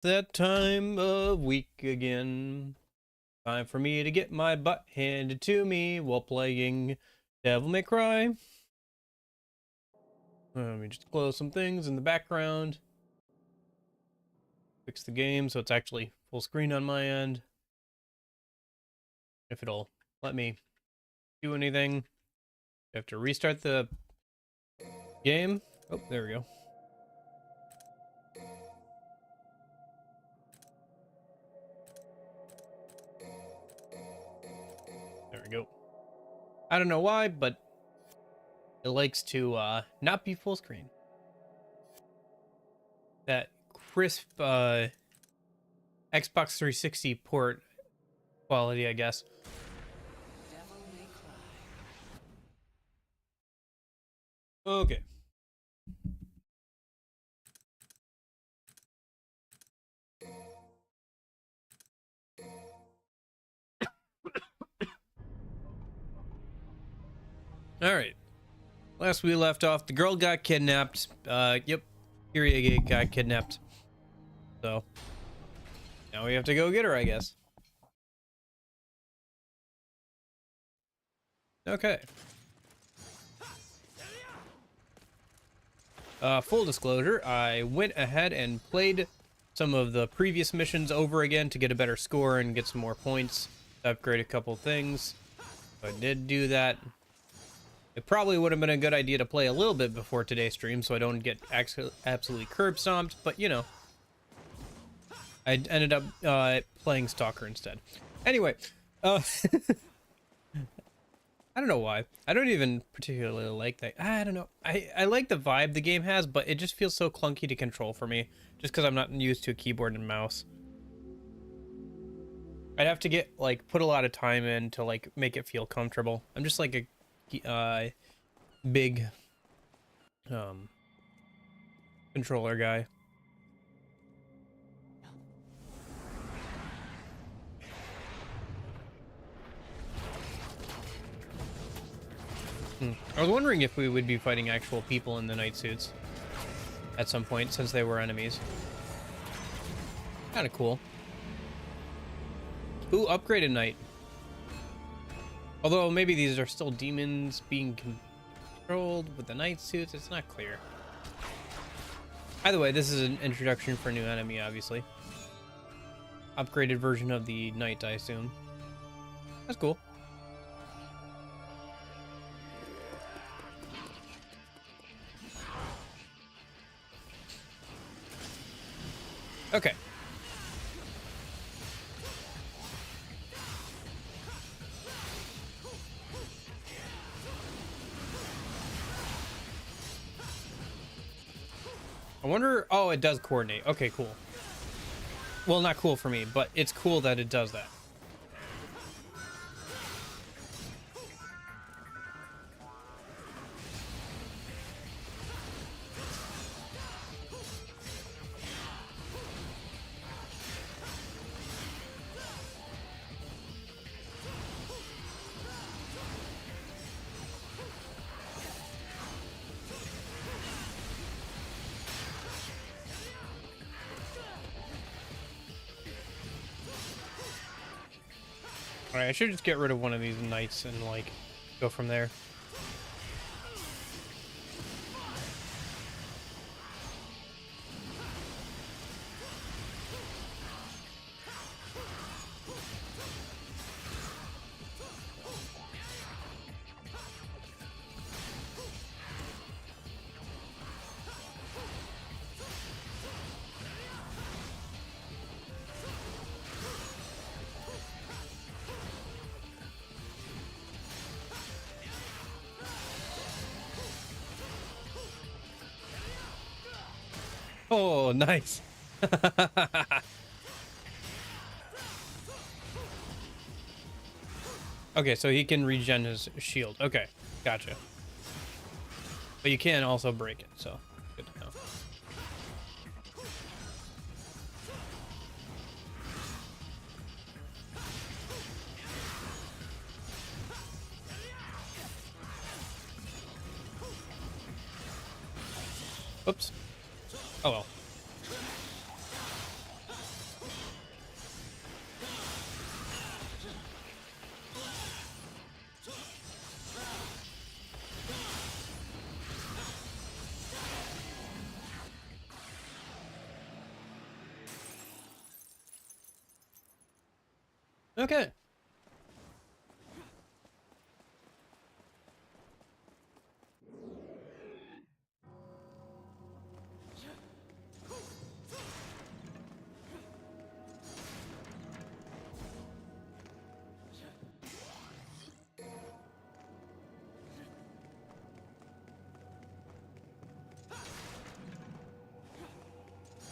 That time of week again. Time for me to get my butt handed to me while playing Devil May Cry. Let me just close some things in the background. Fix the game so it's actually full screen on my end. If it'll let me do anything. I have to restart the game. Oh, there we go. There we go. I don't know why, but it likes to not be full screen. That crisp Xbox 360 port quality, I guess. Okay. All right. Last we left off, the girl got kidnapped. Yep. Kiria got kidnapped. So now we have to go get her, I guess. Okay. Full disclosure, I went ahead and played some of the previous missions over again to get a better score and get some more points, upgrade a couple things. I did do that. It probably would have been a good idea to play a little bit before today's stream so I don't get absolutely curb stomped, but you know. I ended up playing Stalker instead. Anyway, I don't know why. I don't even particularly like that. I don't know. I like the vibe the game has, but it just feels so clunky to control for me, just because I'm not used to a keyboard and mouse. I'd have to get, like, put a lot of time in to, like, make it feel comfortable. I'm just, like, a big controller guy. I was wondering if we would be fighting actual people in the night suits at some point, since they were enemies. Kind of cool. Ooh, upgraded knight. Although maybe these are still demons being controlled with the night suits. It's not clear. Either way, this is an introduction for a new enemy, obviously. Upgraded version of the knight, I assume. That's cool. Okay. I wonder... Oh, it does coordinate. Okay, cool. Well, not cool for me, but it's cool that it does that. Alright, I should just get rid of one of these knights and, like, go from there. Oh, nice. Okay, so he can regen his shield. Okay, gotcha. But you can also break it, so good to know. Oops. Oh well. Okay.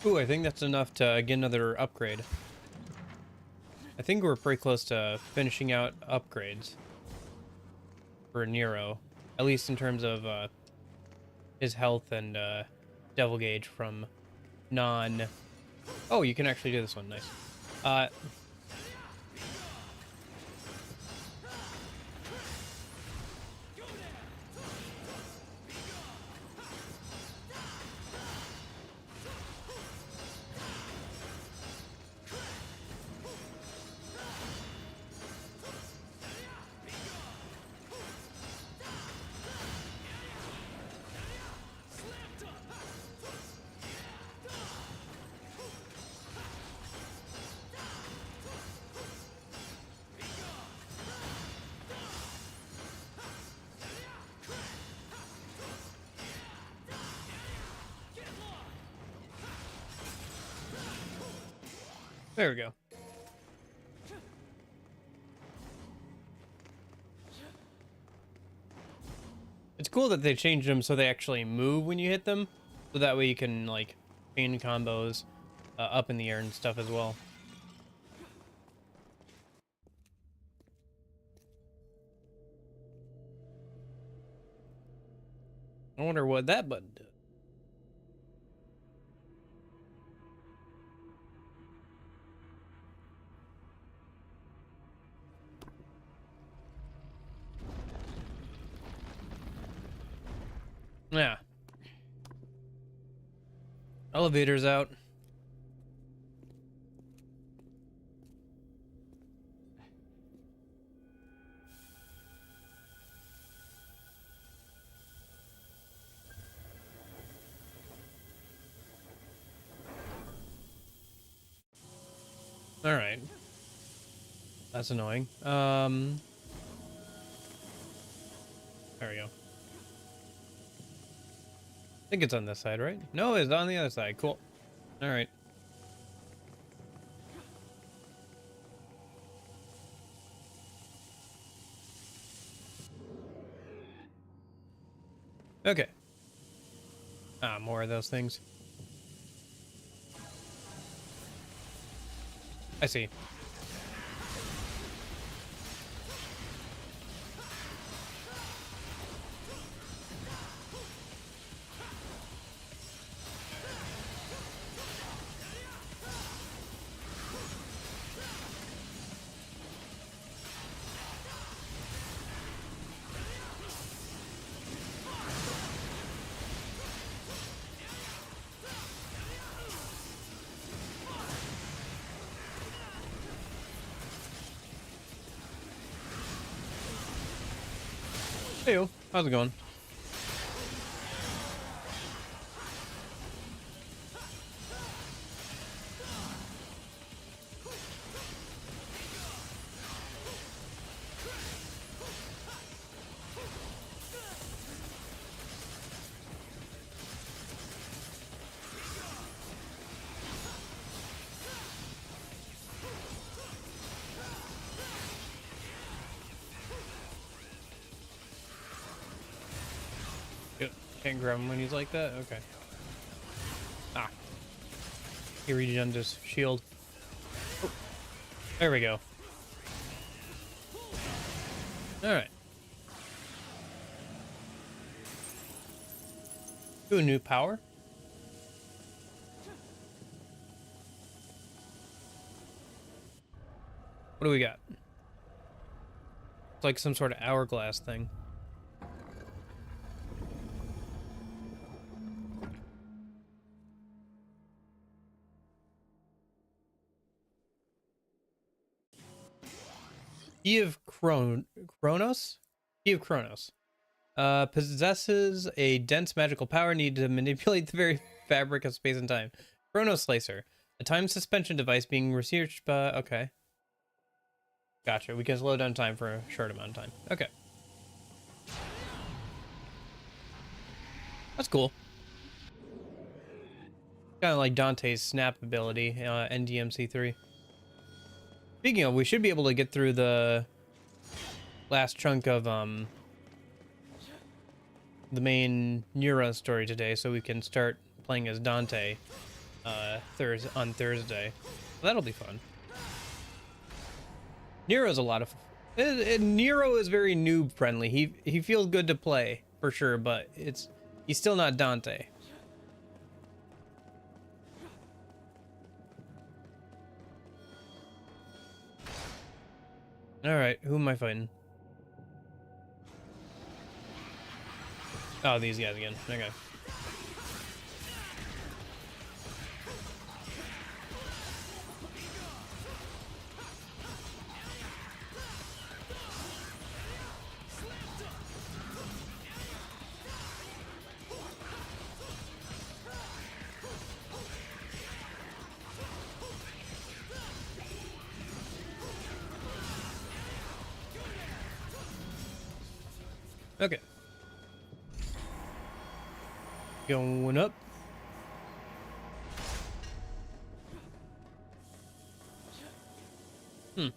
Ooh, I think that's enough to get another upgrade. I think we're pretty close to finishing out upgrades for Nero, at least in terms of his health and Devil Gauge from non. Oh, you can actually do this one. Nice. Uh, there we go. It's cool that they changed them so they actually move when you hit them, so that way you can like chain combos up in the air and stuff as well. I wonder what that button did. Yeah. Elevator's out. All right. That's annoying. There we go. I think it's on this side, right? No, it's on the other side. Cool. All right. Okay. Ah, more of those things. I see. Hey, how's it going? Yep. Can't grab him when he's like that? Okay. Ah. He regened his shield. Oh, there we go. Alright. Ooh, new power? What do we got? It's like some sort of hourglass thing. Key of Kronos? Key of Kronos. Possesses a dense magical power needed to manipulate the very fabric of space and time. Chrono Slicer. A time suspension device being researched by... Okay. Gotcha. We can slow down time for a short amount of time. Okay. That's cool. Kind of like Dante's snap ability, NDMC3. Speaking of, we should be able to get through the last chunk of the main Nero story today, so we can start playing as Dante on Thursday. That'll be fun. Nero's a lot of Nero is very noob friendly. He feels good to play for sure, but he's still not Dante. All right, who am I fighting? Oh, these guys again. Okay. Okay. Going up. Hmm.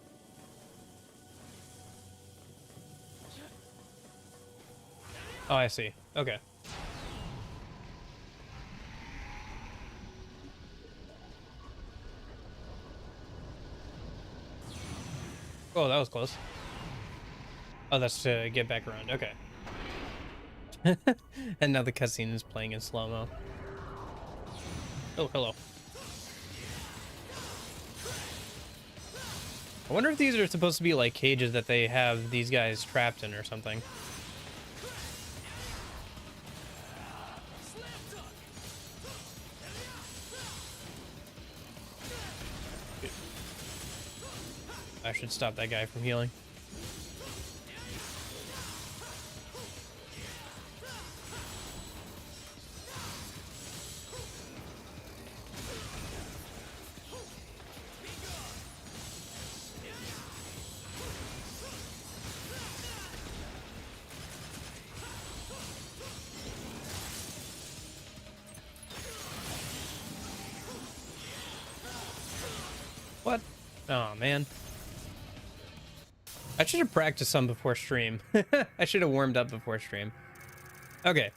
Oh, I see. Okay. Oh, that was close. Oh, that's to get back around. Okay. And now the cutscene is playing in slow-mo. Oh, hello. I wonder if these are supposed to be like cages that they have these guys trapped in or something. I should stop that guy from healing. What? Oh, man. I should have practiced some before stream. I should have warmed up before stream. Okay.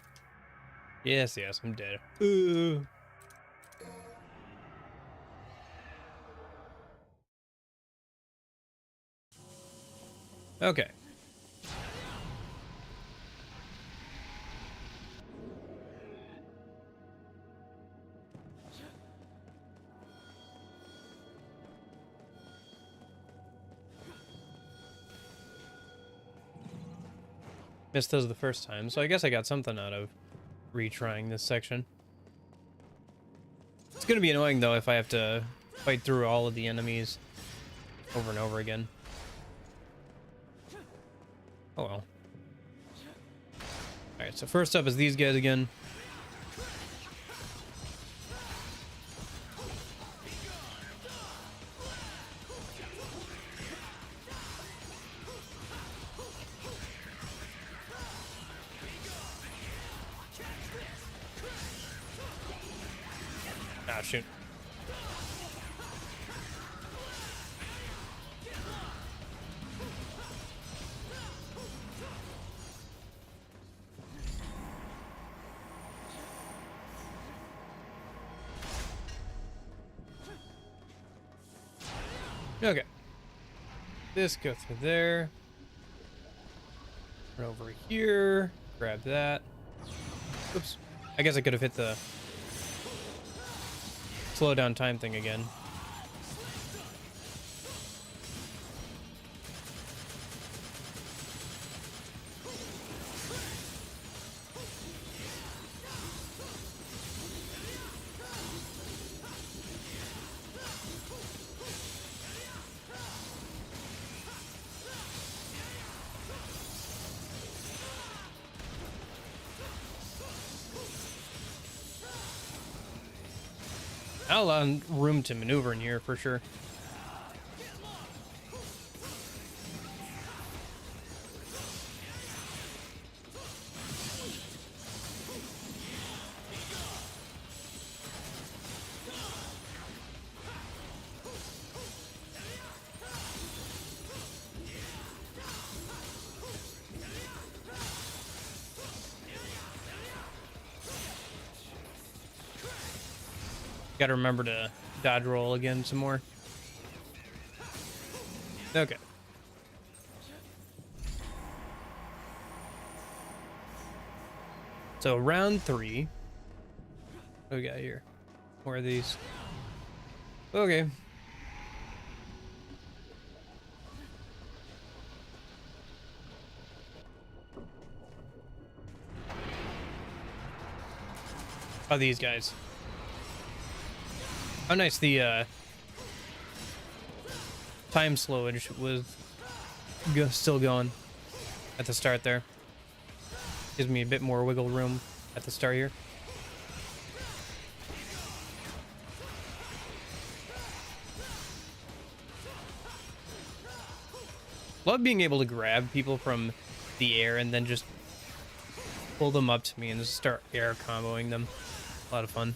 Yes, I'm dead. Ooh. Okay. Missed those the first time, so I guess I got something out of retrying this section. It's gonna be annoying though if I have to fight through all of the enemies over and over again. Oh well. Alright, so first up is these guys again. Ah, shoot. Okay. This go through there. Run over here. Grab that. Oops. I guess I could have hit the slow down time thing again. I'll allow room to maneuver in here for sure. Gotta remember to dodge roll again some more. Okay. So round 3. What do we got here? More of these. Okay. Oh, these guys. Oh, nice. The time slowage was still going at the start there. Gives me a bit more wiggle room at the start here. Love being able to grab people from the air and then just pull them up to me and just start air comboing them. A lot of fun.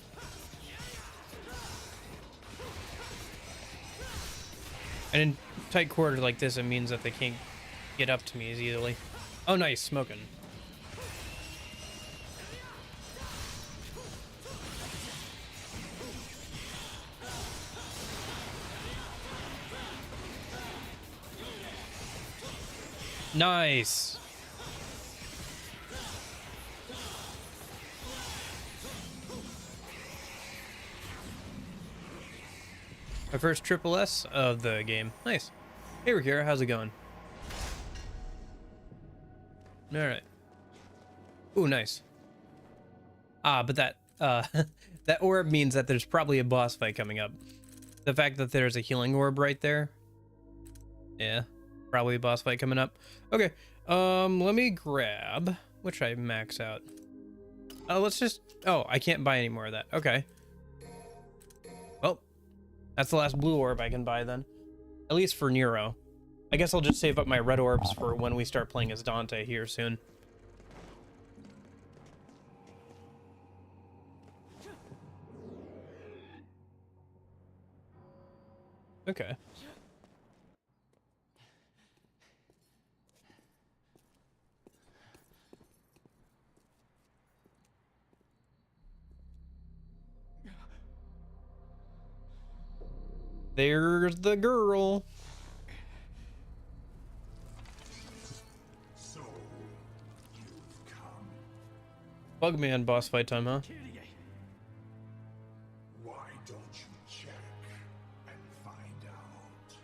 And in tight quarters like this, it means that they can't get up to me as easily. Oh, nice, smoking. Nice. My first triple S of the game. Nice. Hey, Rakira, how's it going? All right. Ooh, nice. Ah, but that that orb means that there's probably a boss fight coming up. The fact that there's a healing orb right there. Yeah, probably a boss fight coming up. Okay. Let me grab. What should I max out? Let's just. Oh, I can't buy any more of that. Okay. Well, that's the last blue orb I can buy then. At least for Nero. I guess I'll just save up my red orbs for when we start playing as Dante here soon. Okay. There's the girl. So you've come. Bugman boss fight time, huh? Why don't you check and find out?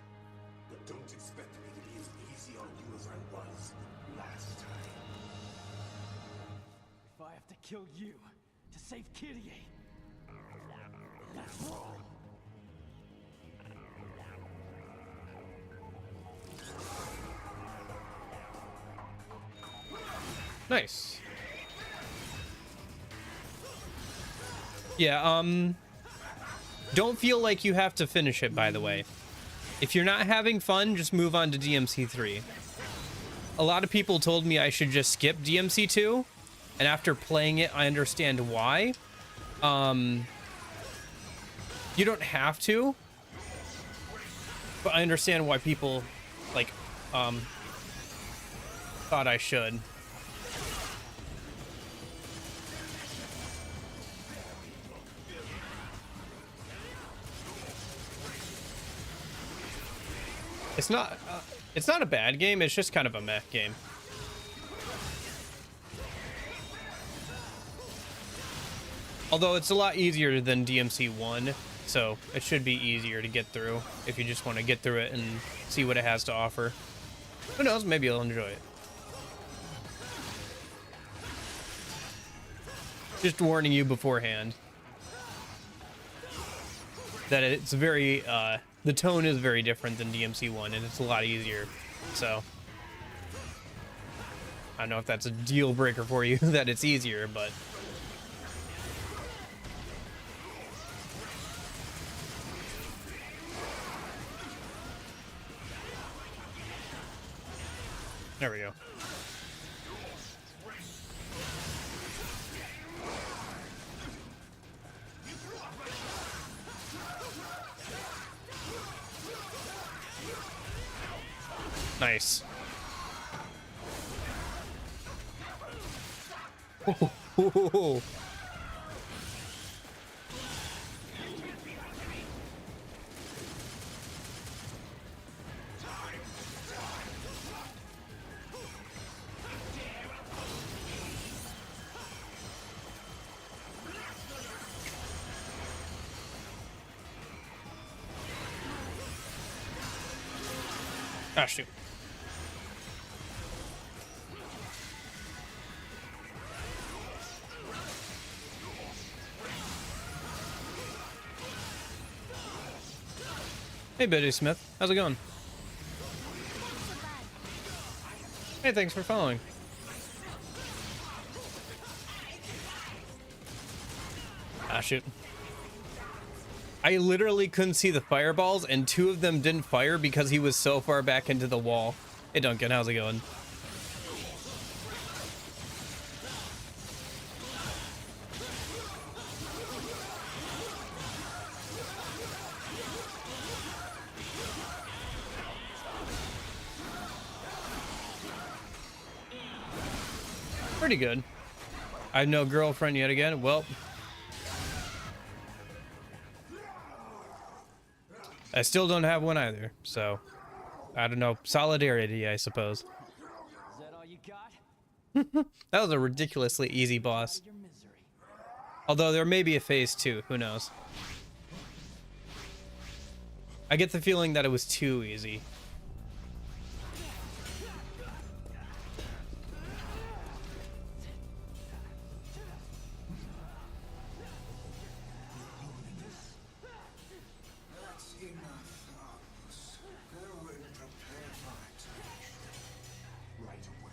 But don't expect me to be as easy on you as I was last time. If I have to kill you to save Kyrie, that's wrong. Nice. Yeah, don't feel like you have to finish it, by the way. If you're not having fun, just move on to DMC3. A lot of people told me I should just skip DMC2, and after playing it, I understand why. You don't have to, but I understand why people, like, thought I should. It's not a bad game. It's just kind of a meh game. Although it's a lot easier than DMC1, so it should be easier to get through if you just want to get through it and see what it has to offer. Who knows? Maybe I'll enjoy it. Just warning you beforehand that it's very the tone is very different than DMC1 and it's a lot easier. So I don't know if that's a deal breaker for you that it's easier, but there we go. Nice. Ah, shoot. Hey, Betty Smith. How's it going? Hey, thanks for following. Ah, shoot. I literally couldn't see the fireballs, and 2 of them didn't fire because he was so far back into the wall. Hey, Duncan, how's it going? Pretty good. I have no girlfriend yet again. Well, I still don't have one either, so I don't know. Solidarity, I suppose. Is that all you got? That was a ridiculously easy boss. Your misery. Although there may be a phase 2, who knows? I get the feeling that it was too easy. That's enough, Argus. Go and prepare for attack. Right away.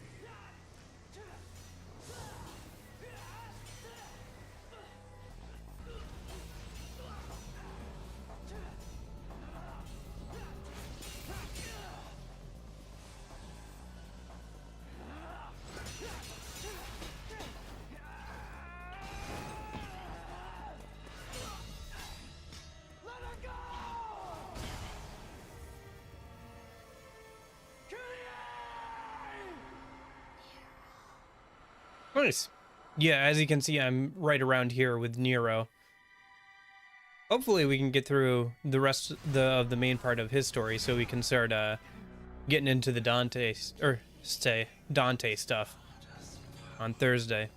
Let her go! Kyrie! Nice. Yeah, as you can see, I'm right around here with Nero. Hopefully we can get through the rest of the main part of his story so we can start getting into the Dante stuff on Thursday.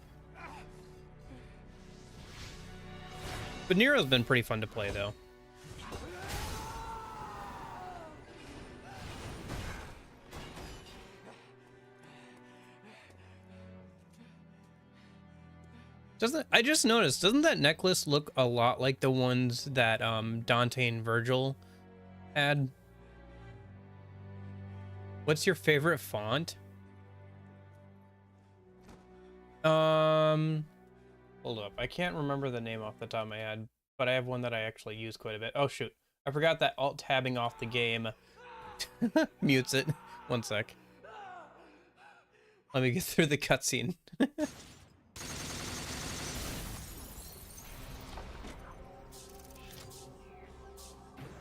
But Nero's been pretty fun to play though. I just noticed, doesn't that necklace look a lot like the ones that Dante and Virgil had? What's your favorite font? Hold up. I can't remember the name off the top of my head, but I have one that I actually use quite a bit. Oh shoot. I forgot that alt-tabbing off the game mutes it. One sec. Let me get through the cutscene.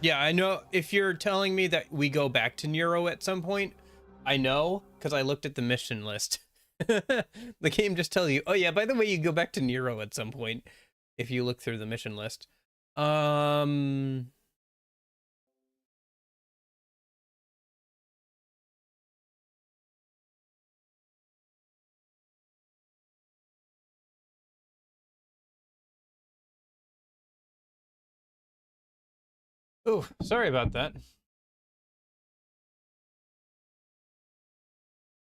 Yeah, I know. If you're telling me that we go back to Nero at some point, I know, because I looked at the mission list. The game just tells you, oh yeah, by the way, you go back to Nero at some point if you look through the mission list. Oh, sorry about that.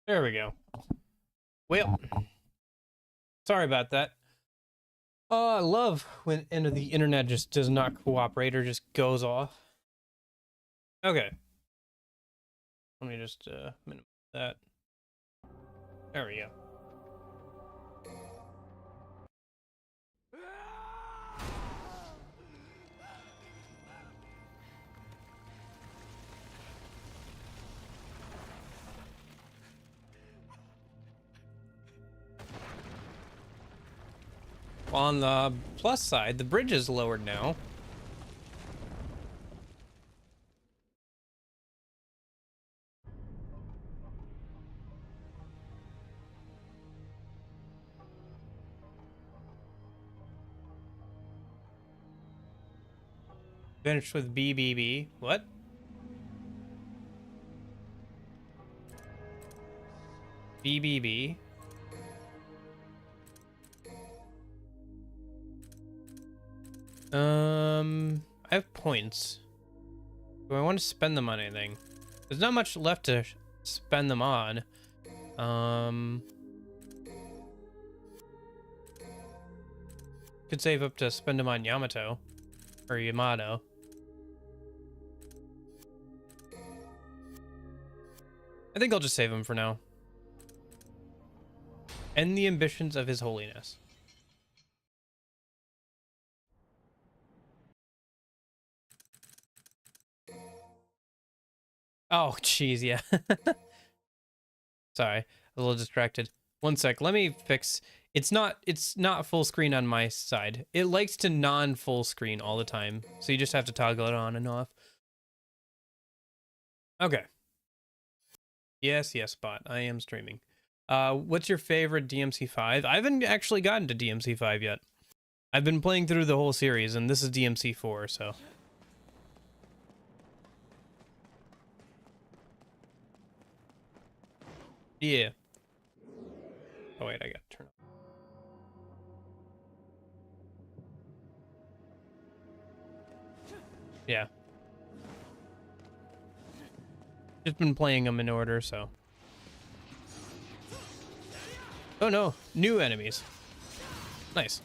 There we go. Well, sorry about that. Oh, I love when the internet just does not cooperate or just goes off. Okay. Let me just minimize that. There we go. On the plus side, the bridge is lowered now. Finished with BBB. What? BBB. I have points. Do I want to spend them on anything? There's not much left to spend them on. Could save up to spend them on Yamato or Yamato. I think I'll just save them for now. End the ambitions of His Holiness. Oh, jeez, yeah. Sorry, a little distracted. One sec, let me fix. It's not full screen on my side. It likes to non-full screen all the time, so you just have to toggle it on and off. Okay. Yes, bot. I am streaming. What's your favorite DMC5? I haven't actually gotten to DMC5 yet. I've been playing through the whole series, and this is DMC4, so. Yeah. Oh wait, I gotta turn off. Yeah. Just been playing them in order, so. Oh no, new enemies. Nice.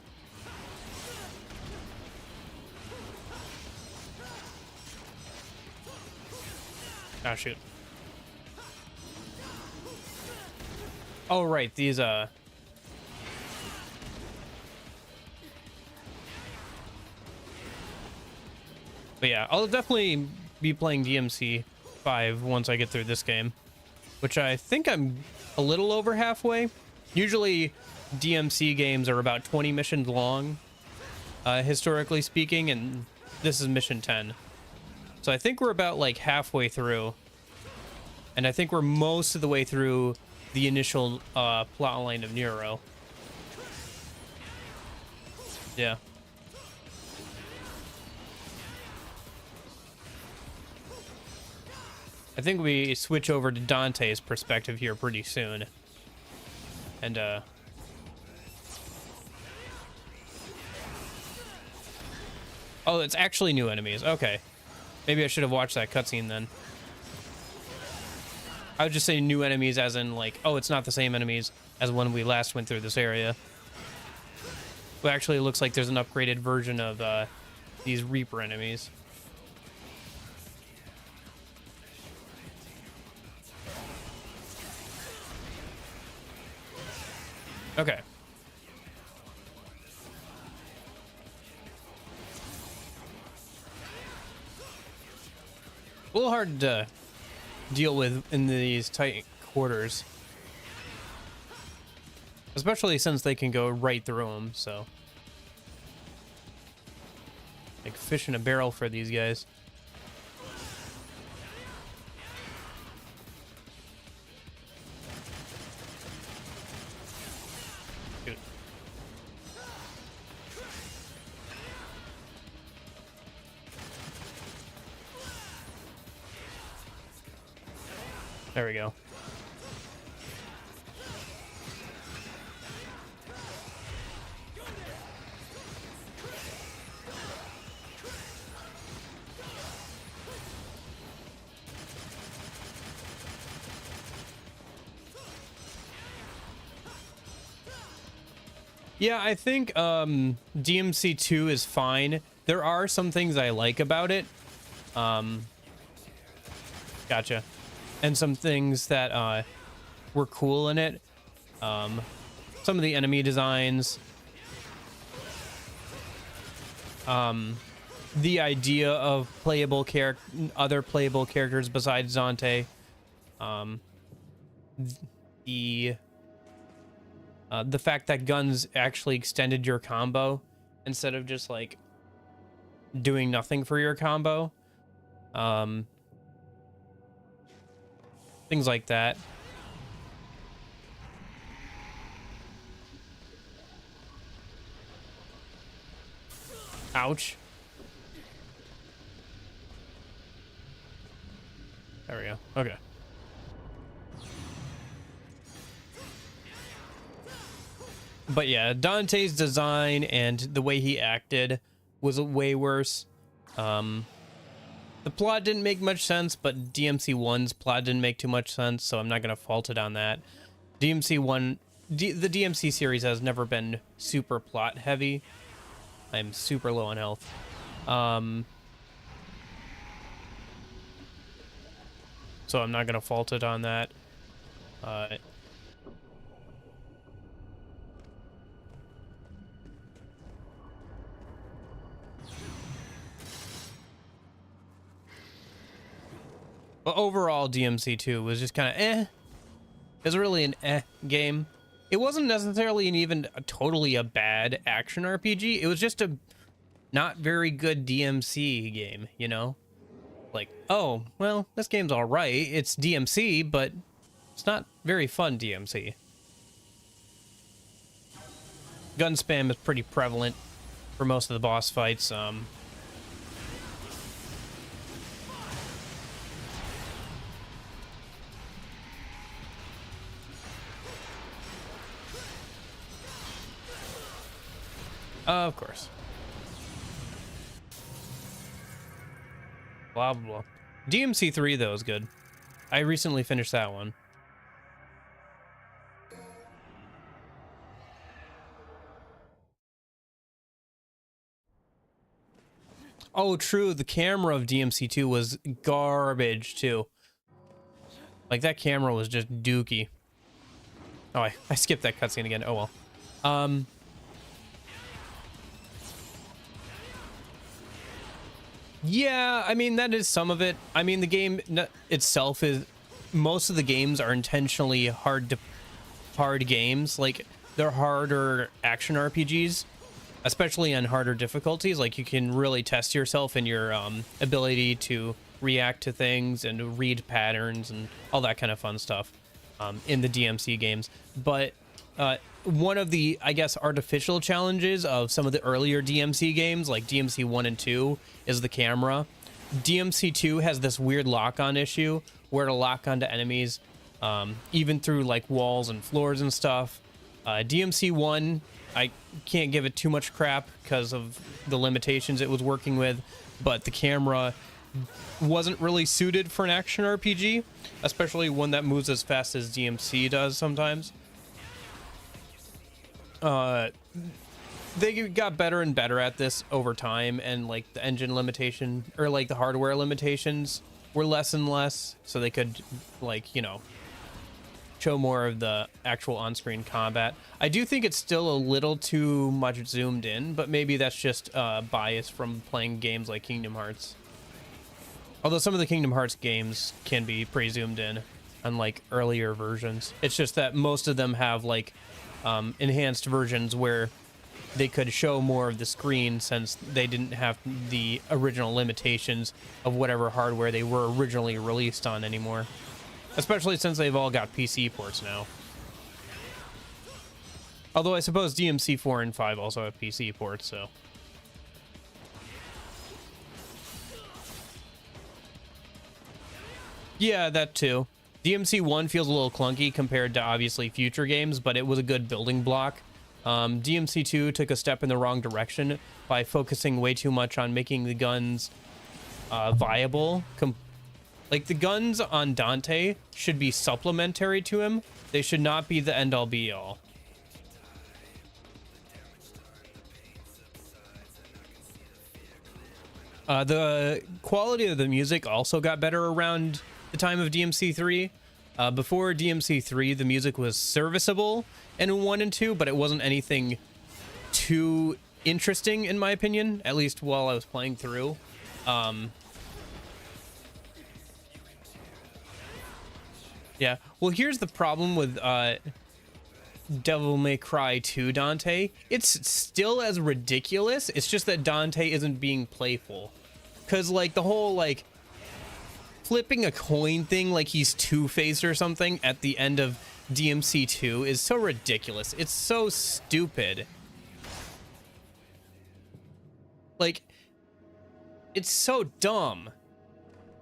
Ah, shoot. Oh, right, these, But yeah, I'll definitely be playing DMC 5 once I get through this game, which I think I'm a little over halfway. Usually DMC games are about 20 missions long, historically speaking, and this is mission 10. So I think we're about like halfway through, and I think we're most of the way through the initial plot line of Nero. Yeah. I think we switch over to Dante's perspective here pretty soon. And, oh, it's actually new enemies. Okay. Maybe I should have watched that cutscene then. I would just say new enemies as in, like, oh, it's not the same enemies as when we last went through this area. But actually, it looks like there's an upgraded version of, these Reaper enemies. Okay. A little hard to deal with in these tight quarters. Especially since they can go right through them, so. Like fish in a barrel for these guys. There we go. Yeah, I think DMC 2 is fine. There are some things I like about it. Gotcha. And some things that were cool in it. Some of the enemy designs. The idea of playable other playable characters besides Dante. The fact that guns actually extended your combo instead of just like doing nothing for your combo. Things like that. Ouch. There we go. Okay. But yeah, Dante's design and the way he acted was way worse. The plot didn't make much sense, but DMC 1's plot didn't make too much sense, so I'm not going to fault it on that. DMC 1, the DMC series has never been super plot heavy. I'm super low on health. So I'm not going to fault it on that. But overall, DMC 2 was just kind of eh. It was really an eh game. It wasn't necessarily even totally a bad action RPG. It was just a not very good DMC game, you know? Like, oh, well, this game's all right. It's DMC, but it's not very fun DMC. Gun spam is pretty prevalent for most of the boss fights. Of course. Blah, blah, blah. DMC 3, though, is good. I recently finished that one. Oh, true. The camera of DMC 2 was garbage, too. Like, that camera was just dookie. Oh, I skipped that cutscene again. Oh, well. Yeah, I mean, that is some of it. I mean, the game itself is... Most of the games are intentionally hard games. Like, they're harder action RPGs, especially on harder difficulties. Like, you can really test yourself and your ability to react to things and read patterns and all that kind of fun stuff in the DMC games. But one of the, I guess, artificial challenges of some of the earlier DMC games, like DMC 1 and 2, is the camera. DMC 2 has this weird lock-on issue where it'll lock onto enemies, even through like walls and floors and stuff. DMC 1, I can't give it too much crap because of the limitations it was working with, but the camera wasn't really suited for an action RPG, especially one that moves as fast as DMC does sometimes. They got better and better at this over time, and like the engine limitation or like the hardware limitations were less and less, so they could, like, you know, show more of the actual on-screen combat. I do think it's still a little too much zoomed in, but maybe that's just bias from playing games like Kingdom Hearts. Although some of the Kingdom Hearts games can be pretty zoomed in, unlike earlier versions. It's just that most of them have like enhanced versions where they could show more of the screen, since they didn't have the original limitations of whatever hardware they were originally released on anymore. Especially since they've all got PC ports now. Although I suppose DMC 4 and 5 also have PC ports, so. Yeah, that too. DMC 1 feels a little clunky compared to obviously future games, but it was a good building block. DMC 2 took a step in the wrong direction by focusing way too much on making the guns viable. Like, the guns on Dante should be supplementary to him. They should not be the end-all be-all. The quality of the music also got better around the time of DMC 3. Before DMC 3, the music was serviceable in 1 and 2, but it wasn't anything too interesting, in my opinion, at least while I was playing through. Yeah, well, here's the problem with Devil May Cry 2 Dante. It's still as ridiculous, it's just that Dante isn't being playful. Because, like, the whole, like, flipping a coin thing like he's Two-Face or something at the end of DMC 2 is so ridiculous. It's so stupid. Like, it's so dumb.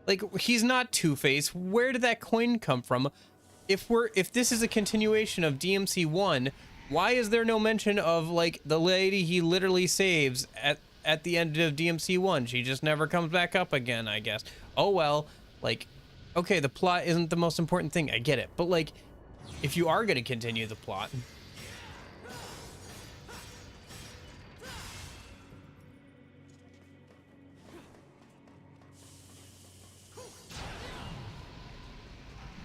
Like, he's not Two-Face. Where did that coin come from? If this is a continuation of DMC 1, why is there no mention of, like, the lady he literally saves at the end of DMC1. She just never comes back up again, I guess. Oh well, like, okay, the plot isn't the most important thing, I get it. But like, if you are gonna continue the plot,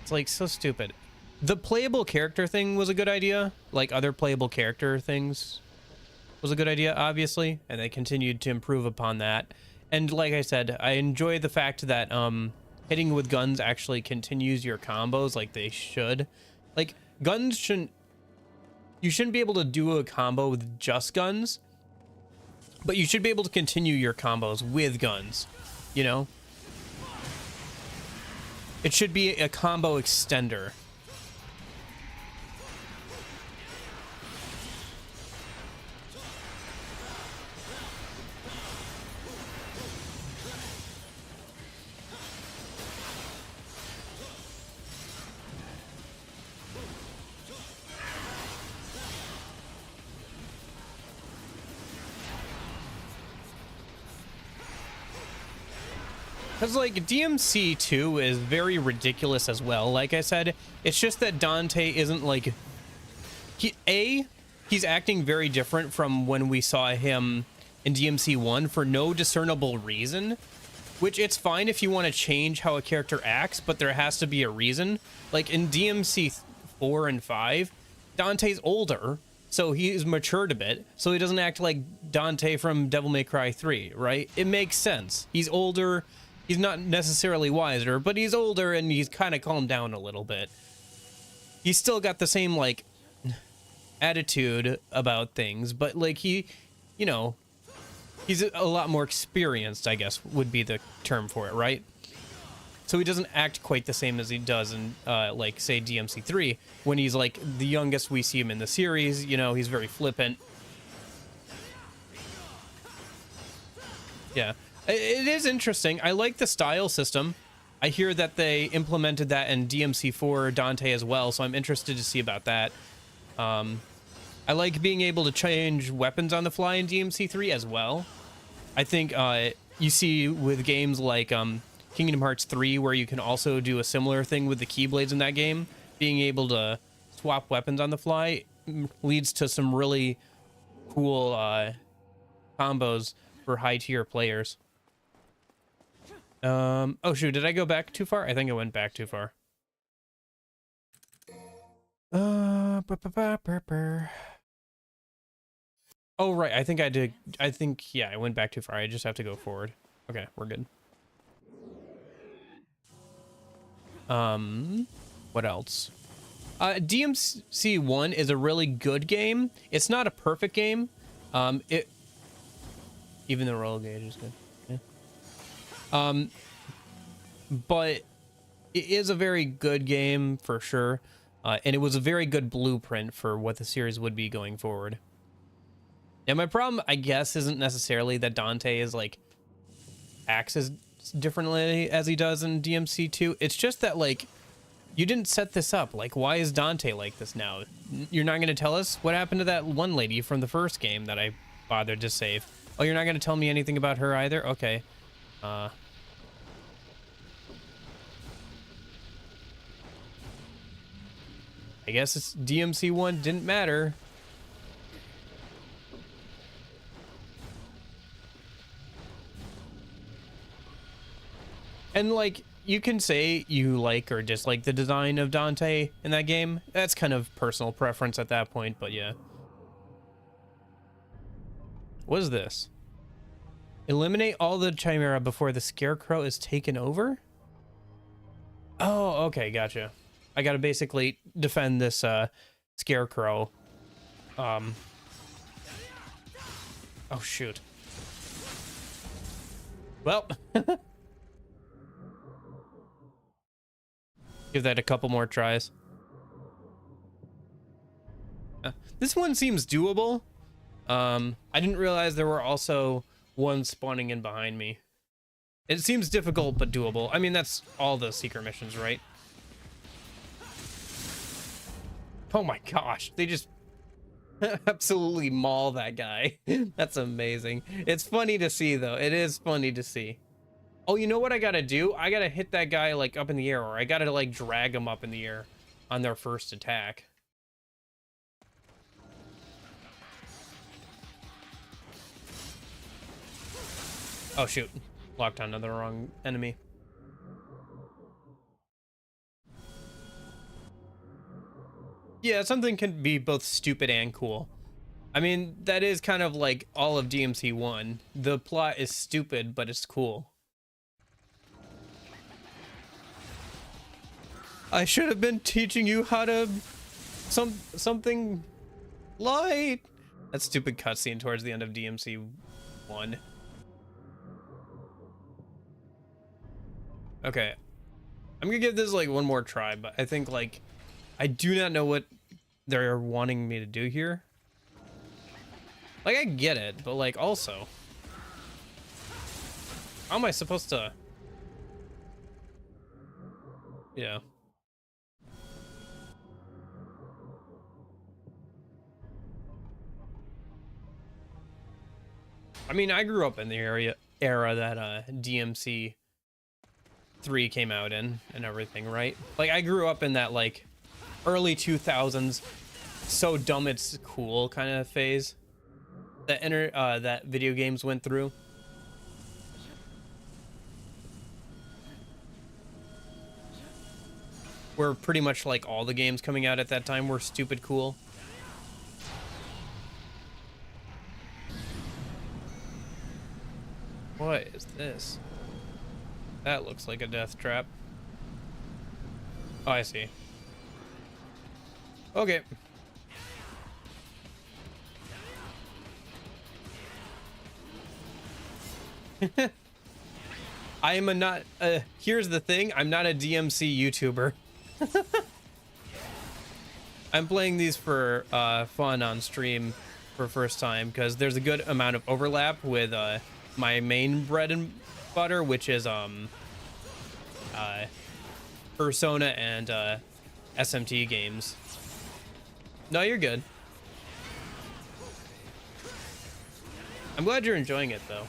it's like so stupid. The playable character thing was a good idea. Like other playable character things was a good idea, obviously, and they continued to improve upon that. And like I said, I enjoy the fact that hitting with guns actually continues your combos like they should. Like guns shouldn't, you shouldn't be able to do a combo with just guns, but you should be able to continue your combos with guns, you know? It should be a combo extender. Because, like, DMC2 is very ridiculous as well. Like I said, it's just that Dante isn't, like... He's acting very different from when we saw him in DMC1 for no discernible reason. Which, it's fine if you want to change how a character acts, but there has to be a reason. Like, in DMC4 and 5, Dante's older, so he's matured a bit, so he doesn't act like Dante from Devil May Cry 3, right? It makes sense. He's older... He's not necessarily wiser, but he's older and he's kind of calmed down a little bit. He's still got the same, like, attitude about things, but, like, he, you know, he's a lot more experienced, I guess, would be the term for it, right? So he doesn't act quite the same as he does in, like, say, DMC3, when he's, like, the youngest we see him in the series, you know, he's very flippant. Yeah. It is interesting. I like the style system. I hear that they implemented that in DMC4 Dante as well, so I'm interested to see about that. I like being able to change weapons on the fly in DMC3 as well. I think you see with games like Kingdom Hearts 3, where you can also do a similar thing with the Keyblades in that game, being able to swap weapons on the fly leads to some really cool combos for high-tier players. Oh shoot, did I go back too far? I think I went back too far. Oh right, I think I did. I think, yeah, I went back too far. I just have to go forward. Okay, we're good. What else? DMC1 is a really good game. It's not a perfect game. Even the roll gauge is good. But it is a very good game for sure, and it was a very good blueprint for what the series would be going forward. And my problem, I guess, isn't necessarily that Dante is like acts as differently as he does in DMC2. It's just that, like, you didn't set this up. Like, why is Dante like this now? You're not going to tell us what happened to that one lady from the first game that I bothered to save. Oh, you're not going to tell me anything about her either? Okay. I guess it's DMC1 didn't matter. And, like, you can say you like or dislike the design of Dante in that game. That's kind of personal preference at that point, but yeah. What is this? Eliminate all the Chimera before the Scarecrow is taken over? Oh, okay, gotcha. I gotta basically defend this Scarecrow. Oh, shoot. Well. Give that a couple more tries. This one seems doable. I didn't realize there were also ones spawning in behind me. It seems difficult, but doable. I mean, that's all the secret missions, right? Oh my gosh, they just Absolutely maul that guy. That's amazing. It's funny to see though. It is funny to see. Oh, you know what I gotta do? I gotta hit that guy like up in the air, or I gotta like drag him up in the air on their first attack. Oh shoot, locked onto the wrong enemy. Yeah, something can be both stupid and cool. I mean, that is kind of like all of DMC 1. The plot is stupid, but it's cool. I should have been teaching you how to something light. That stupid cutscene towards the end of DMC 1. Okay. I'm gonna give this like one more try, but I think like I do not know what they're wanting me to do here. Like, I get it, but like also, how am I supposed to? Yeah. I mean, I grew up in the era that DMC 3 came out in and everything, right? Like, I grew up in that like early 2000s, so dumb it's cool kind of phase that that video games went through. Where pretty much like all the games coming out at that time were stupid cool. What is this? That looks like a death trap. Oh, I see. Okay. I am not here's the thing, I'm not a DMC YouTuber. I'm playing these for fun on stream for first time because there's a good amount of overlap with my main bread and butter, which is Persona and SMT games. No, you're good. I'm glad you're enjoying it though.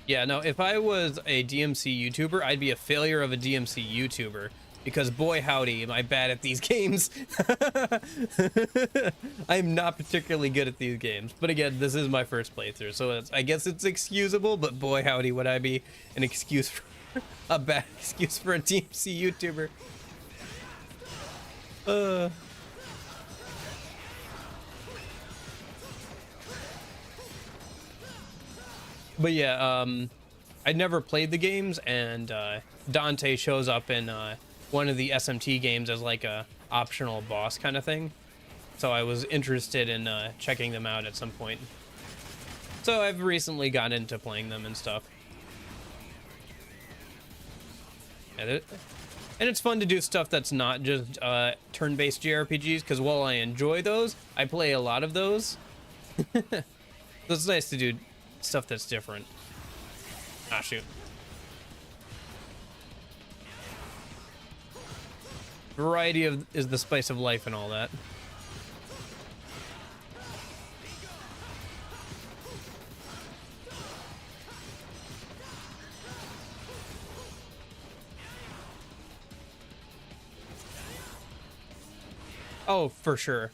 Yeah, no, if I was a DMC YouTuber, I'd be a failure of a DMC YouTuber because boy howdy, am I bad at these games. I'm not particularly good at these games, but again, this is my first playthrough, so I guess it's excusable, but boy howdy, would I be an excuse for a bad excuse for a DMC YouTuber. But yeah, I never played the games, and Dante shows up in one of the SMT games as like a optional boss kind of thing. So I was interested in checking them out at some point. So I've recently gotten into playing them and stuff. And it's fun to do stuff that's not just turn-based JRPGs, because while I enjoy those, I play a lot of those. So it's nice to do stuff that's different. Ah, shoot. Variety is the spice of life and all that. Oh, for sure.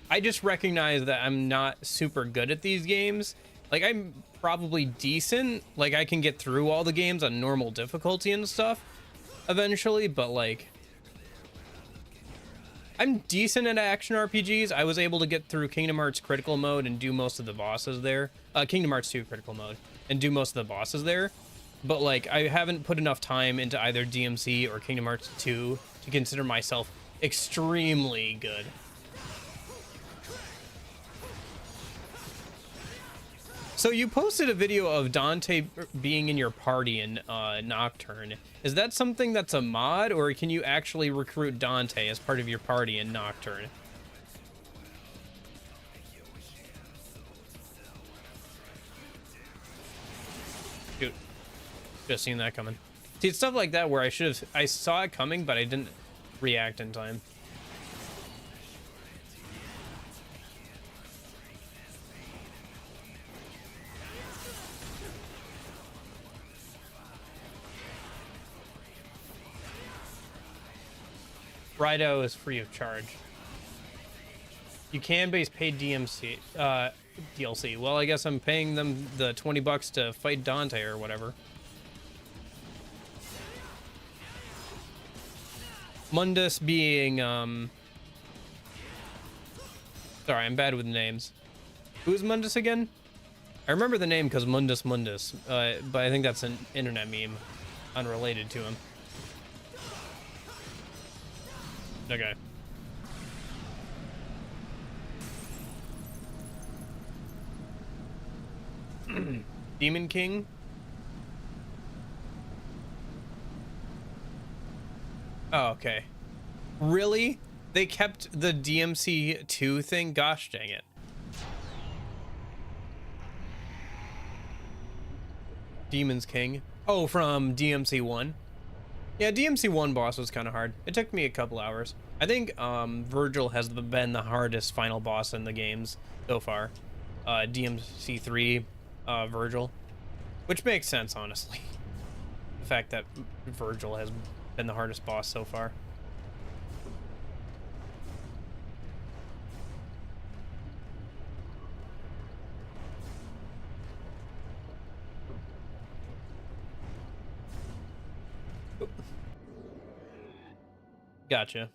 I just recognize that I'm not super good at these games. Like, I'm probably decent. Like, I can get through all the games on normal difficulty and stuff eventually, but like, I'm decent at action RPGs. I was able to get through Kingdom Hearts Critical Mode and do most of the bosses there. Kingdom Hearts 2 Critical Mode and do most of the bosses there. But like, I haven't put enough time into either DMC or Kingdom Hearts 2 to consider myself extremely good. So you posted a video of Dante being in your party in Nocturne. Is that something that's a mod, or can you actually recruit Dante as part of your party in Nocturne? Shoot. Just seen that coming. See, it's stuff like that where I saw it coming, but I didn't react in time. Rido is free of charge. You can base paid DLC. Well, I guess I'm paying them the $20 to fight Dante or whatever. Mundus being, sorry, I'm bad with names. Who's Mundus again? I remember the name because Mundus, but I think that's an internet meme unrelated to him. Okay. Demon King? Oh, okay. Really? They kept the DMC2 thing? Gosh dang it. Demon's King. Oh, from DMC1. Yeah, DMC1 boss was kind of hard. It took me a couple hours. I think Virgil has been the hardest final boss in the games so far. DMC3 Virgil. Which makes sense, honestly. The fact that Virgil has been the hardest boss so far. Gotcha.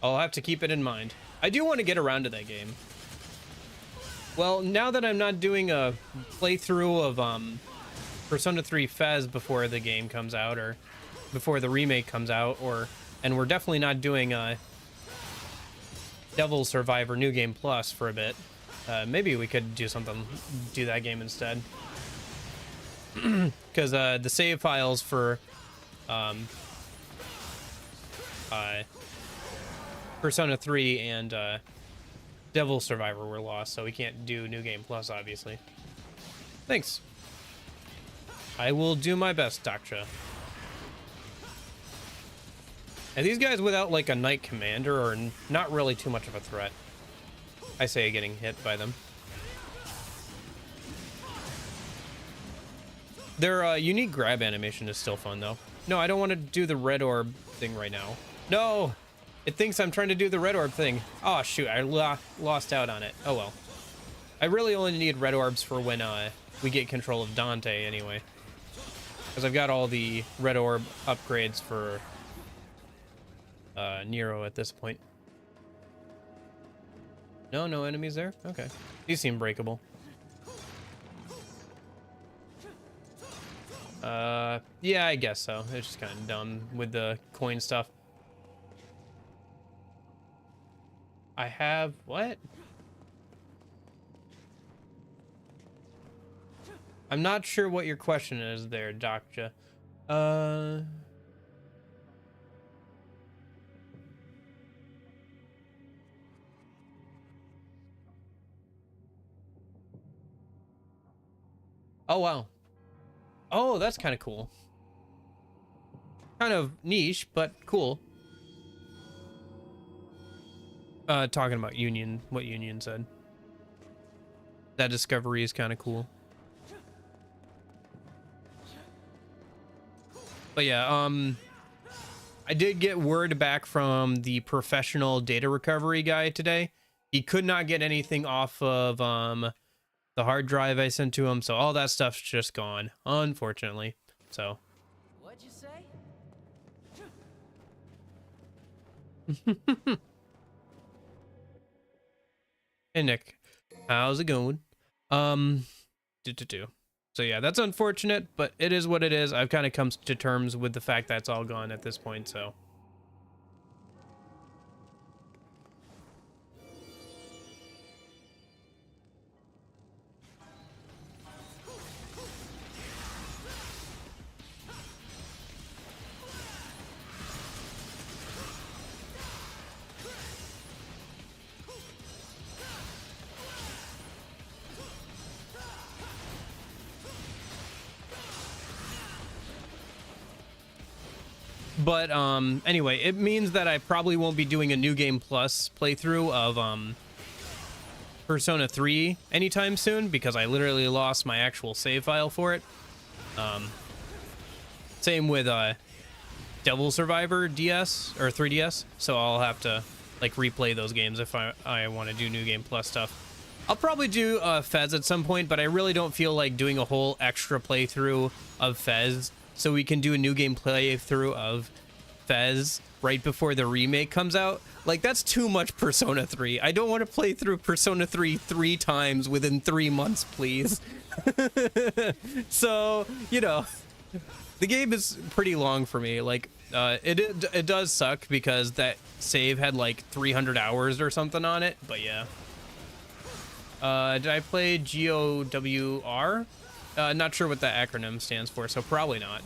I'll have to keep it in mind. I do want to get around to that game. Well, now that I'm not doing a playthrough of Persona 3 Fez before the game comes out, or before the remake comes out, and we're definitely not doing Devil Survivor New Game Plus for a bit. Maybe we could do that game instead. Because the save files for Persona 3 and Devil Survivor were lost, so we can't do New Game Plus, obviously. Thanks. I will do my best, Daksha. And these guys without, like, a Knight Commander are not really too much of a threat. I say getting hit by them. Their unique grab animation is still fun, though. No, I don't want to do the red orb thing right now. No! It thinks I'm trying to do the red orb thing. Oh, shoot. I lost out on it. Oh, well. I really only need red orbs for when we get control of Dante, anyway. Because I've got all the red orb upgrades for Nero at this point. No enemies there? Okay. These seem breakable. Yeah, I guess so. It's just kind of dumb with the coin stuff. I have what? I'm not sure what your question is there, Daksha. Oh, wow. Oh, that's kind of cool. Kind of niche, but cool. Talking about Union, what Union said. That discovery is kind of cool. But yeah, I did get word back from the professional data recovery guy today. He could not get anything off of the hard drive I sent to him, so all that stuff's just gone, unfortunately. So. What'd you say? Hey Nick, how's it going? So yeah, that's unfortunate, but it is what it is. I've kind of come to terms with the fact that it's all gone at this point, so. But anyway, it means that I probably won't be doing a New Game Plus playthrough of Persona 3 anytime soon, because I literally lost my actual save file for it. Same with Devil Survivor DS or 3DS, so I'll have to like replay those games if I want to do New Game Plus stuff. I'll probably do Fez at some point, but I really don't feel like doing a whole extra playthrough of Fez, so we can do a New Game playthrough of Fez right before the remake comes out. Like, that's too much Persona 3. I don't want to play through Persona 3 3 times within 3 months, please. So, you know, the game is pretty long for me. Like, it does suck because that save had like 300 hours or something on it, but yeah. Did I play GOWR? Not sure what that acronym stands for, so probably not.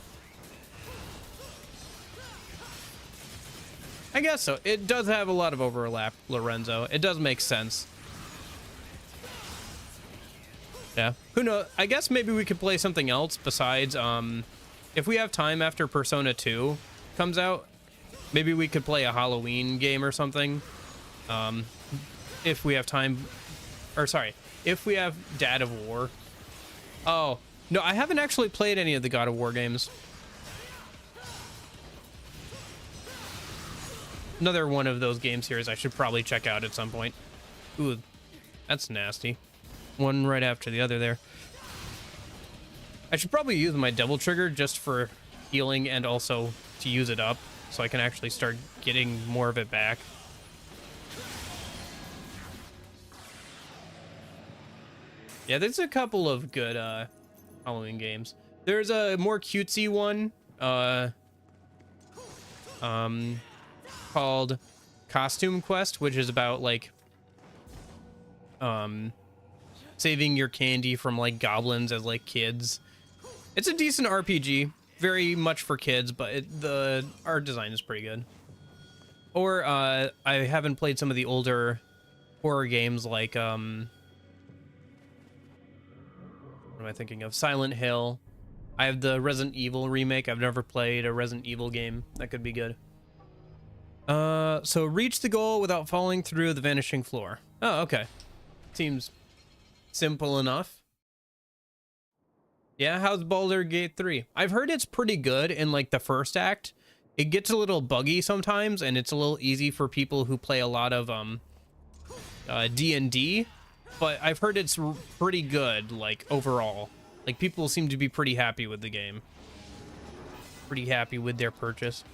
I guess so. It does have a lot of overlap, Lorenzo. It does make sense. Yeah. Who knows? I guess maybe we could play something else besides, if we have time after Persona 2 comes out, maybe we could play a Halloween game or something. If we have time, or sorry, if we have Dad of War. Oh, no, I haven't actually played any of the God of War games. Another one of those game series I should probably check out at some point. Ooh, that's nasty. One right after the other there. I should probably use my Devil Trigger just for healing and also to use it up so I can actually start getting more of it back. Yeah, there's a couple of good Halloween games. There's a more cutesy one called Costume Quest, which is about like saving your candy from like goblins as like kids. It's a decent RPG, very much for kids, but the art design is pretty good. Or I haven't played some of the older horror games like what am I thinking of? Silent Hill. I have the Resident Evil remake. I've never played a Resident Evil game. That could be good. So reach the goal without falling through the vanishing floor. Oh, okay. Seems simple enough. Yeah, how's Baldur's Gate 3? I've heard it's pretty good in like the first act. It gets a little buggy sometimes, and it's a little easy for people who play a lot of D&D, but I've heard it's pretty good, like, overall. Like, people seem to be pretty happy with the game. Pretty happy with their purchase.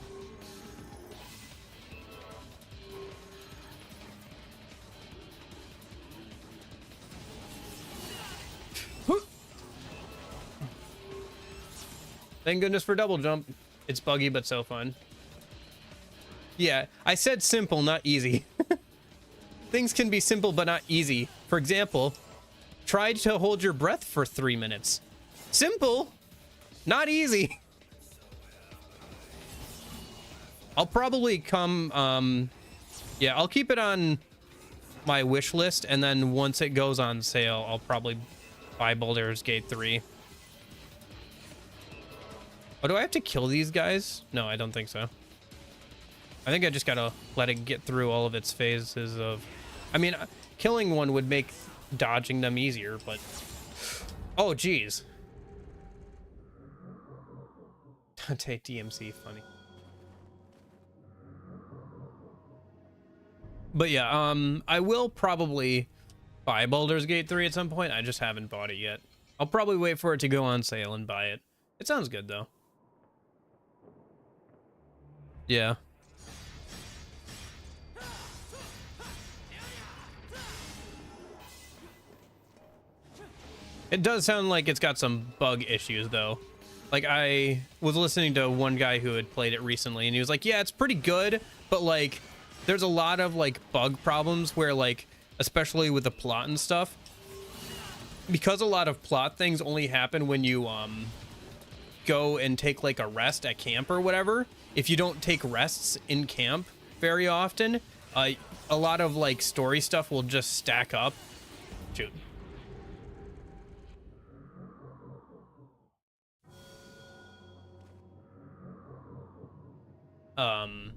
Thank goodness for double jump. It's buggy, but so fun. Yeah, I said simple, not easy. Things can be simple, but not easy. For example, try to hold your breath for 3 minutes. Simple, not easy. I'll probably come, yeah, I'll keep it on my wish list, and then once it goes on sale, I'll probably buy Baldur's Gate 3. Oh, do I have to kill these guys? No, I don't think so. I think I just gotta let it get through all of its phases of... I mean, killing one would make dodging them easier, but... Oh, geez. Take DMC, funny. But yeah, I will probably buy Baldur's Gate 3 at some point. I just haven't bought it yet. I'll probably wait for it to go on sale and buy it. It sounds good, though. Yeah. It does sound like it's got some bug issues, though. Like, I was listening to one guy who had played it recently, and he was like, yeah, it's pretty good, but, like, there's a lot of, like, bug problems where, like, especially with the plot and stuff, because a lot of plot things only happen when you, go and take, like, a rest at camp or whatever. If you don't take rests in camp very often, a lot of, like, story stuff will just stack up. Shoot. Um,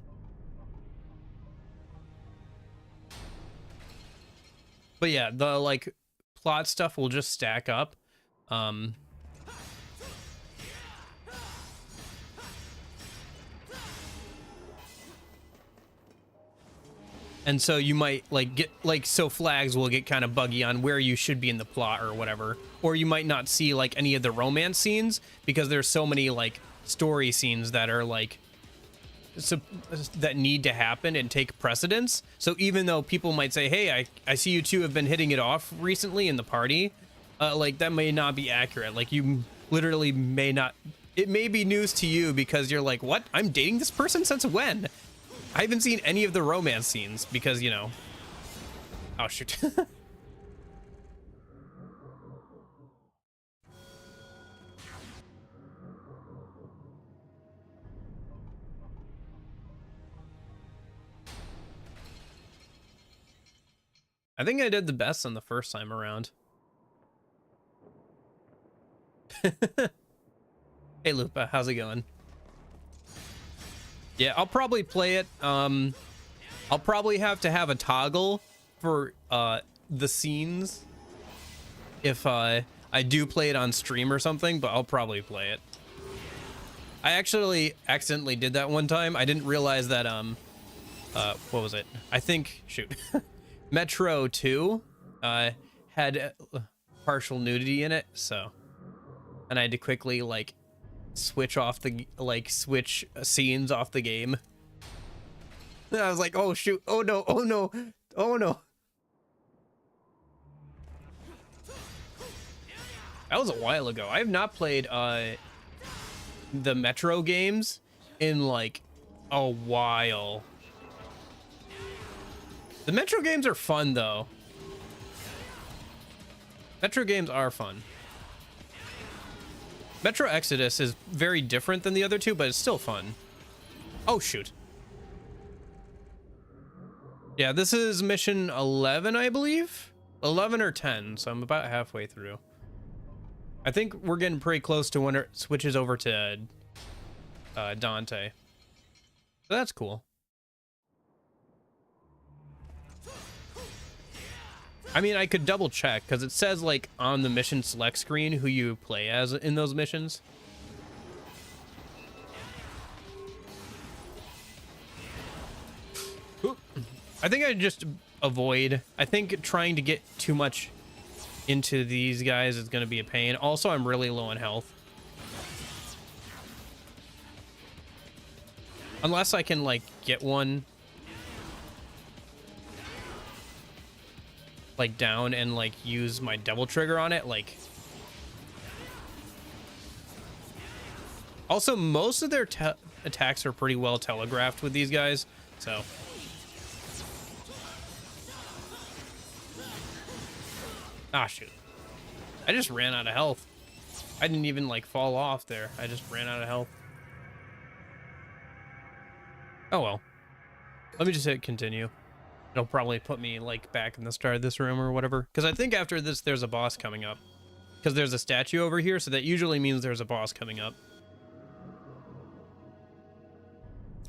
but yeah, the like plot stuff will just stack up. Um, and so you might like get like, so flags will get kind of buggy on where you should be in the plot or whatever, or you might not see like any of the romance scenes because there's so many like story scenes that are like that need to happen and take precedence. So even though people might say, hey, I see you two have been hitting it off recently in the party, like that may not be accurate. Like you literally may not, it may be news to you because you're like, what? I'm dating this person since when? I haven't seen any of the romance scenes because, you know, oh shoot. I think I did the best on the first time around. Hey Lupa, how's it going? Yeah, I'll probably play it. I'll probably have to have a toggle for the scenes if I do play it on stream or something, but I'll probably play it. I actually accidentally did that one time. I didn't realize that what was it? I think shoot. Metro 2 had partial nudity in it, so, and I had to quickly like switch scenes off the game. And I was like, oh shoot, oh no, oh no, oh no. That was a while ago. I have not played the Metro games in like a while. The Metro games are fun, though. Metro games are fun. Metro Exodus is very different than the other two, but it's still fun. Oh, shoot. Yeah, this is mission 11, I believe? 11 or 10, so I'm about halfway through. I think we're getting pretty close to when it switches over to Dante. So that's cool. I mean, I could double check because it says like on the mission select screen who you play as in those missions. I think I just avoid. I think trying to get too much into these guys is going to be a pain. Also, I'm really low on health. Unless I can like get one like down and like use my double trigger on it, like. Also, most of their attacks are pretty well telegraphed with these guys, so. Ah, shoot. I just ran out of health. I didn't even like fall off there. I just ran out of health. Oh well. Let me just hit continue. It'll probably put me like back in the start of this room or whatever. Because I think after this there's a boss coming up. Because there's a statue over here, so that usually means there's a boss coming up.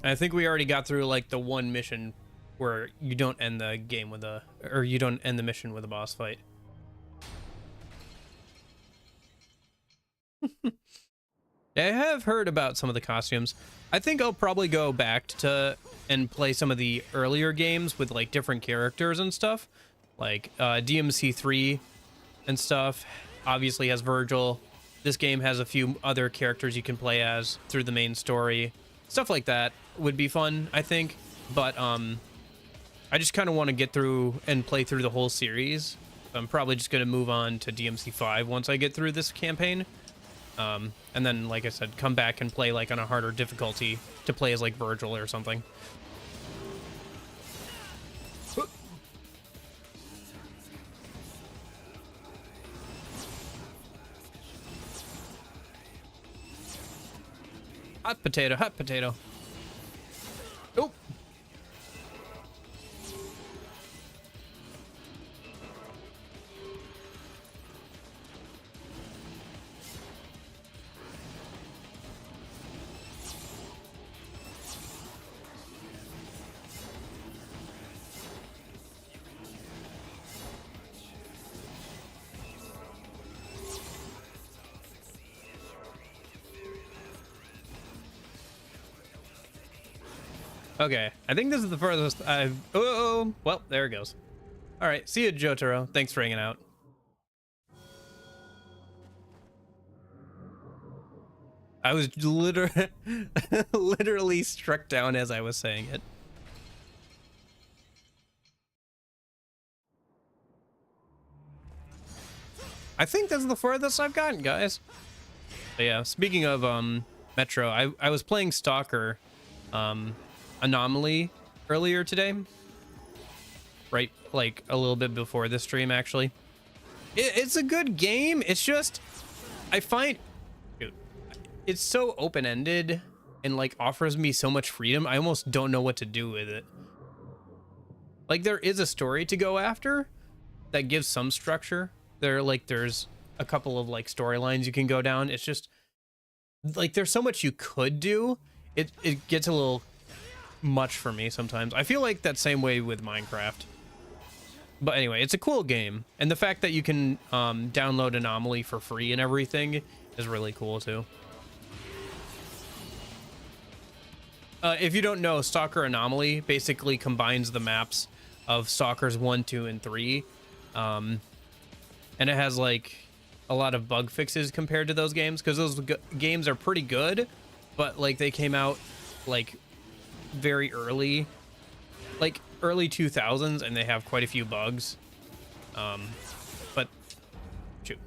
And I think we already got through like the one mission where you don't end the game with a, or you don't end the mission with a boss fight. I have heard about some of the costumes. I think I'll probably go back to and play some of the earlier games with like different characters and stuff, like DMC3 and stuff. Obviously has Virgil. This game has a few other characters you can play as through the main story. Stuff like that would be fun, I think. But I just kind of want to get through and play through the whole series. I'm probably just going to move on to DMC5 once I get through this campaign. And then, like I said, come back and play like on a harder difficulty to play as like Virgil or something. Hot potato, hot potato. Oh. Okay, I think this is the furthest I've... Oh, well, there it goes. All right, see you, Jotaro. Thanks for hanging out. I was literally struck down as I was saying it. I think that's the furthest I've gotten, guys. But yeah, speaking of Metro, I was playing Stalker Anomaly earlier today. Right, like a little bit before this stream, actually. It's a good game. It's just, I find, dude, it's so open-ended and like offers me so much freedom. I almost don't know what to do with it. Like, there is a story to go after that gives some structure. There's a couple of like storylines you can go down. It's just like there's so much you could do. It gets a little much for me sometimes. I feel like that same way with Minecraft. But anyway, it's a cool game, and the fact that you can download Anomaly for free and everything is really cool too. If you don't know, Stalker Anomaly basically combines the maps of Stalkers 1, 2, and 3. And it has like a lot of bug fixes compared to those games, because those games are pretty good, but like they came out like very early, like early 2000s, and they have quite a few bugs. But shoot,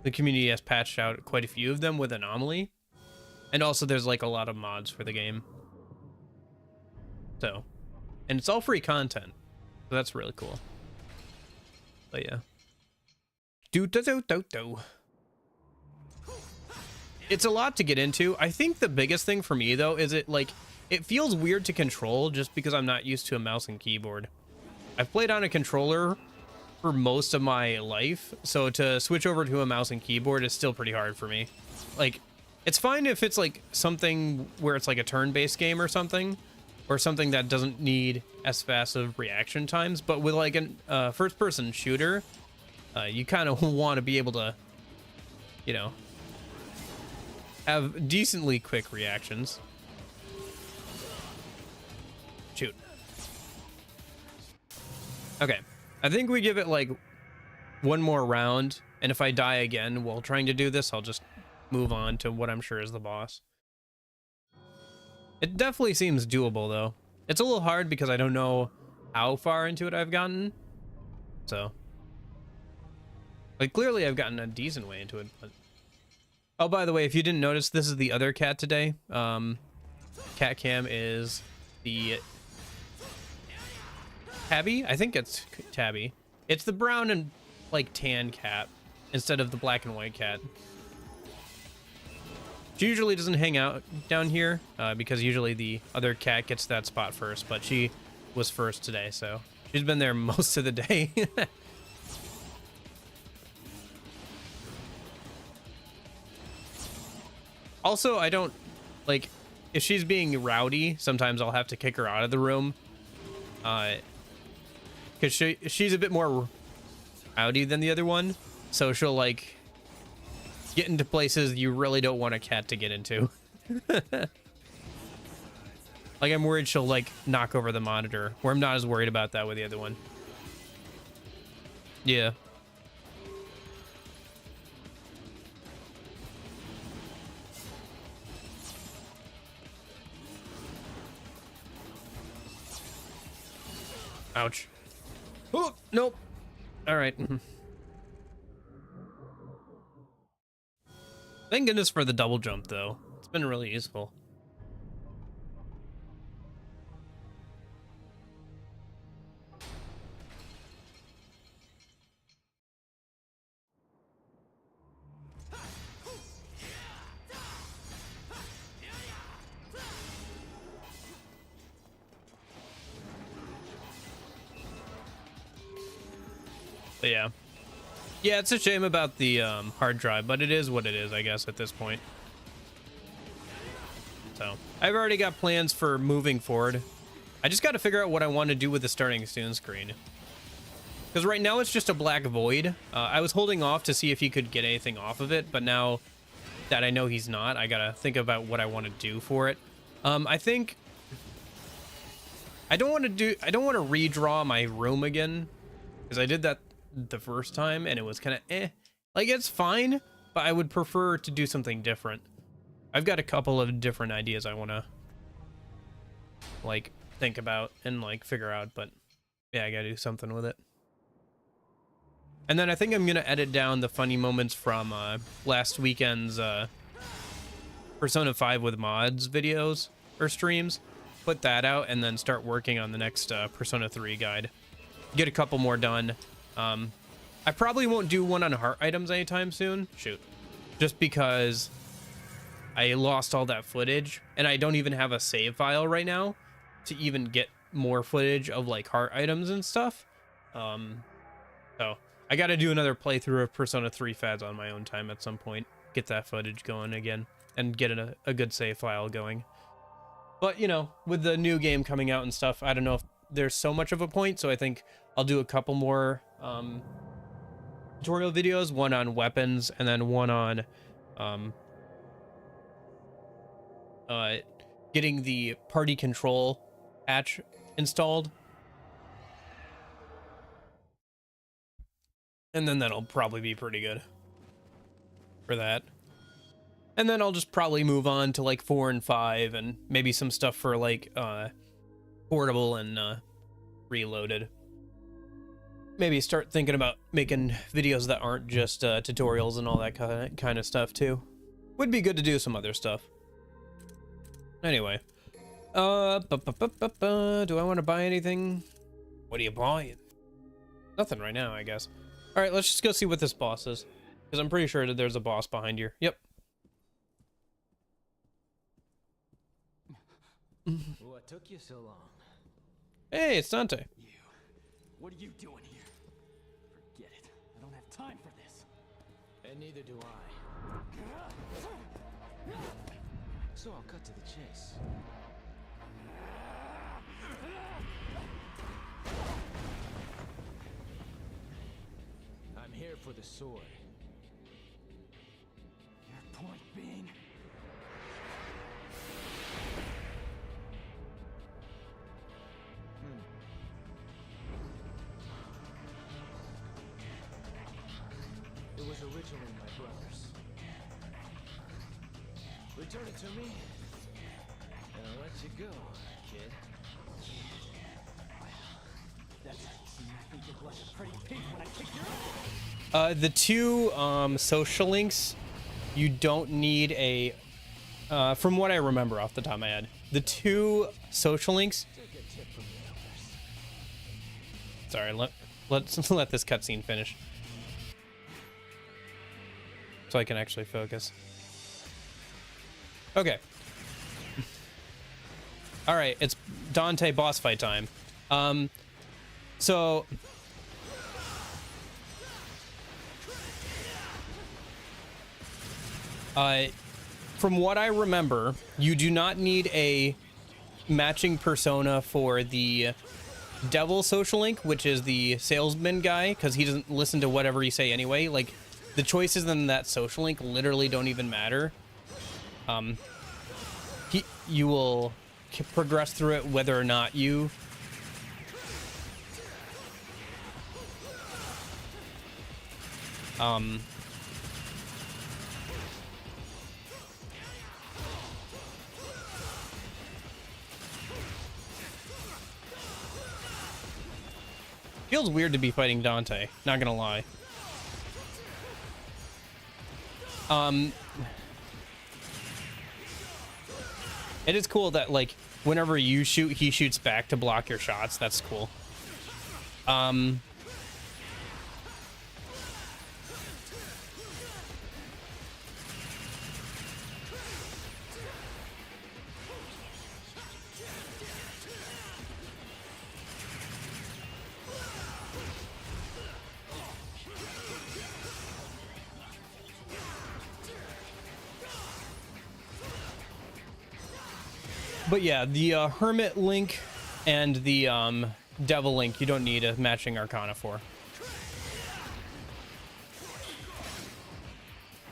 the community has patched out quite a few of them with Anomaly, and also there's like a lot of mods for the game. So, and it's all free content, so that's really cool. But yeah. It's a lot to get into. I think the biggest thing for me though is it feels weird to control just because I'm not used to a mouse and keyboard. I've played on a controller for most of my life, so to switch over to a mouse and keyboard is still pretty hard for me. Like, it's fine if it's like something where it's like a turn-based game or something that doesn't need as fast of reaction times, but with like a first-person shooter, you kind of want to be able to, you know, have decently quick reactions. Shoot. Okay, I think we give it like one more round, and if I die again while trying to do this, I'll just move on to what I'm sure is the boss. It definitely seems doable though. It's a little hard because I don't know how far into it I've gotten, so like clearly I've gotten a decent way into it. But oh, by the way, if you didn't notice, this is the other cat today. Cat cam is the Tabby. I think it's Tabby. It's the brown and like tan cat instead of the black and white cat. She usually doesn't hang out down here because usually the other cat gets that spot first, but she was first today, so she's been there most of the day. Also, I don't like if she's being rowdy, sometimes I'll have to kick her out of the room. Because she's a bit more rowdy than the other one, so she'll like get into places you really don't want a cat to get into. Like, I'm worried she'll like knock over the monitor, where I'm not as worried about that with the other one. Yeah. Ouch. Oh, nope. All right. Thank goodness for the double jump, though. It's been really useful. But yeah. Yeah, it's a shame about the hard drive, but it is what it is, I guess, at this point. So, I've already got plans for moving forward. I just got to figure out what I want to do with the starting soon screen. Because right now it's just a black void. I was holding off to see if he could get anything off of it, but now that I know he's not, I got to think about what I want to do for it. I think I don't want to redraw my room again, because I did that the first time and it was kind of like, it's fine, but I would prefer to do something different. I've got a couple of different ideas I want to like think about and like figure out, but yeah, I gotta do something with it. And then I think I'm gonna edit down the funny moments from last weekend's Persona 5 with mods videos or streams, put that out, and then start working on the next Persona 3 guide. Get a couple more done. I probably won't do one on heart items anytime soon. Shoot. Just because I lost all that footage, and I don't even have a save file right now to even get more footage of like heart items and stuff. So I got to do another playthrough of Persona 3 Fads on my own time at some point. Get that footage going again and get a good save file going. But, you know, with the new game coming out and stuff, I don't know if there's so much of a point, so I think I'll do a couple more tutorial videos, one on weapons and then one on getting the party control patch installed. And then that'll probably be pretty good for that. And then I'll just probably move on to like 4 and 5 and maybe some stuff for like Portable and Reloaded. Maybe start thinking about making videos that aren't just tutorials and all that kind of stuff too. Would be good to do some other stuff. Anyway. Do I want to buy anything? What are you buying? Nothing right now, I guess. Alright, let's just go see what this boss is. Because I'm pretty sure that there's a boss behind here. Yep. What took you so long? Hey, it's Dante. You. What are you doing here? Forget it. I don't have time for this. And neither do I. So I'll cut to the chase. I'm here for the sword. Your point being? It was originally my brother's. Return it to me, and I'll let you go, kid. That's how you see me. I think you're blushing pretty pink when I kick your ass. The two social links, you don't need a from what I remember off the top of my head, the two social links. Take a tip from the elders. Sorry, let's let this cutscene finish so I can actually focus. Okay. All right, it's Dante boss fight time. So from what I remember, you do not need a matching persona for the devil social link, which is the salesman guy, because he doesn't listen to whatever you say anyway. Like, the choices in that social link literally don't even matter. You will progress through it whether or not you feels weird to be fighting Dante, not gonna lie. It is cool that, like, whenever you shoot, he shoots back to block your shots. That's cool. But yeah, the Hermit Link and the Devil Link, you don't need a matching Arcana for.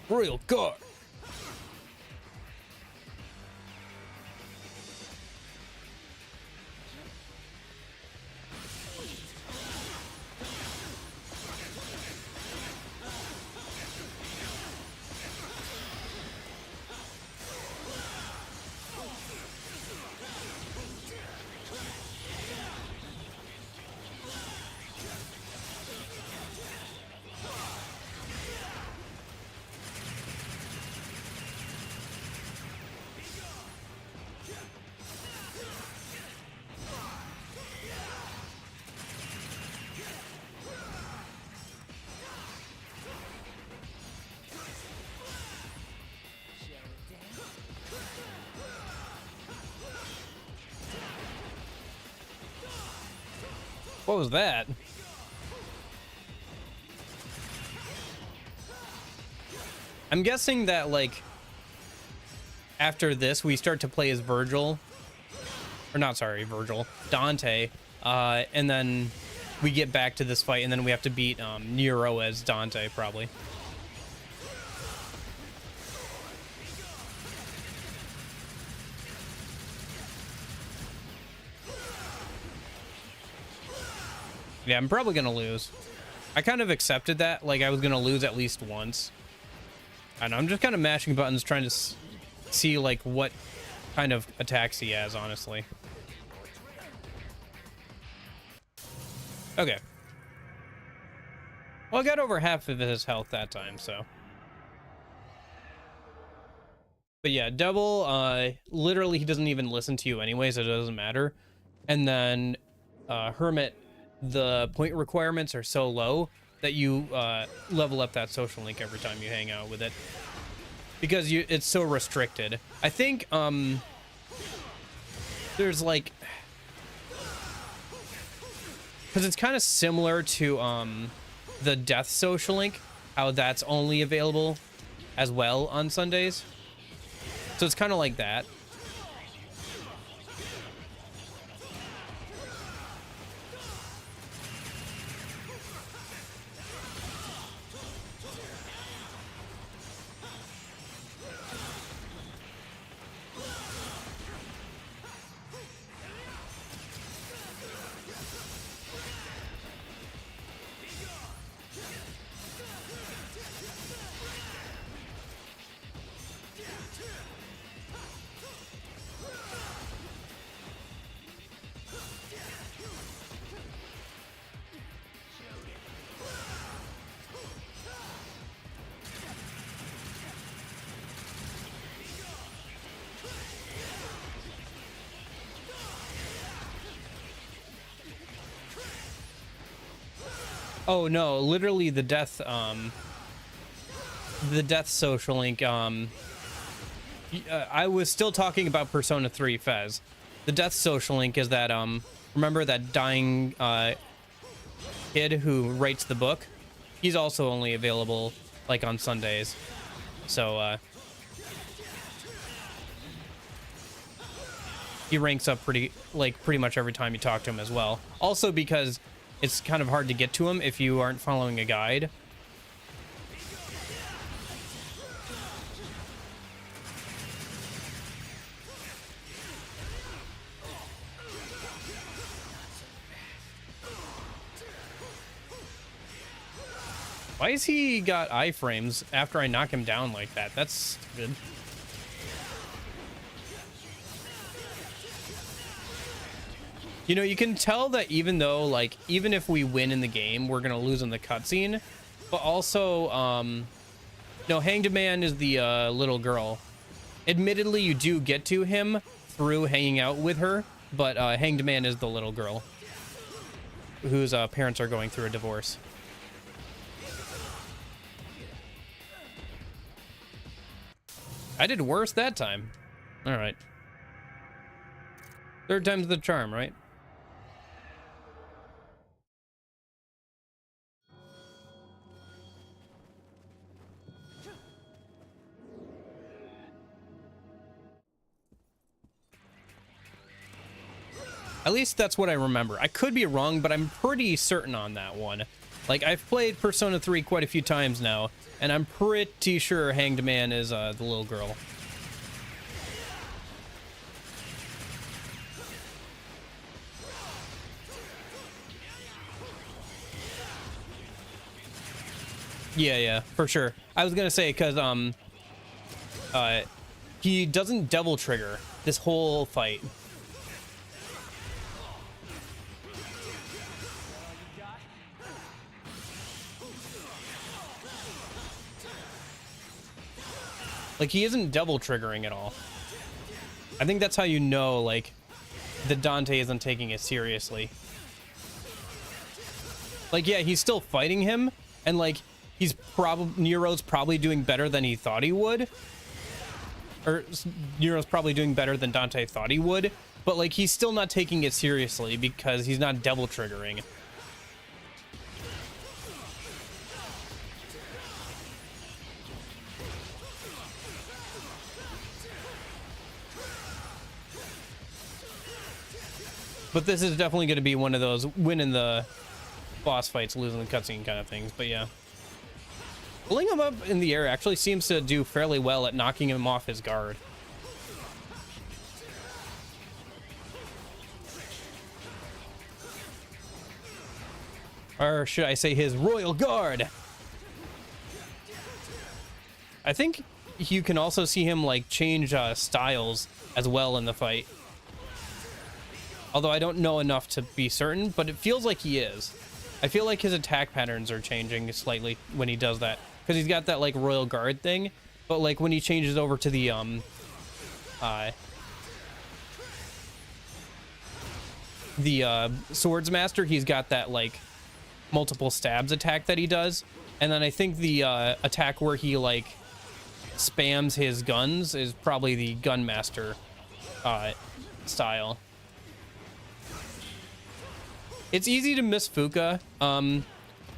Royal Guard. What was that? I'm guessing that, like, after this, we start to play as Virgil. Or not, sorry, Virgil. Dante. And then we get back to this fight, and then we have to beat Nero as Dante, probably. Yeah, I'm probably gonna lose. I kind of accepted that, like I was gonna lose at least once. And I'm just kind of mashing buttons, trying to see like what kind of attacks he has, honestly. Okay. Well, I got over half of his health that time, so. But yeah, double, literally he doesn't even listen to you anyways, it doesn't matter. And then Hermit, the point requirements are so low that you level up that social link every time you hang out with it, because it's so restricted. I think there's like, because it's kind of similar to the Death social link, how that's only available as well on Sundays. So it's kind of like that. Oh no, literally the death social link, I was still talking about Persona 3 Fez. The death social link is that remember that dying kid who writes the book? He's also only available like on Sundays. So he ranks up pretty much every time you talk to him as well. Also because it's kind of hard to get to him if you aren't following a guide. Why has he got iframes after I knock him down like that? That's stupid. You know, you can tell that even though, like, even if we win in the game, we're gonna lose in the cutscene. But also, no, Hanged Man is the little girl. Admittedly, you do get to him through hanging out with her, but Hanged Man is the little girl whose parents are going through a divorce. I did worse that time. All right. Third time's the charm, right? At least that's what I remember. I could be wrong, but I'm pretty certain on that one. Like, I've played Persona 3 quite a few times now, and I'm pretty sure Hanged Man is the little girl. Yeah, for sure. I was gonna say, because he doesn't double trigger this whole fight. Like, he isn't double triggering at all. I think that's how you know, like, that Dante isn't taking it seriously. Like, yeah, he's still fighting him, and, like, Nero's probably doing better than he thought he would. Or, Nero's probably doing better than Dante thought he would, but like he's still not taking it seriously because he's not double triggering. But this is definitely going to be one of those winning the boss fights, losing the cutscene kind of things. But yeah. Pulling him up in the air actually seems to do fairly well at knocking him off his guard. Or should I say his royal guard? I think you can also see him like change styles as well in the fight. Although I don't know enough to be certain, but it feels like he is. I feel like his attack patterns are changing slightly when he does that. Because he's got that like royal guard thing. But like when he changes over to the swords master, he's got that like multiple stabs attack that he does. And then I think the attack where he like spams his guns is probably the gun master style. It's easy to miss Fuka,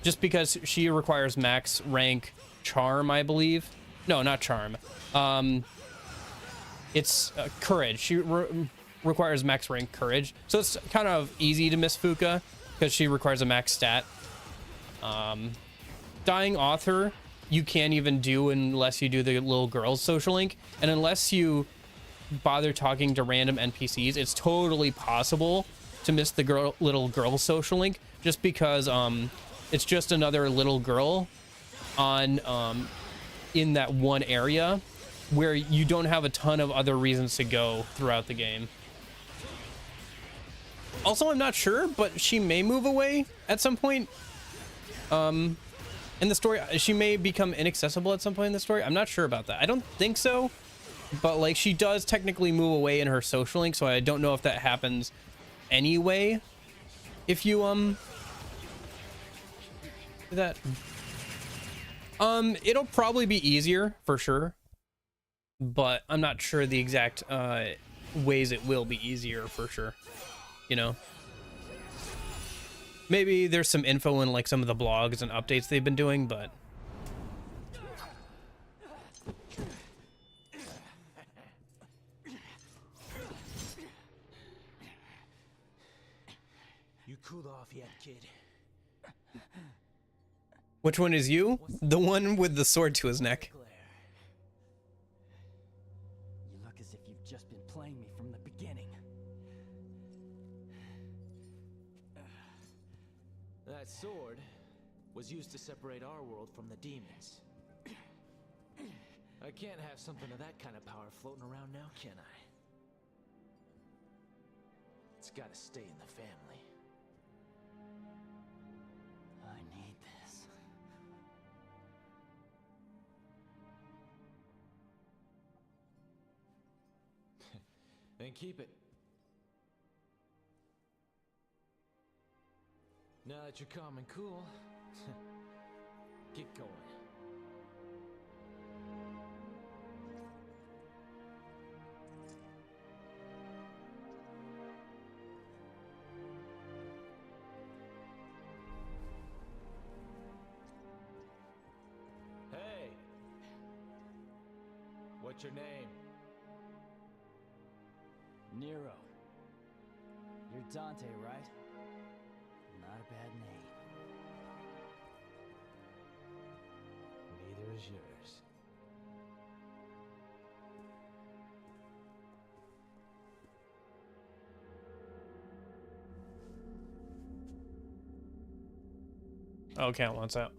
just because she requires max rank charm, I believe. No, not charm. It's courage. She requires max rank courage, so it's kind of easy to miss Fuka because she requires a max stat. Dying author, you can't even do unless you do the little girl's social link, and unless you bother talking to random NPCs, it's totally possible to miss the little girl social link, just because it's just another little girl on in that one area where you don't have a ton of other reasons to go throughout the game. Also, I'm not sure, but she may move away at some point in the story. She may become inaccessible at some point in the story. I'm not sure about that. I don't think so, but like she does technically move away in her social link, so I don't know if that happens anyway if you do that. It'll probably be easier for sure, but I'm not sure the exact ways it will be easier for sure, you know. Maybe there's some info in like some of the blogs and updates they've been doing, but You cooled off yet, kid? which one is you? The one with the sword to his neck. You look as if you've just been playing me from the beginning. That sword was used to separate our world from the demons. I can't have something of that kind of power floating around now, can I? It's gotta stay in the family. I need this. Then keep it. Now that you're calm and cool, get going. Hey! What's your name? Nero. You're Dante, right? Not a bad name. Neither is yours. Oh, count once out.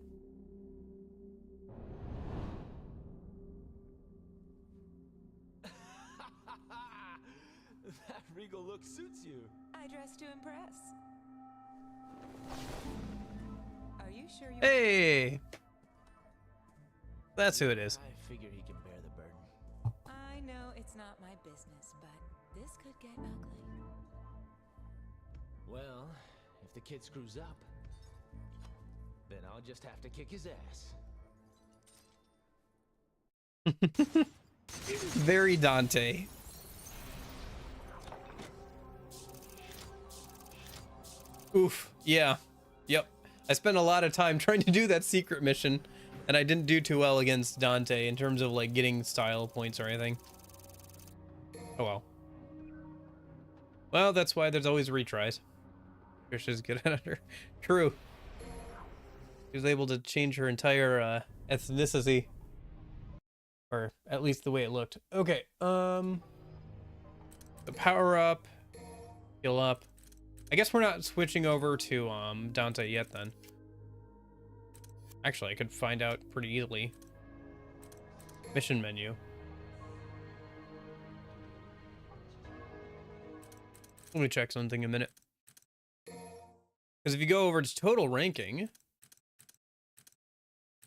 That regal look suits you. I dress to impress. Are you sure you Hey, that's who it is. I figure he can bear the burden. I know it's not my business, but this could get ugly. Well, if the kid screws up, then I'll just have to kick his ass. Very Dante. Oof. Yeah. Yep. I spent a lot of time trying to do that secret mission, and I didn't do too well against Dante in terms of like getting style points or anything. Oh well. Well, that's why there's always retries. Trish is good at her. True. She was able to change her entire ethnicity, or at least the way it looked. Okay. The power up, heal up. I guess we're not switching over to Dante yet then. Actually, I could find out pretty easily. Mission menu. Let me check something in a minute. Because if you go over to total ranking...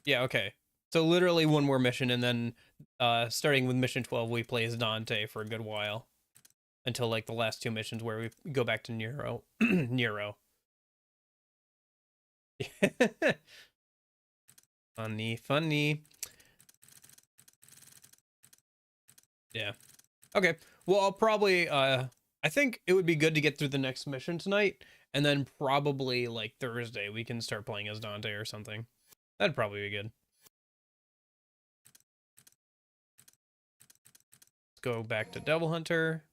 Yeah, okay. So literally one more mission, and then starting with mission 12, we play as Dante for a good while. Until like the last two missions where we go back to Nero. Nero. Funny, funny. Yeah. Okay. Well, I'll probably, I think it would be good to get through the next mission tonight, and then probably like Thursday we can start playing as Dante or something. That'd probably be good. Let's go back to Devil Hunter.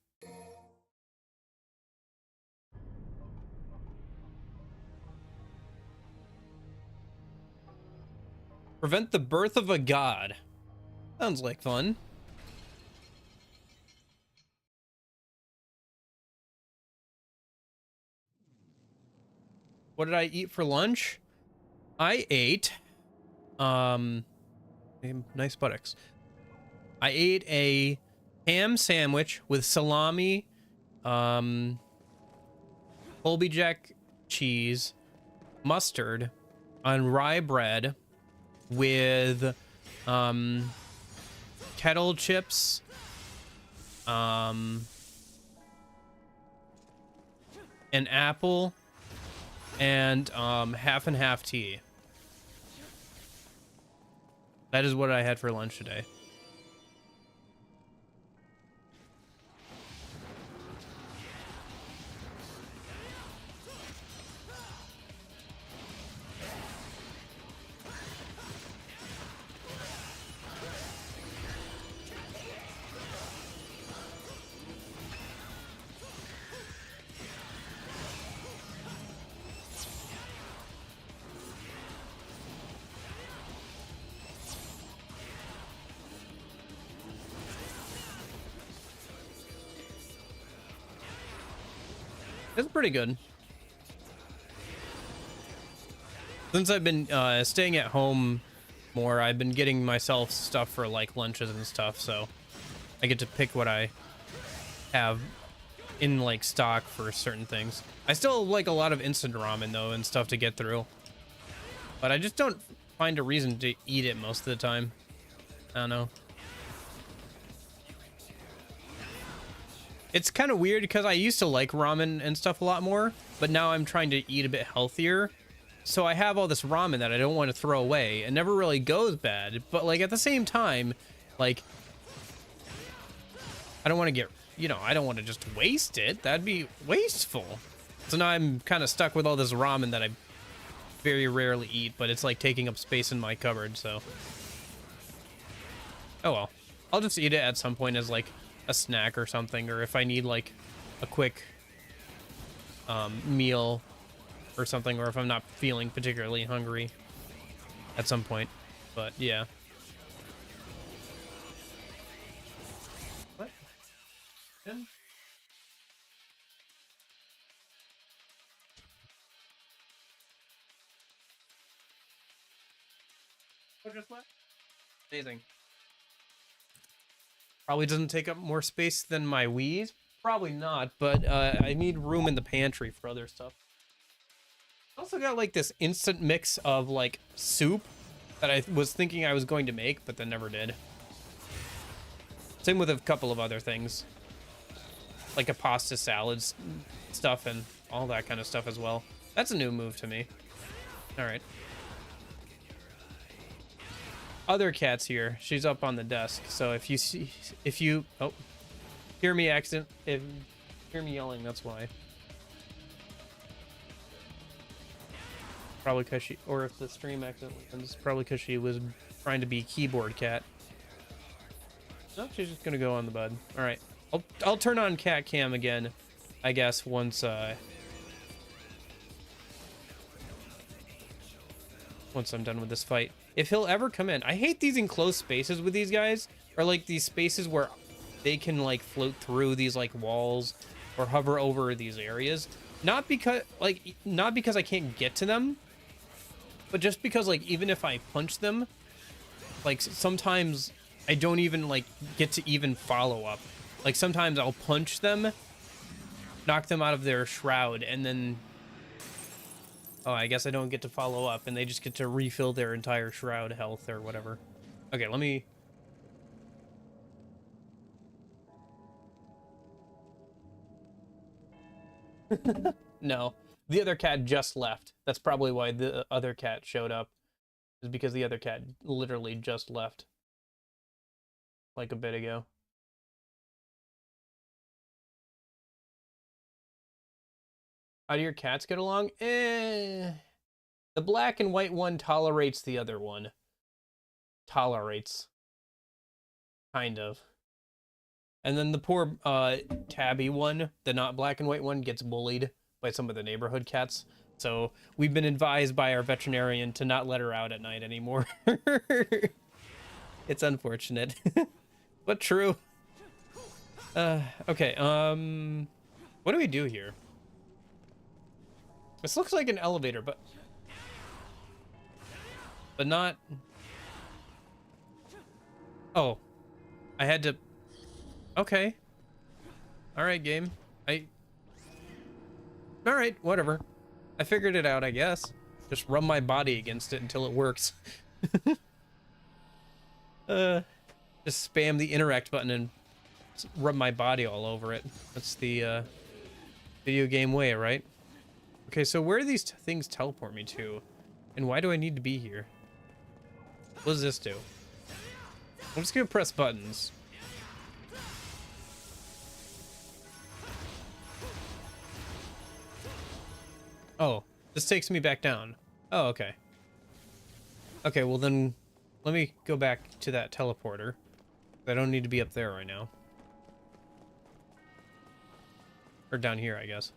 Prevent the birth of a god. Sounds like fun. What did I eat for lunch? I ate nice buttocks. I ate a ham sandwich with salami, Colby Jack cheese, mustard on rye bread with kettle chips, an apple, and half and half tea. That is what I had for lunch today. It's pretty good. Since I've been staying at home more, I've been getting myself stuff for like lunches and stuff, so I get to pick what I have in like stock for certain things. I still like a lot of instant ramen though and stuff to get through, but I just don't find a reason to eat it most of the time. I don't know. It's kind of weird because I used to like ramen and stuff a lot more, but now I'm trying to eat a bit healthier. So I have all this ramen that I don't want to throw away. It never really goes bad, but like at the same time, like I don't want to get, you know, I don't want to just waste it. That'd be wasteful. So now I'm kind of stuck with all this ramen that I very rarely eat, but it's like taking up space in my cupboard, so. Oh well. I'll just eat it at some point as like a snack or something, or if I need like a quick meal or something, or if I'm not feeling particularly hungry at some point. But yeah. What? Tim? What just what? Amazing. Probably doesn't take up more space than my Wii's. Probably not, but I need room in the pantry for other stuff. I also got like this instant mix of like soup that I was thinking I was going to make, but then never did. Same with a couple of other things. Like a pasta salad stuff and all that kind of stuff as well. That's a new move to me. All right. Other cat's here. She's up on the desk. So if you see, hear me yelling, that's why. Probably because she, or if the stream accidentally ends, probably because she was trying to be keyboard cat. No, she's just gonna go on the bud. All right, I'll turn on cat cam again, I guess, once I'm done with this fight. If he'll ever come in. I hate these enclosed spaces with these guys, or like these spaces where they can like float through these like walls or hover over these areas. Not because I can't get to them, but just because like even if I punch them, like sometimes I don't even like get to even follow up. Like sometimes I'll punch them, knock them out of their shroud, and then oh, I guess I don't get to follow up, and they just get to refill their entire shroud health or whatever. Okay, let me... No, the other cat just left. That's probably why the other cat showed up. Is because the other cat literally just left. Like a bit ago. How do your cats get along? The black and white one tolerates the other one. Tolerates. Kind of. And then the poor tabby one, the not black and white one, gets bullied by some of the neighborhood cats. So we've been advised by our veterinarian to not let her out at night anymore. It's unfortunate. But true. Okay, what do we do here? This looks like an elevator, but not... Oh. I had to... Okay. Alright, game. Alright, whatever. I figured it out, I guess. Just rub my body against it until it works. Just spam the interact button and rub my body all over it. That's the video game way, right? Okay, so where do these things teleport me to? And why do I need to be here? What does this do? I'm just gonna press buttons. Oh, this takes me back down. Oh, okay. Okay, well then, let me go back to that teleporter. I don't need to be up there right now. Or down here, I guess.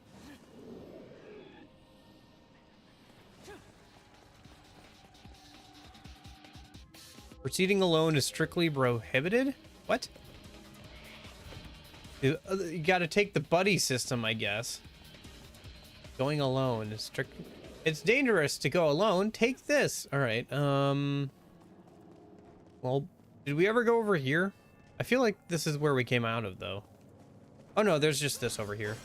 Proceeding alone is strictly prohibited? What? You gotta take the buddy system, I guess. Going alone is strict. It's dangerous to go alone. Take this. All right. Well, did we ever go over here? I feel like this is where we came out of, though. Oh no, there's just this over here.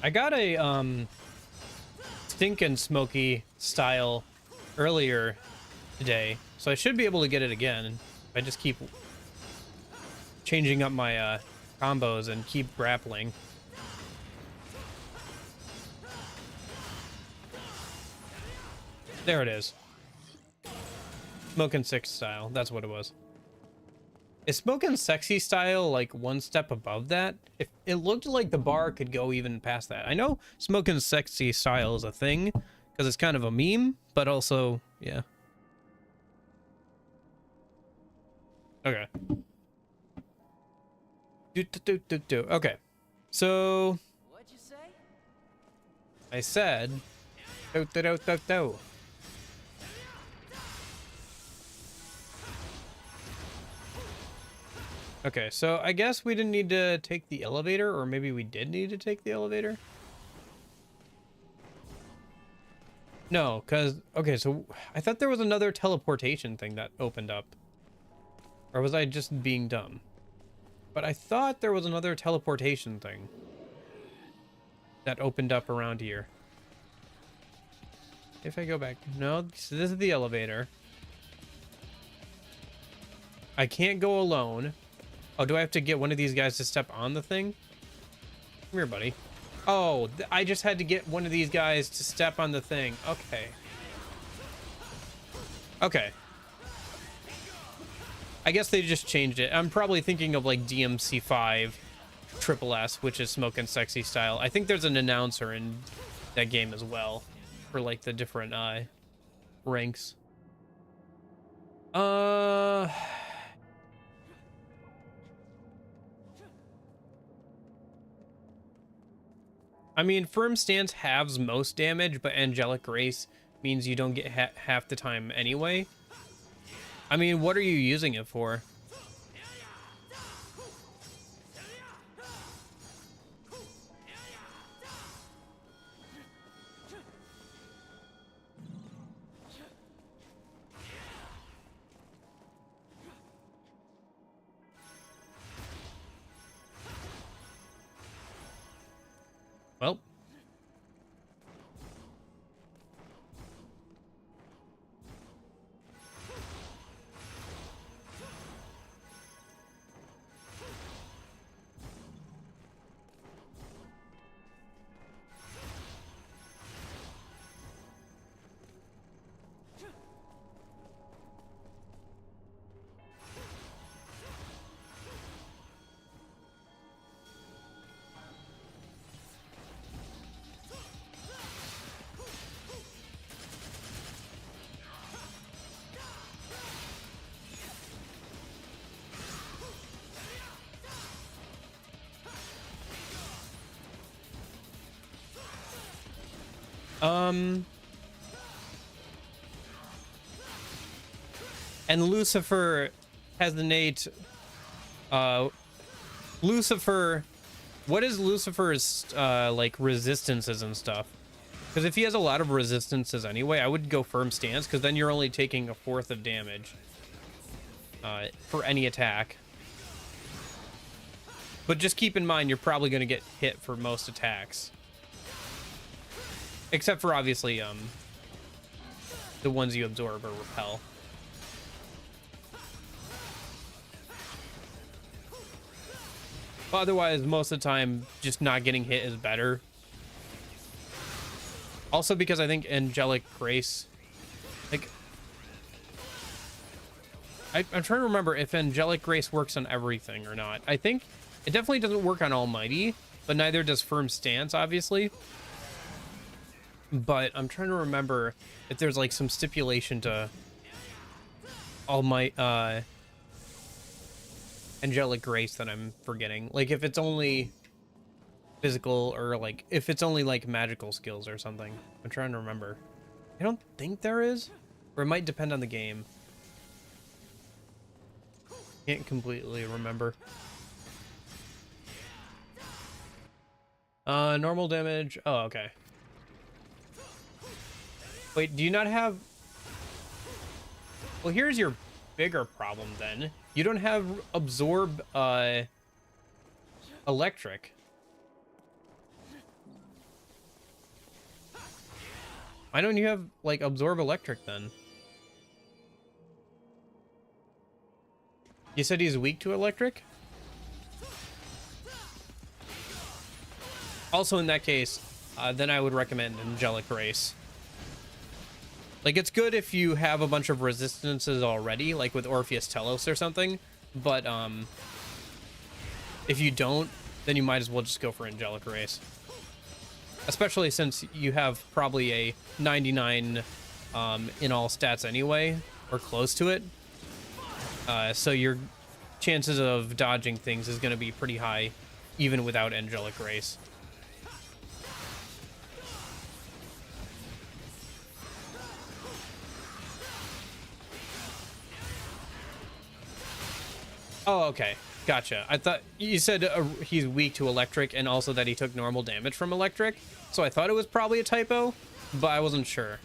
I got a Stinkin' Smoky style earlier today, so I should be able to get it again if I just keep changing up my combos and keep grappling. There it is. Smokin' Six style, that's what it was. Is Smokin' Sexy style like one step above that? If it looked like the bar could go even past that. I know Smokin' Sexy style is a thing because it's kind of a meme, but also, yeah. Okay. Okay. So What'd you say? I said do. Okay, so I guess we didn't need to take the elevator, or maybe we did need to take the elevator. No, because, okay, so I thought there was another teleportation thing that opened up. Or was I just being dumb? But I thought there was another teleportation thing that opened up around here. If I go back, no, so this is the elevator. I can't go alone. Oh, do I have to get one of these guys to step on the thing? Come here, buddy. Oh, I just had to get one of these guys to step on the thing. Okay. Okay. I guess they just changed it. I'm probably thinking of like DMC5 Triple S, which is Smoke and Sexy style. I think there's an announcer in that game as well for like the different ranks. I mean, Firm Stance halves most damage, but Angelic Grace means you don't get half the time anyway. I mean, what are you using it for? Well. And Lucifer has the innate, Lucifer, what is Lucifer's, like, resistances and stuff? Because if he has a lot of resistances anyway, I would go Firm Stance, because then you're only taking 1/4 of damage, for any attack. But just keep in mind, you're probably going to get hit for most attacks. Except for, obviously, the ones you absorb or repel. But otherwise, most of the time, just not getting hit is better. Also because I think Angelic Grace, like, I'm trying to remember if Angelic Grace works on everything or not. I think it definitely doesn't work on Almighty, but neither does Firm Stance, obviously. But I'm trying to remember if there's like some stipulation to Angelic Grace that I'm forgetting. Like if it's only physical or like if it's only like magical skills or something. I'm trying to remember. I don't think there is, or it might depend on the game. Can't completely remember. Normal damage. Oh, okay. Wait, do you not have... Well, here's your bigger problem then. You don't have absorb electric. Why don't you have like absorb electric then? You said he's weak to electric? Also in that case, then I would recommend Angelic Grace. Like, it's good if you have a bunch of resistances already, like with Orpheus Telos or something, but if you don't, then you might as well just go for Angelic Grace. especially since you have probably a 99 in all stats anyway, or close to it. So your chances of dodging things is going to be pretty high, even without Angelic Grace. Oh, okay. Gotcha. I thought you said he's weak to electric and also that he took normal damage from electric. So I thought it was probably a typo, but I wasn't sure.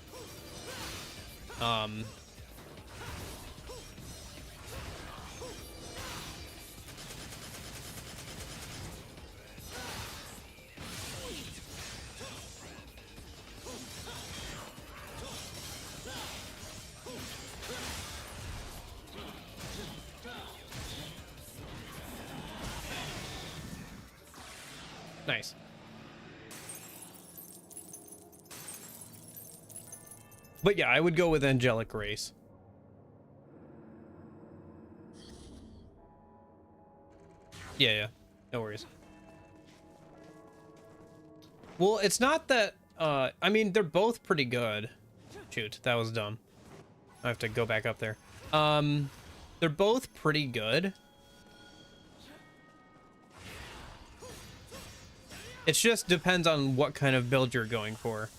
Nice. But yeah, I would go with Angelic Grace. Yeah, no worries. Well, it's not that, I mean, they're both pretty good. Shoot, that was dumb. I have to go back up there. They're both pretty good. It just depends on what kind of build you're going for.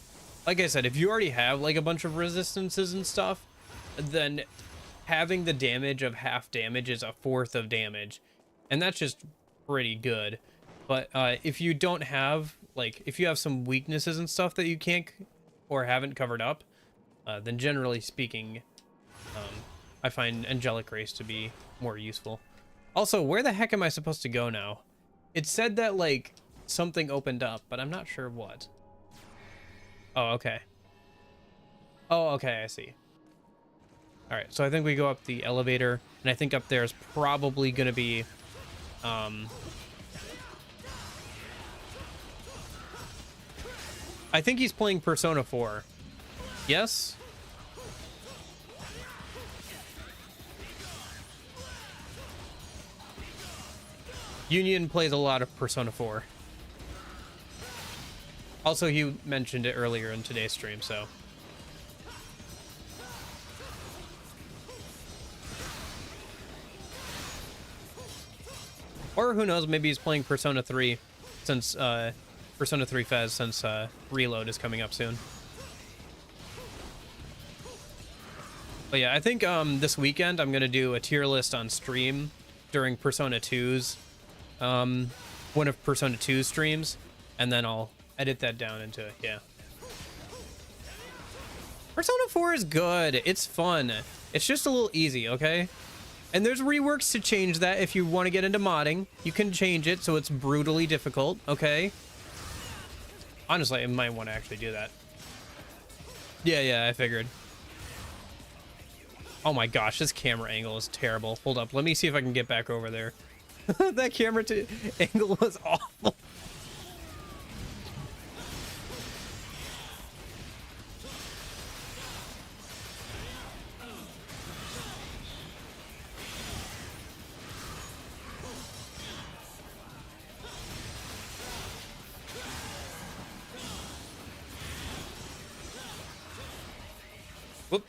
Like I said, if you already have like a bunch of resistances and stuff, then having the damage of half damage is a fourth of damage. And that's just pretty good. But if you don't have, like, if you have some weaknesses and stuff that you can't or haven't covered up, then generally speaking, I find Angelic Grace to be more useful. Also, where the heck am I supposed to go now? It said that, like, something opened up, but I'm not sure what. Oh, okay. Oh, okay, I see. All right, so I think we go up the elevator, and I think up there is probably going to be... I think he's playing Persona 4. Yes? Union plays a lot of Persona 4. Also, you mentioned it earlier in today's stream, so... Or who knows, maybe he's playing Persona 3 since, Persona 3 Fez since, Reload is coming up soon. But yeah, I think, this weekend I'm gonna do a tier list on stream during Persona 2's, one of Persona 2's streams, and then I'll edit that down into, yeah. Persona 4 is good. It's fun. It's just a little easy, okay? And there's reworks to change that if you want to get into modding. You can change it so it's brutally difficult, okay? Honestly, I might want to actually do that. Yeah, I figured. Oh my gosh, this camera angle is terrible. Hold up, let me see if I can get back over there. That camera angle was awful. Whoop.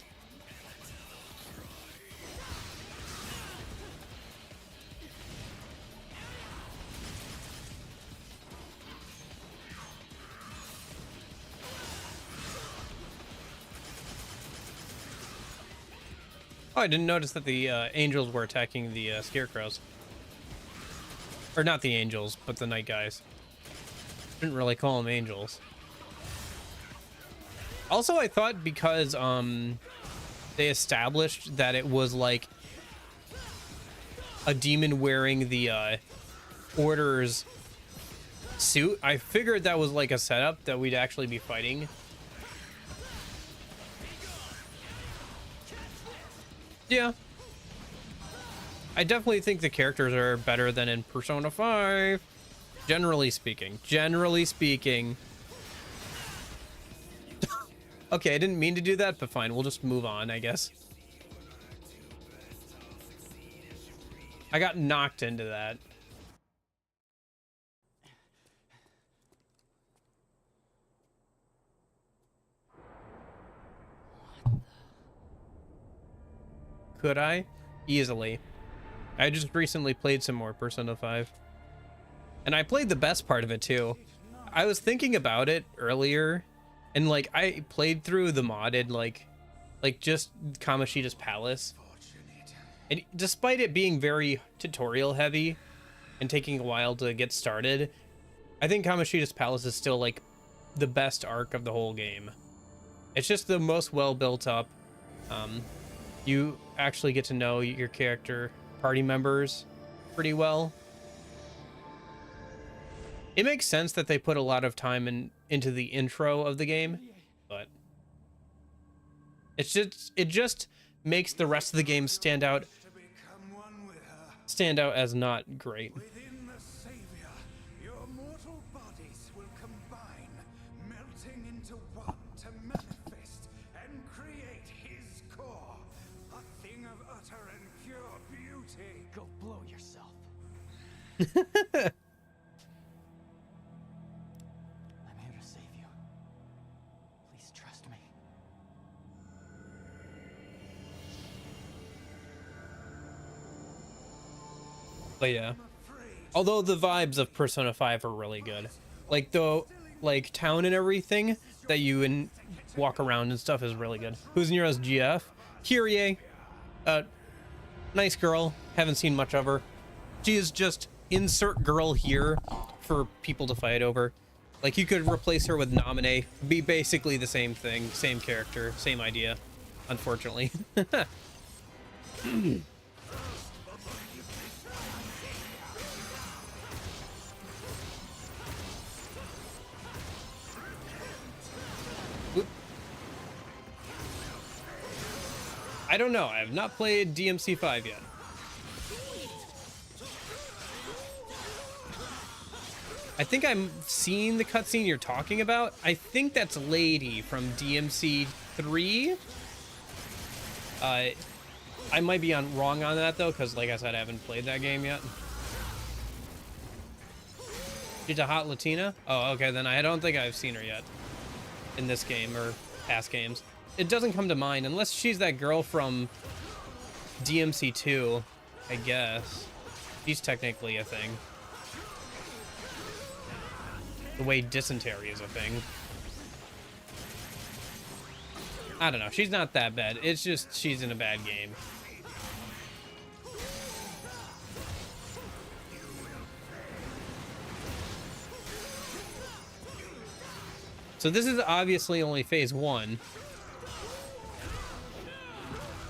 Oh, I didn't notice that the angels were attacking the scarecrows. Or not the angels, but the night guys. Didn't really call them angels. Also, I thought because they established that it was like a demon wearing the Order's suit, I figured that was like a setup that we'd actually be fighting. Yeah. I definitely think the characters are better than in Persona 5. Generally speaking. Generally speaking. Okay, I didn't mean to do that, but fine. We'll just move on, I guess. I got knocked into that. could I? Easily. I just recently played some more Persona 5. And I played the best part of it too. I was thinking about it earlier, and like I played through the modded like just Kamoshida's Palace. And despite it being very tutorial heavy and taking a while to get started, I think Kamoshida's Palace is still like the best arc of the whole game. It's just the most well built up. You actually get to know your character party members pretty well. It makes sense that they put a lot of time into the intro of the game, but it just makes the rest of the game stand out as not great. Within the Savior, your mortal bodies will combine, melting into one to manifest and create his core. A thing of utter and pure beauty. Go blow yourself. I'm here to save you. Please trust me. But yeah, although the vibes of Persona 5 are really good, like the town and everything that you walk around and stuff is really good. Who's Nero's GF? Kyrie, nice girl. Haven't seen much of her. She is just insert girl here for people to fight over. Like you could replace her with Naminé, be basically the same thing, same character, same idea. Unfortunately. I don't know. I have not played DMC5 yet. I think I'm seeing the cutscene you're talking about. I think that's Lady from DMC3. I might be wrong on that though, because like I said, I haven't played that game yet. She's a hot Latina? Oh, okay, then I don't think I've seen her yet in this game or past games. It doesn't come to mind unless she's that girl from DMC2, I guess. She's technically a thing. The way dysentery is a thing. I don't know. She's not that bad. It's just she's in a bad game. So this is obviously only phase 1.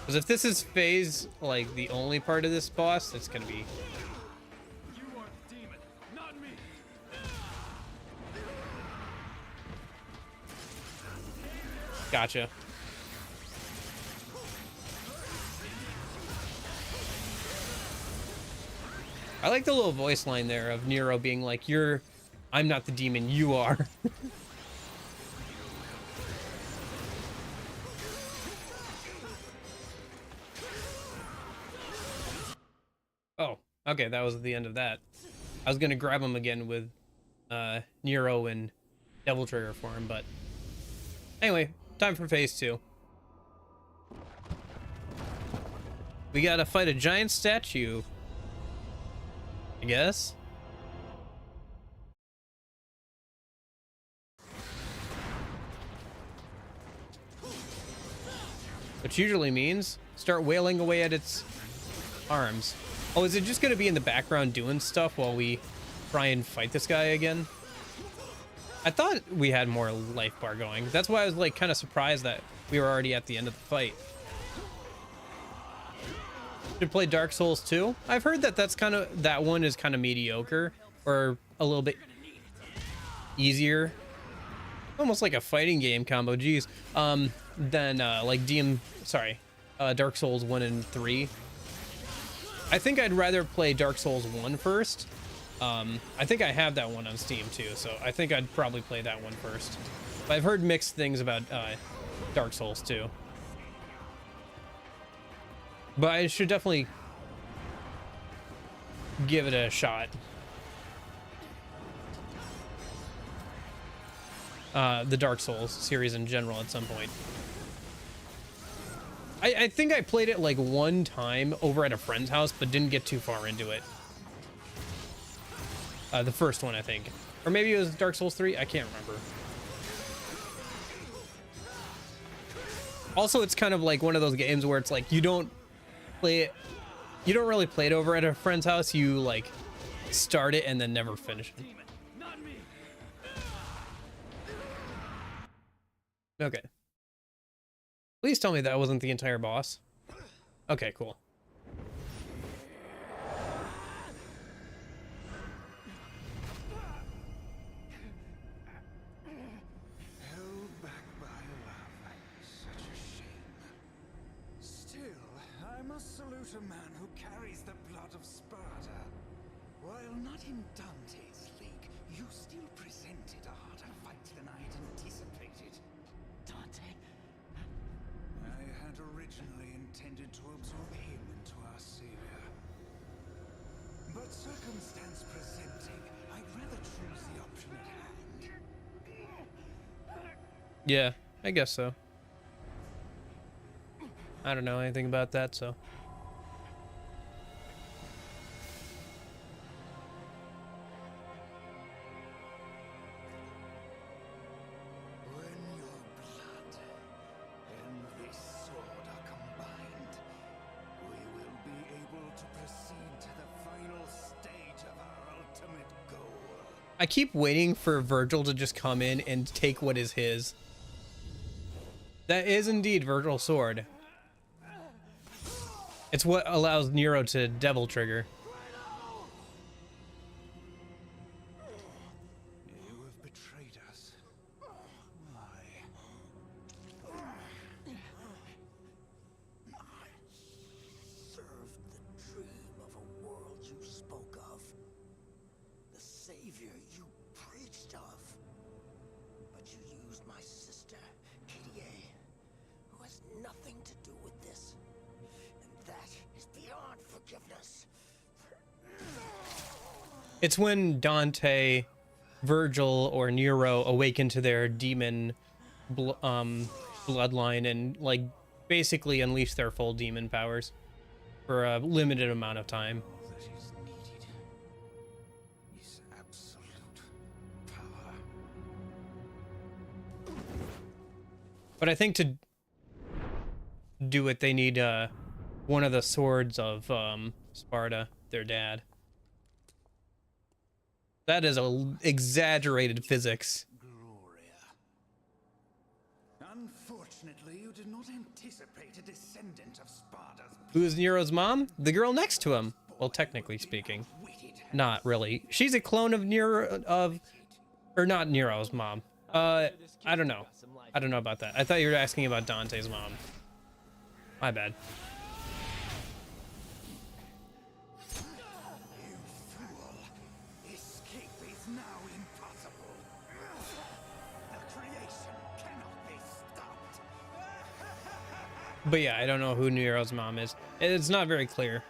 Because if this is phase, like, the only part of this boss, it's gonna be... You are the demon, not me. Gotcha. I like the little voice line there of Nero being like, I'm not the demon, you are. Oh, okay, that was the end of that. I was gonna grab him again with Nero in Devil Trigger form, but anyway, time for phase 2. We gotta fight a giant statue, I guess. Which usually means start wailing away at its arms. Oh, is it just gonna be in the background doing stuff while we try and fight this guy again? I thought we had more life bar going. That's why I was like kind of surprised that we were already at the end of the fight. Should play Dark Souls 2. I've heard that that one is kind of mediocre or a little bit easier, almost like a fighting game combo. Geez, than like Dark Souls 1 and 3. I think I'd rather play Dark Souls 1 first. I think I have that one on Steam too, so I think I'd probably play that one first. But I've heard mixed things about Dark Souls 2. But I should definitely give it a shot. The Dark Souls series in general at some point. I think I played it like one time over at a friend's house, but didn't get too far into it. The first one, I think. Or maybe it was Dark Souls 3? I can't remember. Also, it's kind of like one of those games where it's like you don't really play it over at a friend's house. You like start it and then never finish it. Okay. Please tell me that wasn't the entire boss. Okay, cool. Held back by love. Such a shame. Still, I must salute a man who carries the blood of Sparta. While not in Dante's league, you still presented a harder fight than I'd anticipated. Dante? I had originally intended to absorb him into our savior. But circumstance presenting, I'd rather choose the option at hand. Yeah, I guess so. I don't know anything about that, so. When your blood and this sword are combined, we will be able to proceed to the final stage of our ultimate goal. I keep waiting for Virgil to just come in and take what is his. That is indeed Virgil's sword. It's what allows Nero to Devil Trigger. You have betrayed us. Why? Served the dream of a world you spoke of. The savior you preached of. But you used my sister, Kyrie, who has nothing to do with this. And that is beyond forgiveness. It's when Dante, Virgil, or Nero awaken to their demon bloodline and like basically unleash their full demon powers for a limited amount of time. All that is needed is absolute power. But I think to do it, they need one of the swords of Sparta, their dad. That is a exaggerated physics. Gloria. Unfortunately, you did not anticipate a descendant of Sparta's Who's Nero's mom? The girl next to him. Well, technically speaking. witted. Not really. She's a clone of or not Nero's mom. I don't know. I don't know about that. I thought you were asking about Dante's mom. My bad. You fool! Escape is now impossible. The creation cannot be stopped. But yeah, I don't know who Nero's mom is. It's not very clear.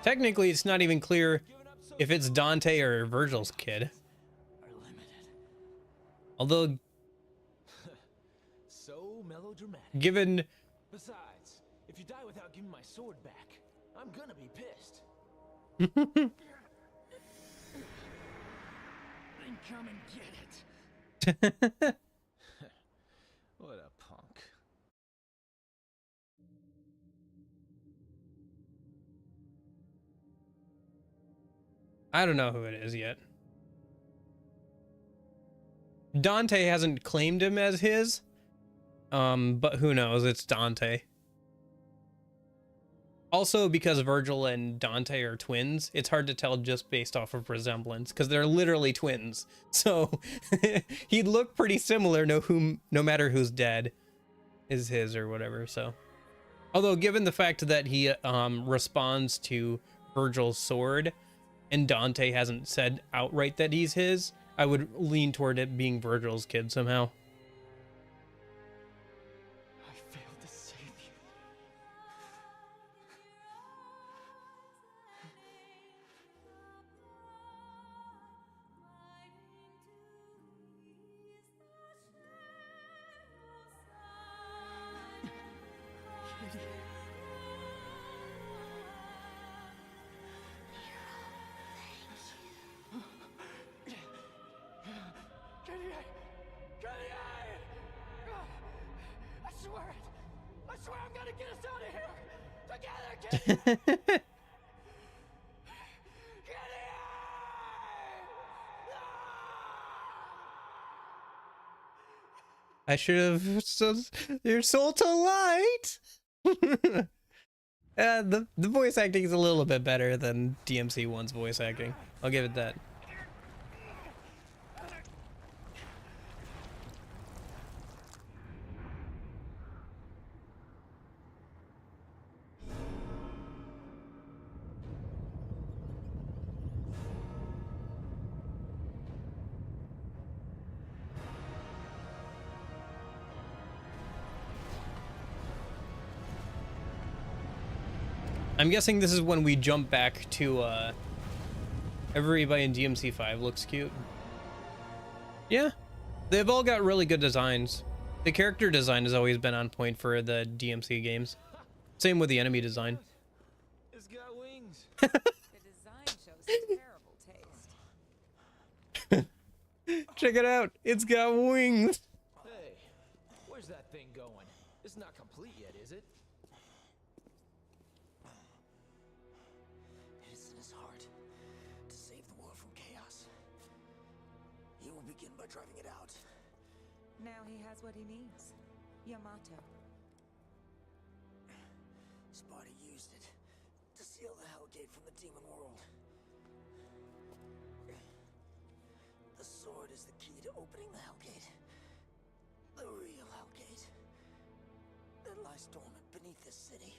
Technically, it's not even clear if it's Dante or Virgil's kid. Are limited. Although, So melodramatic. given Besides, if you die without giving my sword back, I'm gonna be pissed. Then come and get it. What a punk. I don't know who it is yet. Dante hasn't claimed him as his. But who knows? It's Dante. Also, because Virgil and Dante are twins, it's hard to tell just based off of resemblance, because they're literally twins. So he'd look pretty similar no matter who's dead is his or whatever. So, although given the fact that he responds to Virgil's sword, and Dante hasn't said outright that he's his, I would lean toward it being Virgil's kid somehow. I failed to save you. swear I'm gonna get us out of here! Together, Kitty! I should have your soul to light. The voice acting is a little bit better than DMC1's voice acting. I'll give it that. I'm guessing this is when we jump back to everybody in DMC5 looks cute. Yeah, they've all got really good designs. The character design has always been on point for the DMC games. Same with the enemy design. It's got wings. The design shows terrible taste. Check it out, it's got wings. Hey, where's that thing going? It's not complete yet, is it? It is in his heart to save the world from chaos. He will begin by driving it out. Now he has what he needs. Yamato. Sparta used it to seal the Hellgate from the demon world. The sword is the key to opening the Hellgate. The real Hellgate that lies dormant beneath this city.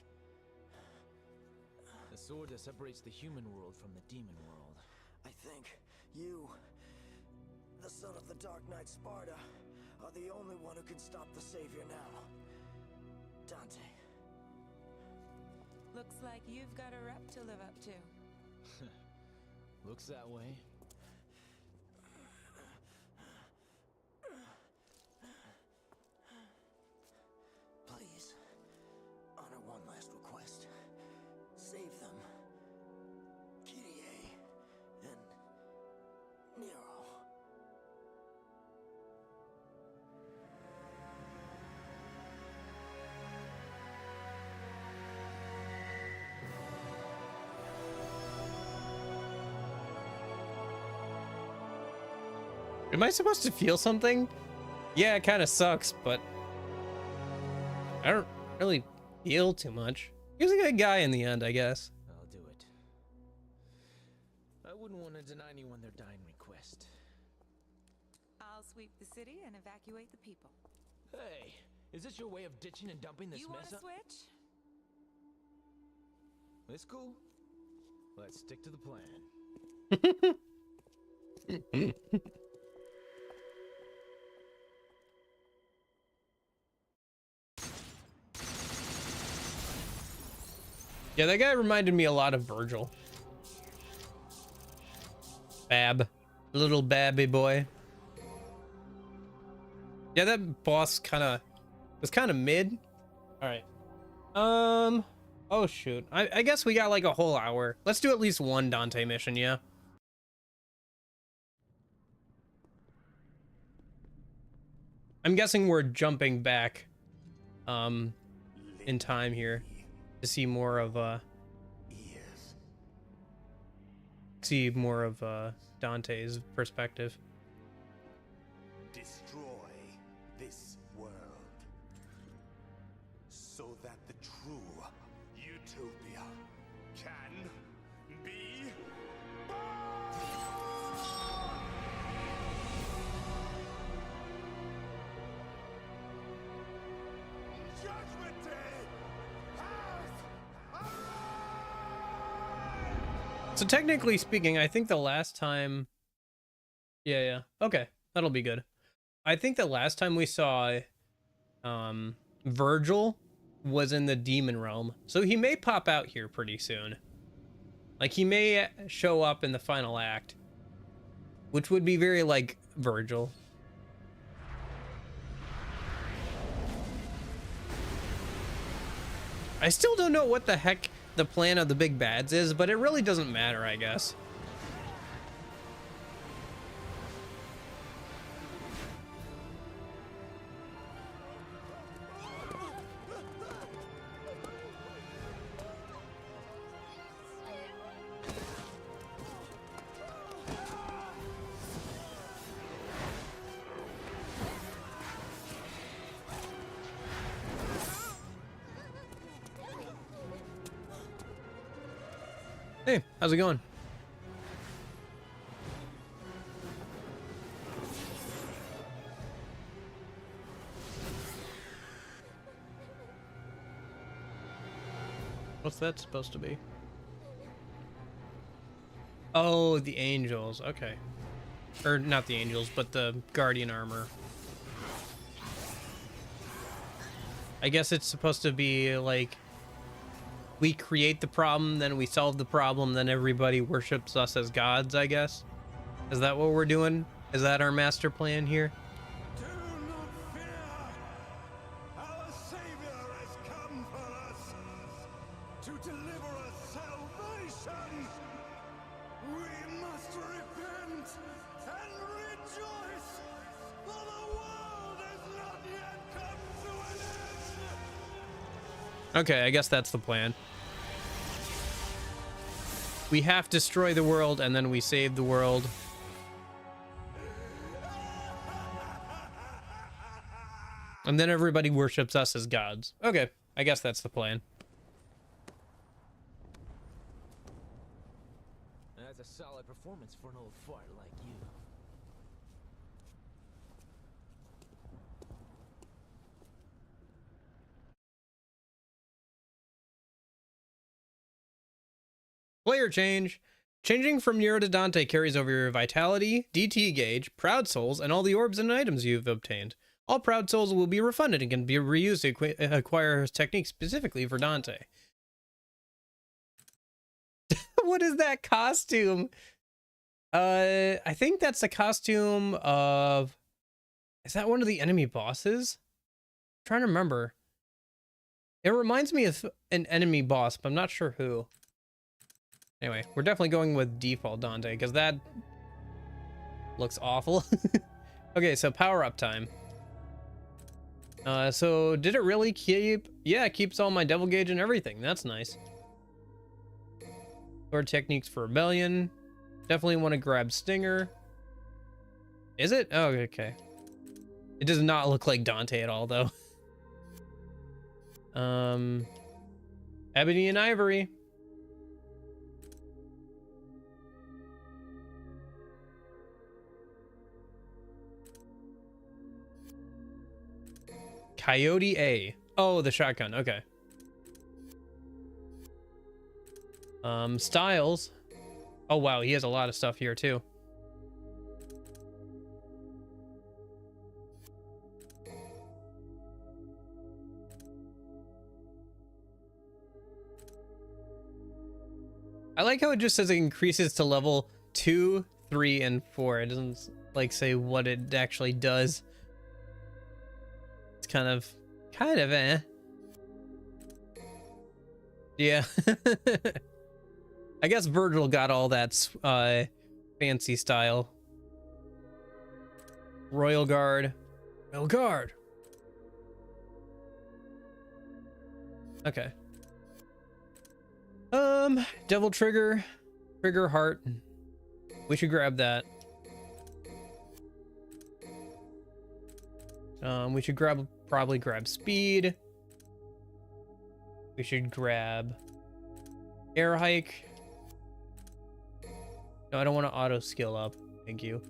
The sword that separates the human world from the demon world. I think you, the son of the Dark Knight Sparta, are the only one who can stop the Savior now. Dante. Looks like you've got a rep to live up to. Looks that way. Please, honor one last request. Save them. Kyrie and Nero. Am I supposed to feel something? Yeah, it kind of sucks, but I don't really feel too much. He was a good guy in the end, I guess. I'll do it. I wouldn't want to deny anyone their dying request. I'll sweep the city and evacuate the people. Hey, is this your way of ditching and dumping this You want mess to up? switch? It's cool. Let's stick to the plan. Yeah, that guy reminded me a lot of Virgil. Bab. Little babby boy. Yeah, that boss was kind of mid. All right. Oh shoot. I guess we got like a whole hour. Let's do at least one Dante mission, yeah. I'm guessing we're jumping back in time here to see more of Dante's perspective. Destroy this world so that the true utopia can be Judgment Day has arrived! So technically speaking, I think the last time... Yeah. Okay, that'll be good. I think the last time we saw Virgil was in the demon realm. So he may pop out here pretty soon. Like, he may show up in the final act. Which would be very, like, Virgil. I still don't know what the heck the plan of the big bads is, but it really doesn't matter, I guess. Hey, how's it going? What's that supposed to be? Oh, the angels. Okay. Or not the angels, but the guardian armor. I guess it's supposed to be like we create the problem, then we solve the problem, then everybody worships us as gods, I guess. Is that what we're doing? Is that our master plan here? Do not fear! Our Savior has come for us to deliver us salvation! We must repent and rejoice, for the world has not yet come to an end! Okay, I guess that's the plan. We have to destroy the world, and then we save the world. And then everybody worships us as gods. Okay, I guess that's the plan. That's a solid performance for an old fart like you. Player change. Changing from Nero to Dante carries over your vitality, DT gauge, proud souls, and all the orbs and items you've obtained. All proud souls will be refunded and can be reused to acquire techniques specifically for Dante. What is that costume? I think that's the costume of... Is that one of the enemy bosses? I'm trying to remember. It reminds me of an enemy boss, but I'm not sure who. Anyway, we're definitely going with default Dante, because that looks awful. Okay, so power-up time. So did it really keep... Yeah, it keeps all my devil gauge and everything. That's nice. Sword techniques for rebellion. Definitely want to grab Stinger. Is it? Oh, okay. It does not look like Dante at all, though. Ebony and Ivory. Coyote A. Oh, the shotgun. Okay. Styles. Oh, wow. He has a lot of stuff here, too. I like how it just says it increases to level 2, 3, and 4. It doesn't, like, say what it actually does. It's kind of eh. Yeah. I guess Virgil got all that fancy style. Royal Guard. Royal Guard. Okay. Devil Trigger. Trigger Heart. We should grab that. We should probably grab Speed. We should grab Air Hike. No, I don't want to auto skill up. Thank you.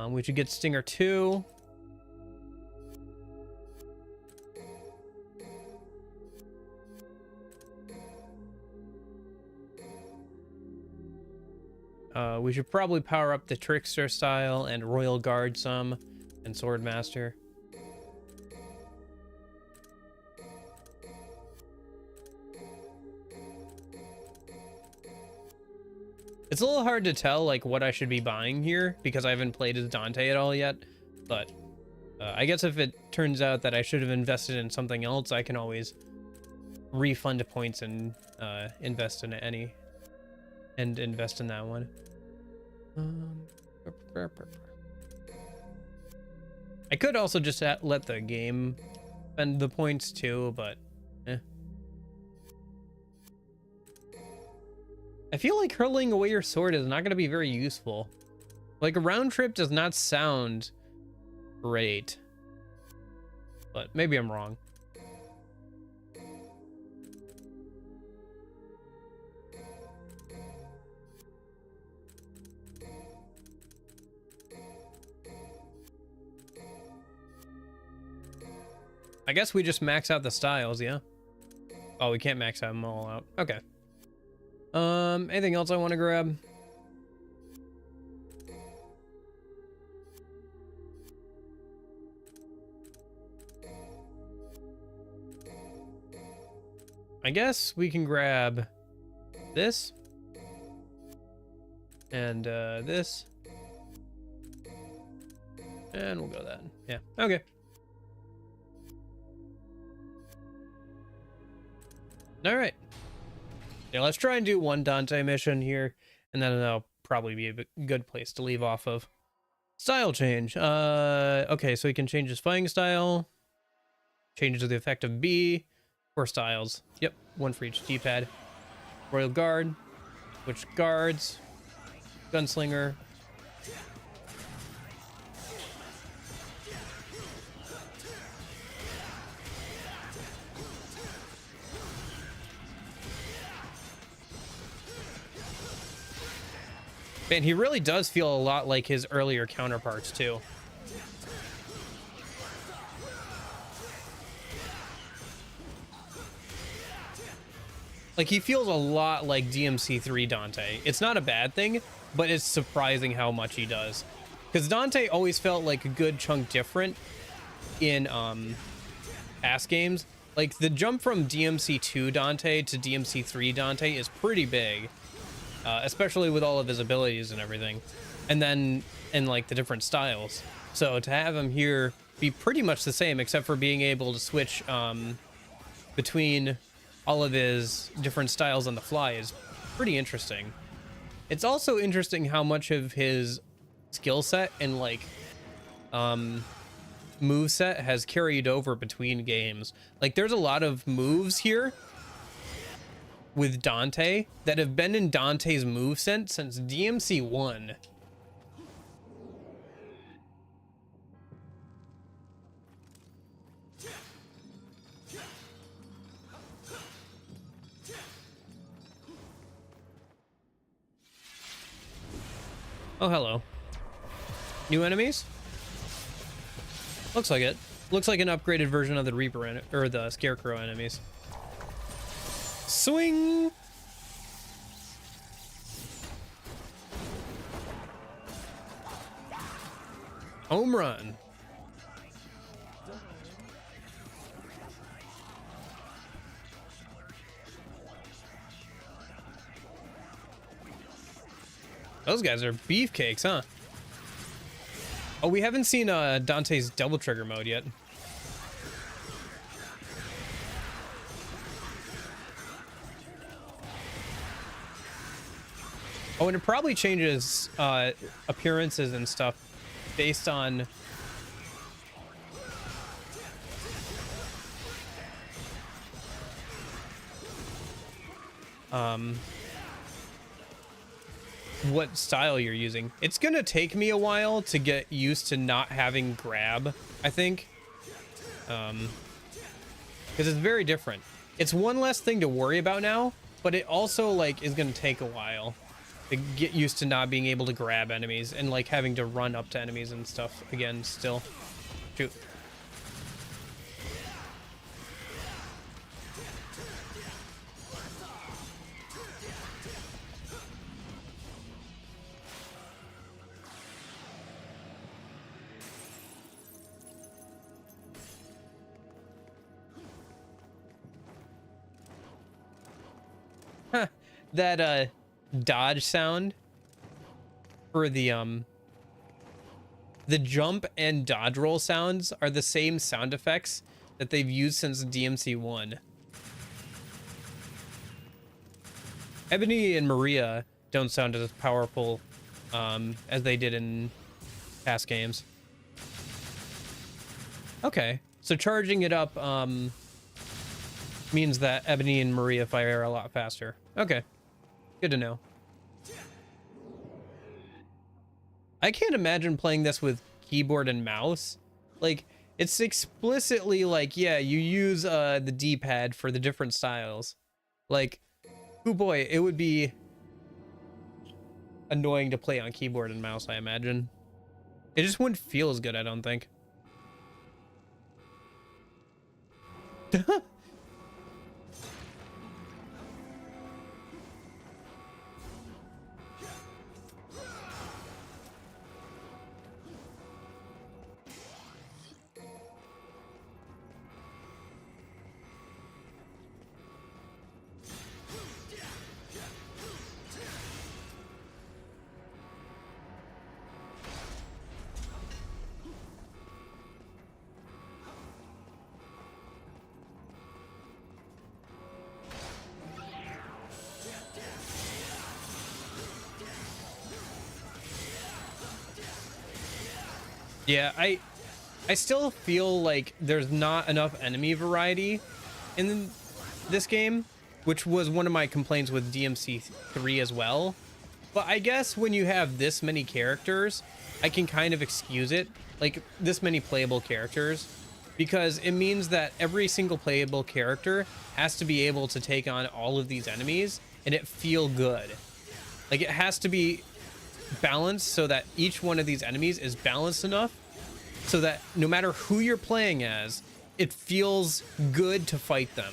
We should get Stinger 2. We should probably power up the Trickster style and Royal Guard some, and Swordmaster. It's a little hard to tell like what I should be buying here because I haven't played as Dante at all yet, but I guess if it turns out that I should have invested in something else, I can always refund points and invest in that one. I could also just let the game spend the points too, but I feel like hurling away your sword is not going to be very useful. Like a round trip does not sound great, but maybe I'm wrong. I guess we just max out the styles, yeah? Oh, we can't max them all out. Okay. Anything else I want to grab? I guess we can grab this. And this. And we'll go that. Yeah, okay. All right. Yeah, let's try and do one Dante mission here, and then that'll probably be a good place to leave off of. Style change. Okay, so he can change his fighting style. Changes the effect of B. 4 styles. Yep, 1 for each D-pad. Royal Guard, which guards, Gunslinger. Man, he really does feel a lot like his earlier counterparts, too. Like, he feels a lot like DMC3 Dante. It's not a bad thing, but it's surprising how much he does. Because Dante always felt like a good chunk different in past games. Like, the jump from DMC2 Dante to DMC3 Dante is pretty big. Especially with all of his abilities and everything. And then in, like, the different styles. So to have him here be pretty much the same, except for being able to switch between all of his different styles on the fly is pretty interesting. It's also interesting how much of his skill set and like move set has carried over between games. Like there's a lot of moves here with Dante that have been in Dante's moveset since DMC1. Oh, hello. New enemies? Looks like it. Looks like an upgraded version of the Reaper or the Scarecrow enemies. Swing! Home run. Those guys are beefcakes, huh? Oh, we haven't seen Dante's double trigger mode yet. Oh, and it probably changes appearances and stuff based on what style you're using. It's gonna take me a while to get used to not having grab, I think, because it's very different. It's one less thing to worry about now, but it also like is gonna take a while to get used to not being able to grab enemies and like having to run up to enemies and stuff again still. Shoot. Huh. That dodge sound for the jump and dodge roll sounds are the same sound effects that they've used since DMC1. Ebony and Maria don't sound as powerful as they did in past games. Okay, so charging it up means that Ebony and Maria fire a lot faster. Okay, good to know. I can't imagine playing this with keyboard and mouse. Like, it's explicitly like, yeah, you use the D-pad for the different styles. Like, oh boy, it would be annoying to play on keyboard and mouse, I imagine. It just wouldn't feel as good, I don't think. Yeah, I still feel like there's not enough enemy variety in this game, which was one of my complaints with DMC3 as well. But I guess when you have this many characters, I can kind of excuse it, like this many playable characters, because it means that every single playable character has to be able to take on all of these enemies and it feel good. Like it has to be balanced so that each one of these enemies is balanced enough so that no matter who you're playing as, it feels good to fight them.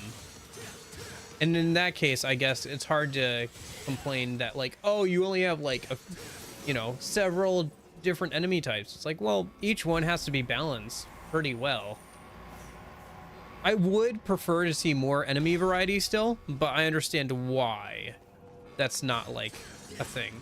And in that case, I guess it's hard to complain that like, oh, you only have like several different enemy types. It's like, well, each one has to be balanced pretty well. I would prefer to see more enemy variety still, but I understand why that's not like a thing.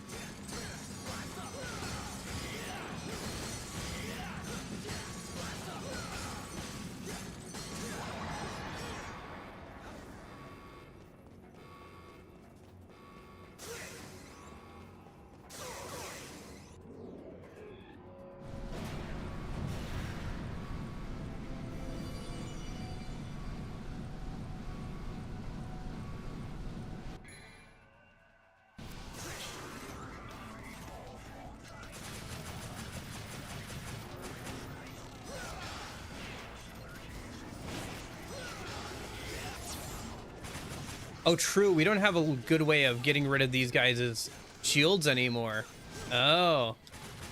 Oh, true. We don't have a good way of getting rid of these guys' shields anymore. Oh.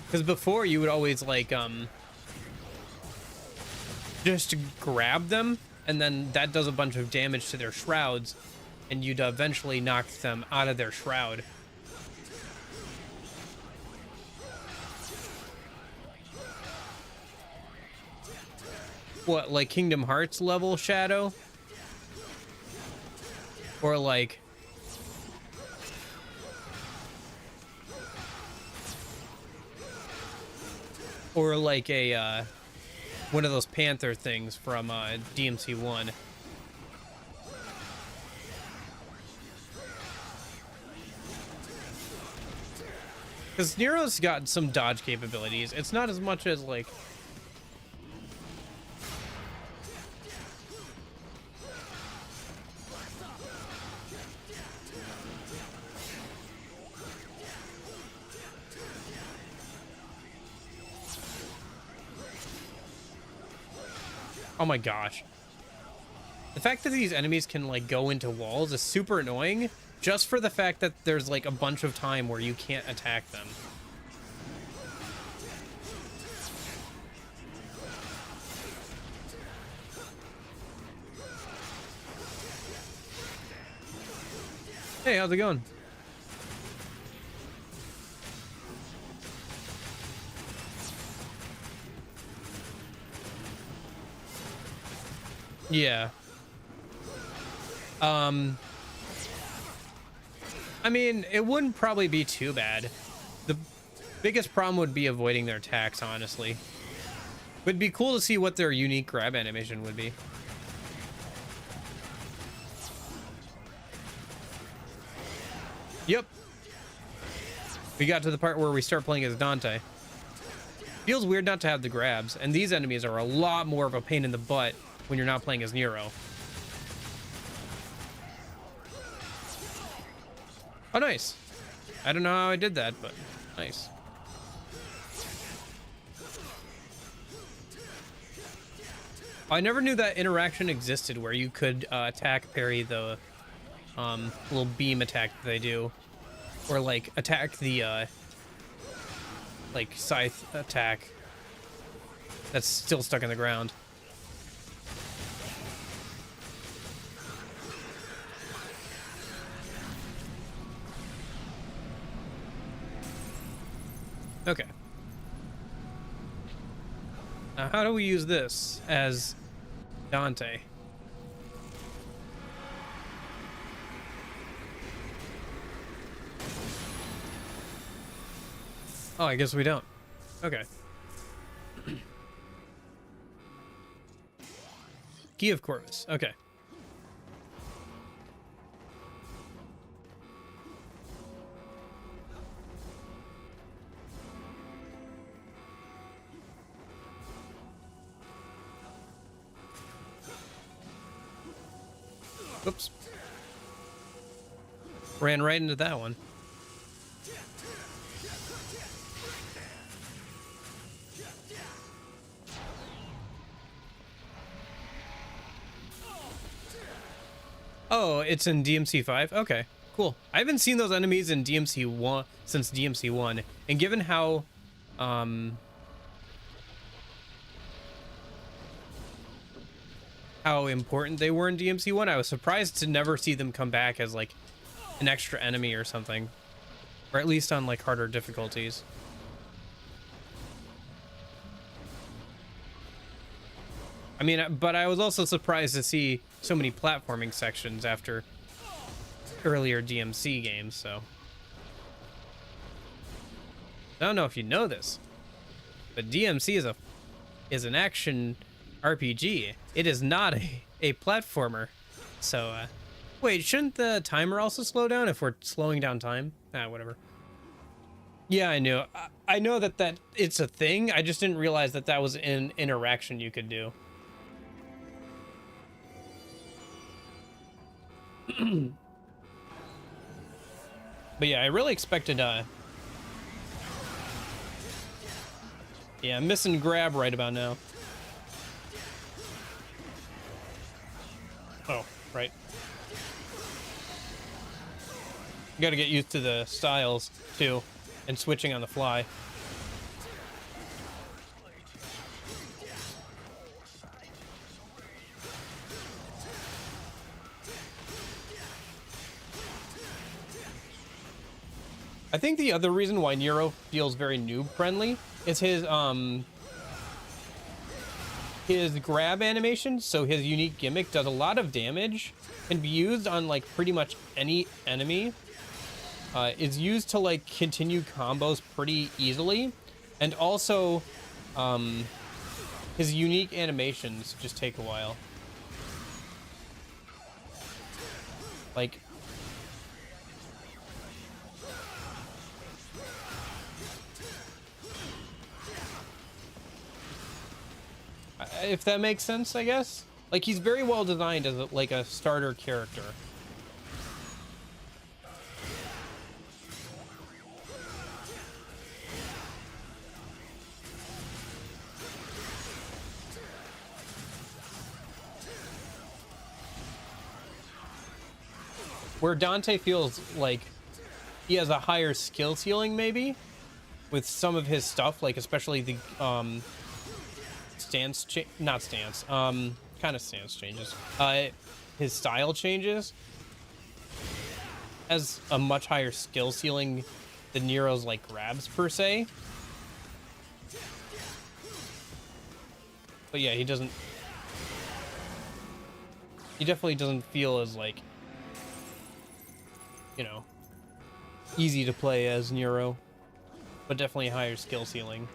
Because before you would always like, just grab them and then that does a bunch of damage to their shrouds and you'd eventually knock them out of their shroud. What, like Kingdom Hearts level Shadow? Or like a one of those panther things from DMC1. Because Nero's got some dodge capabilities. It's not as much as like oh my gosh. The fact that these enemies can like go into walls is super annoying just for the fact that there's like a bunch of time where you can't attack them. Hey, how's it going? Yeah. I mean, it wouldn't probably be too bad. The biggest problem would be avoiding their attacks, honestly. It'd be cool to see what their unique grab animation would be. Yep. We got to the part where we start playing as Dante. Feels weird not to have the grabs, and these enemies are a lot more of a pain in the butt when you're not playing as Nero. Oh, nice. I don't know how I did that, but nice. I never knew that interaction existed where you could attack parry the little beam attack that they do, or like attack the like scythe attack that's still stuck in the ground. Okay. Now, how do we use this as Dante? Oh, I guess we don't. Okay. Key of Corvus. Okay. Oops. Ran right into that one. Oh, it's in DMC5? Okay, cool. I haven't seen those enemies in DMC1 since DMC1, and given how important they were in DMC1, I was surprised to never see them come back as like an extra enemy or something, or at least on like harder difficulties. I mean, but I was also surprised to see so many platforming sections after earlier DMC games, so. I don't know if you know this, but DMC is an action RPG. It is not a platformer. So, wait, shouldn't the timer also slow down if we're slowing down time? Ah, whatever. Yeah, I knew. I know that it's a thing. I just didn't realize that was an interaction you could do. But yeah, I really expected yeah, I'm missing grab right about now. Oh, right. You gotta get used to the styles too, and switching on the fly. I think the other reason why Nero feels very noob friendly is his grab animation. So his unique gimmick does a lot of damage, can be used on like pretty much any enemy. Is used to like continue combos pretty easily, and also his unique animations just take a while. Like, if that makes sense, I guess. Like, he's very well designed as like a starter character. Where Dante feels like he has a higher skill ceiling, maybe, with some of his stuff, like especially the kind of stance changes. His style changes has a much higher skill ceiling than Nero's like grabs per se. But yeah, he definitely doesn't feel as like, you know, easy to play as Nero, but definitely a higher skill ceiling.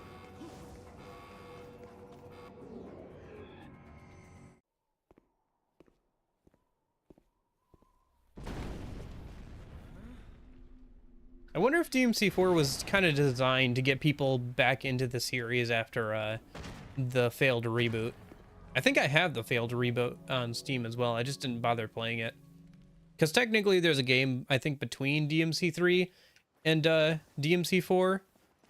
I wonder if DMC4 was kind of designed to get people back into the series after the failed reboot. I think I have the failed reboot on Steam as well. I just didn't bother playing it. Because technically there's a game, I think, between DMC3 and DMC4,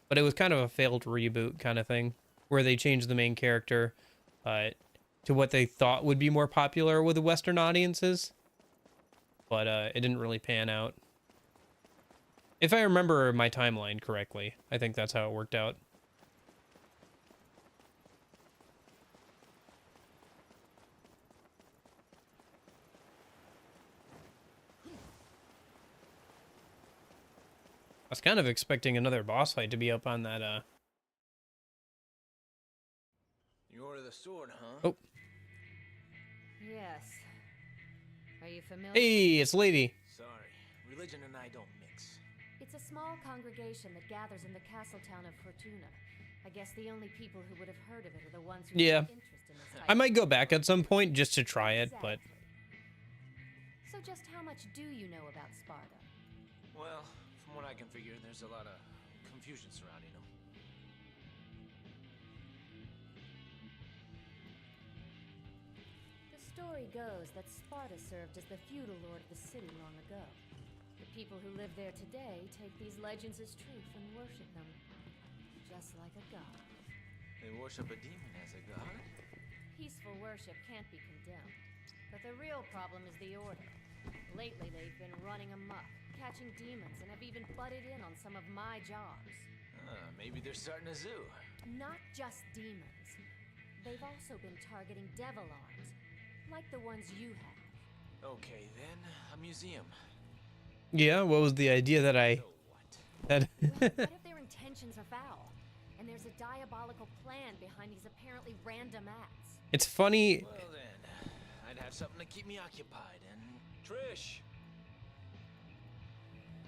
but it was kind of a failed reboot kind of thing, where they changed the main character to what they thought would be more popular with the Western audiences, but it didn't really pan out. If I remember my timeline correctly, I think that's how it worked out. was kind of expecting another boss fight to be up on that, You order the sword, huh? Oh. Yes. Are you familiar? Hey, it's Lady. Sorry, religion and I don't mix. It's a small congregation that gathers in the castle town of Fortuna. I guess the only people who would have heard of it are the ones who Yeah. have interest in this type I might of go back at some point just to try it, but Exactly. So just how much do you know about Sparta? Well, from what I can figure, there's a lot of confusion surrounding them. The story goes that Sparta served as the feudal lord of the city long ago. The people who live there today take these legends as truth and worship them, just like a god. They worship a demon as a god? Peaceful worship can't be condemned, but the real problem is the Order. Lately, they've been running amok, catching demons, and have even butted in on some of my jobs. Maybe they're starting a zoo. Not just demons. They've also been targeting devil arms, like the ones you have. Okay, then, a museum. yeah, what was the idea that I So what? had? What if their intentions are foul, and there's a diabolical plan behind these apparently random acts? It's funny. Well then, I'd have something to keep me occupied, and Trish!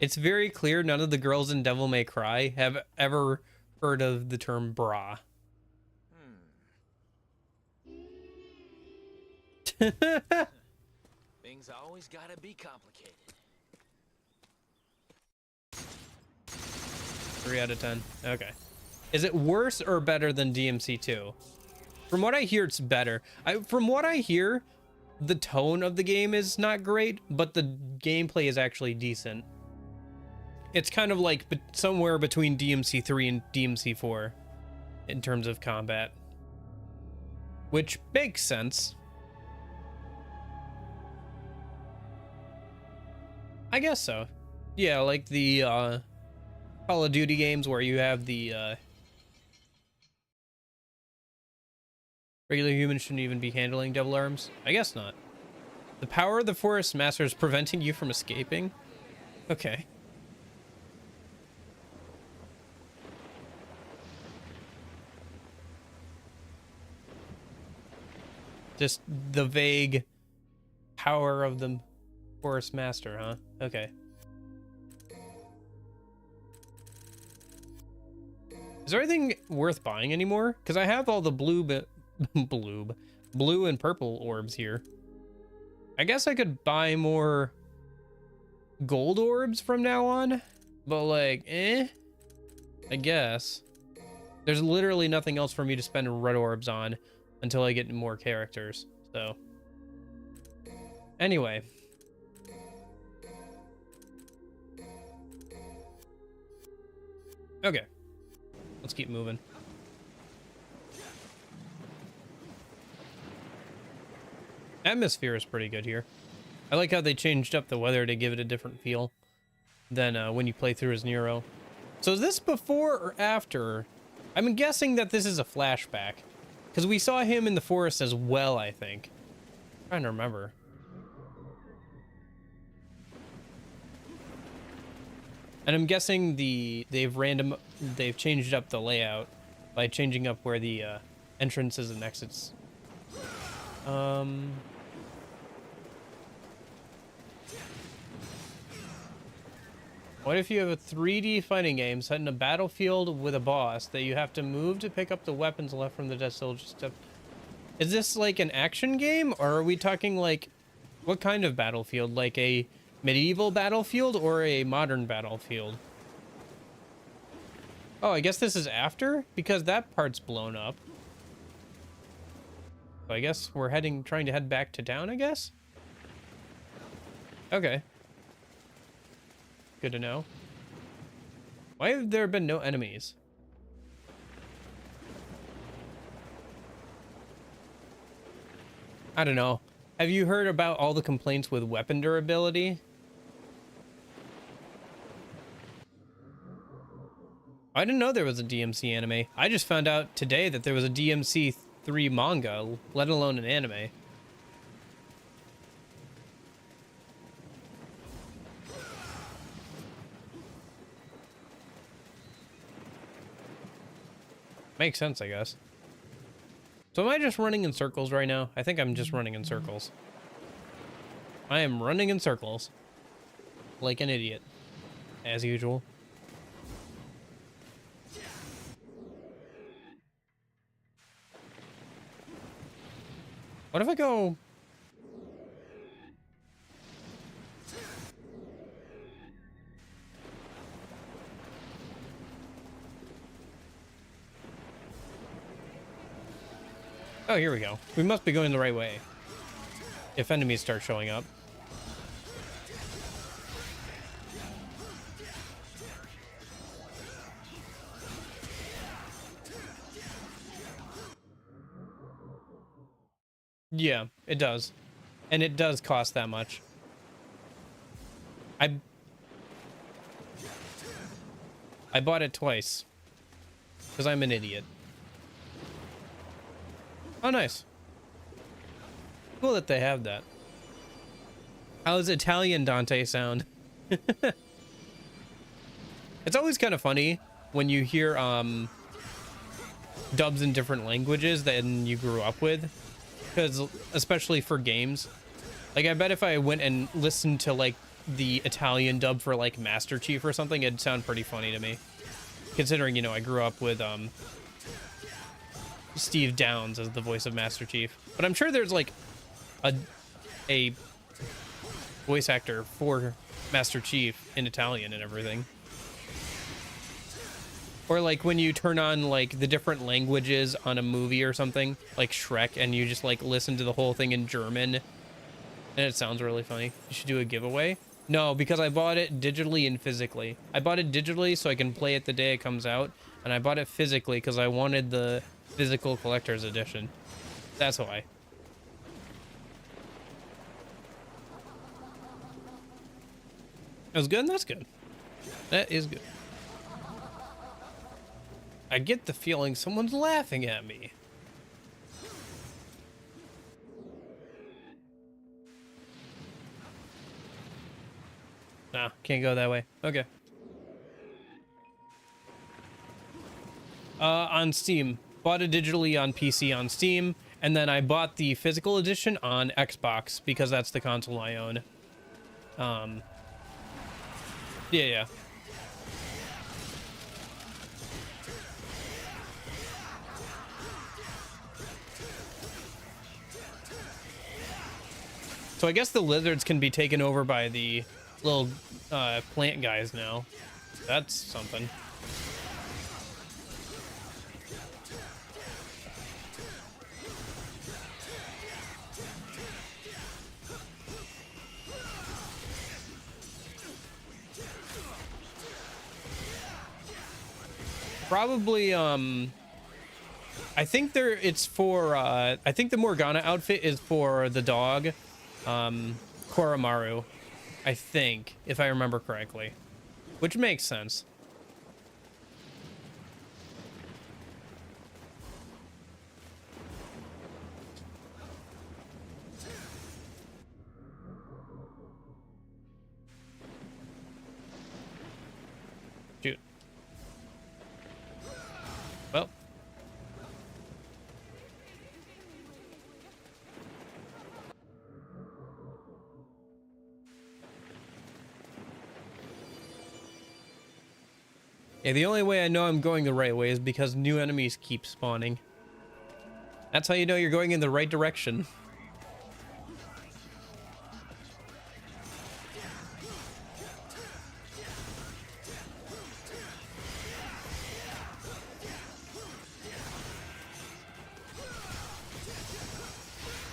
It's very clear none of the girls in Devil May Cry have ever heard of the term bra. Things always gotta be complicated. 3 out of 10. Okay. Is it worse or better than DMC2? From what I hear, it's better. From what I hear, the tone of the game is not great, but the gameplay is actually decent. It's kind of like somewhere between DMC3 and DMC4 in terms of combat, which makes sense. I guess so. Yeah, like the Call of Duty games where you have the regular humans shouldn't even be handling devil arms. I guess not. The power of the Forest Master is preventing you from escaping? Okay. Just the vague power of the Forest Master, huh? Okay. Is there anything worth buying anymore? Because I have all the blue and purple orbs here. I guess I could buy more gold orbs from now on, but like, I guess. There's literally nothing else for me to spend red orbs on until I get more characters, so. Anyway. Okay. Let's keep moving. Atmosphere is pretty good here. I like how they changed up the weather to give it a different feel than when you play through as Nero. So is this before or after? I'm guessing that this is a flashback, because we saw him in the forest as well, I think. I'm trying to remember. And I'm guessing they've changed up the layout by changing up where the entrances and exits. What if you have a 3D fighting game set in a battlefield with a boss that you have to move to pick up the weapons left from the dead soldier step? Is this like an action game, or are we talking like what kind of battlefield? Like a medieval battlefield or a modern battlefield? Oh, I guess this is after, because that part's blown up. So I guess we're trying to head back to town, I guess? Okay. Good to know. Why have there been no enemies? I don't know. Have you heard about all the complaints with weapon durability? I didn't know there was a DMC anime. I just found out today that there was a DMC 3 manga, let alone an anime. Makes sense, I guess. So am I just running in circles right now? I think I'm just running in circles. I am running in circles. Like an idiot. As usual. What if I go... Oh, here we go. We must be going the right way. If enemies start showing up. Yeah, it does. And it does cost that much. I bought it twice. Because I'm an idiot. Oh, nice. Cool that they have that. How does Italian Dante sound? It's always kind of funny when you hear dubs in different languages than you grew up with. Because, especially for games. Like, I bet if I went and listened to, like, the Italian dub for, like, Master Chief or something, it'd sound pretty funny to me. Considering, you know, I grew up with, Steve Downes as the voice of Master Chief. But I'm sure there's, like, a voice actor for Master Chief in Italian and everything. Or, like, when you turn on, like, the different languages on a movie or something, like Shrek, and you just, like, listen to the whole thing in German, and it sounds really funny. You should do a giveaway. No, because I bought it digitally and physically. I bought it digitally so I can play it the day it comes out, and I bought it physically because I wanted the physical collector's edition. That's why. That was good? That's good. That is good. I get the feeling someone's laughing at me. Nah, can't go that way. Okay. On Steam. Bought it digitally on PC on Steam, and then I bought the physical edition on Xbox because that's the console I own. Yeah. So I guess the lizards can be taken over by the little plant guys now. That's something. Probably, I think it's for, I think the Morgana outfit is for the dog, Koromaru, I think, if I remember correctly, which makes sense. Shoot. Well. Yeah, the only way I know I'm going the right way is because new enemies keep spawning. That's how you know you're going in the right direction.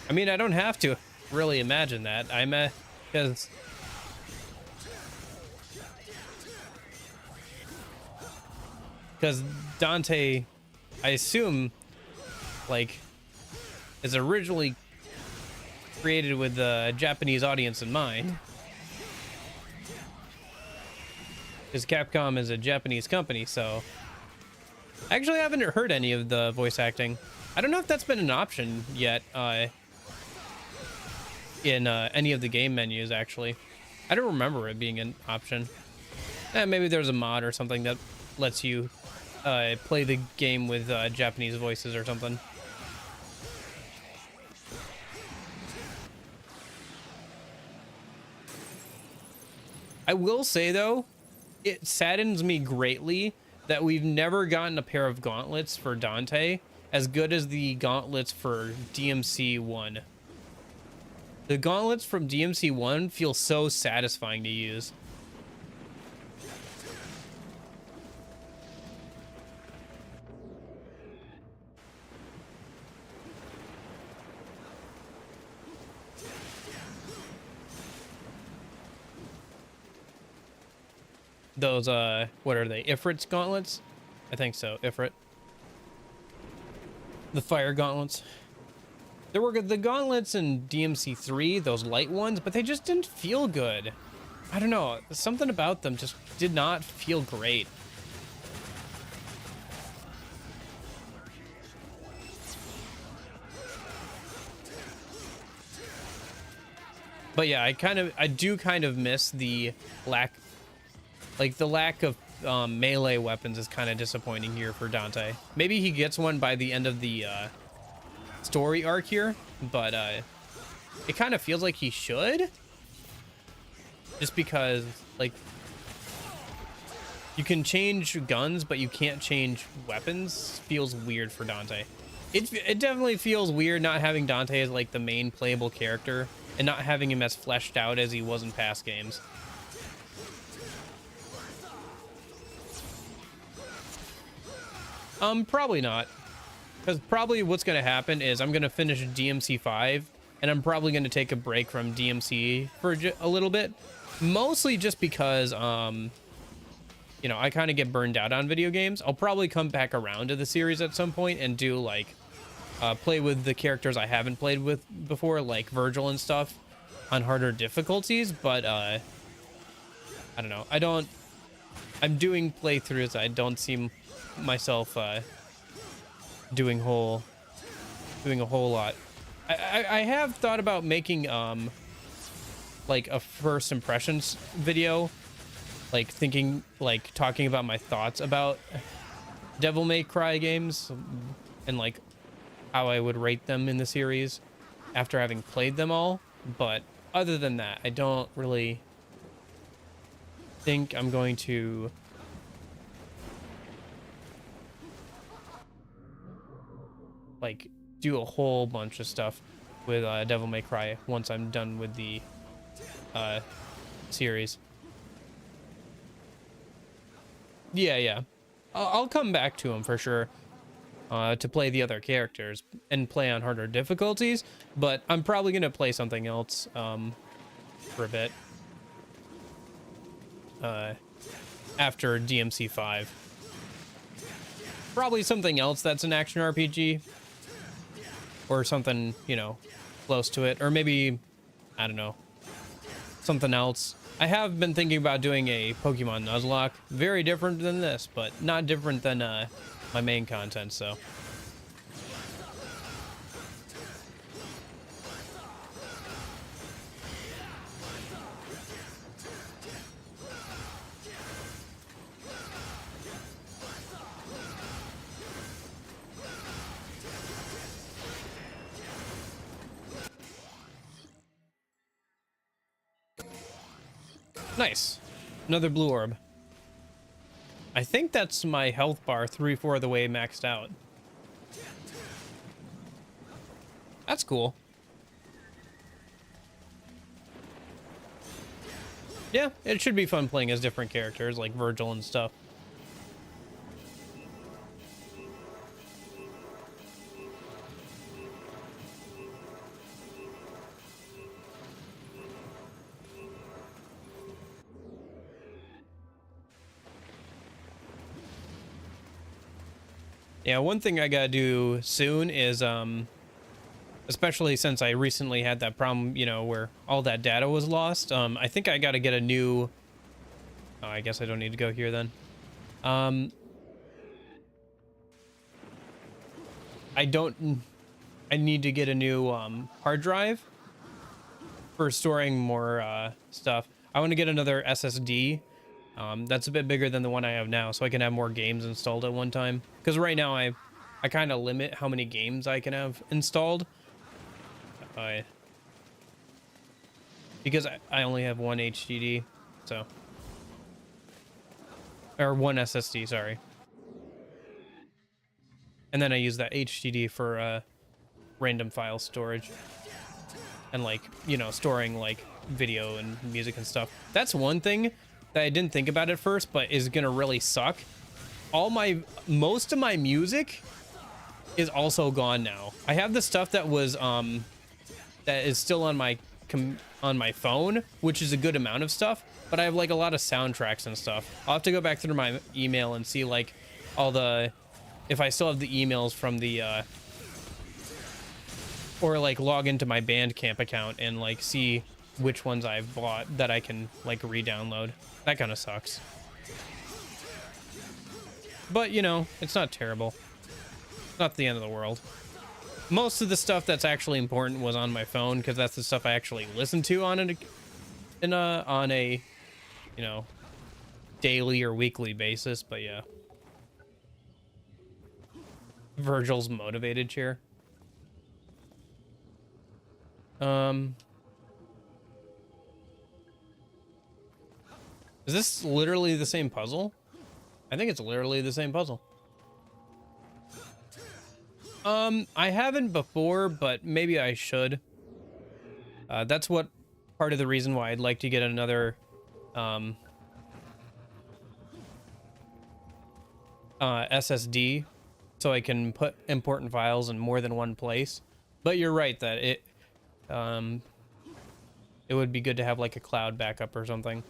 I mean, I don't have to really imagine that. Because Dante, I assume, like, is originally created with a Japanese audience in mind. Because Capcom is a Japanese company, so... Actually, I haven't heard any of the voice acting. I don't know if that's been an option yet, in any of the game menus, actually. I don't remember it being an option. Maybe there's a mod or something that lets you play the game with Japanese voices or something. I will say though, it saddens me greatly that we've never gotten a pair of gauntlets for Dante as good as the gauntlets for DMC 1. The gauntlets from DMC 1 feel so satisfying to use. Those, what are they? Ifrit's gauntlets? I think so, Ifrit. The fire gauntlets. There were the gauntlets in DMC 3, those light ones, but they just didn't feel good. I don't know, something about them just did not feel great. But yeah, I do kind of miss the lack, like the lack of melee weapons is kind of disappointing here for Dante. Maybe he gets one by the end of the story arc here, but it kind of feels like he should, just because like you can change guns but you can't change weapons. Feels weird for Dante. It definitely feels weird not having Dante as like the main playable character and not having him as fleshed out as he was in past games. Probably not. Because probably what's going to happen is I'm going to finish DMC 5, and I'm probably going to take a break from DMC for a little bit. Mostly just because, you know, I kind of get burned out on video games. I'll probably come back around to the series at some point and do, like, play with the characters I haven't played with before, like Virgil and stuff, on harder difficulties. But, I don't know. I'm doing playthroughs. I don't see myself doing a whole lot. I have thought about making like a first impressions video, like talking about my thoughts about Devil May Cry games and like how I would rate them in the series after having played them all. But other than that, I don't really think I'm going to like do a whole bunch of stuff with Devil May Cry once I'm done with the series. Yeah. I'll come back to him for sure to play the other characters and play on harder difficulties, but I'm probably gonna play something else for a bit after DMC 5. Probably something else that's an action RPG or something, you know, close to it, or maybe, I don't know, something else. I have been thinking about doing a Pokemon Nuzlocke. Very different than this, but not different than my main content, so. Nice. Another blue orb. I think that's my health bar 3/4 of the way maxed out. That's cool. Yeah, it should be fun playing as different characters like Virgil and stuff. Yeah, one thing I gotta do soon is, especially since I recently had that problem, you know, where all that data was lost, I think I gotta get a new... Oh, I guess I don't need to go here then. I need to get a new, hard drive for storing more, stuff. I want to get another SSD, That's a bit bigger than the one I have now, so I can have more games installed at one time. Because right now I kind of limit how many games I can have installed. Because I only have one HDD, so. Or one SSD, sorry. And then I use that HDD for random file storage. And like, you know, storing like video and music and stuff. That's one thing that I didn't think about at first, but is gonna really suck. Most of my music is also gone now. I have the stuff that was that is still on my phone, which is a good amount of stuff, but I have like a lot of soundtracks and stuff. I'll have to go back through my email and see like all the, if I still have the emails from the or like log into my Bandcamp account and like see which ones I've bought that I can like re-download. That kind of sucks. But you know, it's not terrible. It's not the end of the world. Most of the stuff that's actually important was on my phone because that's the stuff I actually listen to on a you know, daily or weekly basis. But yeah, Virgil's motivated chair. Is this literally the same puzzle? I think it's literally the same puzzle. I haven't before, but maybe I should. That's what part of the reason why I'd like to get another SSD so I can put important files in more than one place. But you're right that it would be good to have like a cloud backup or something.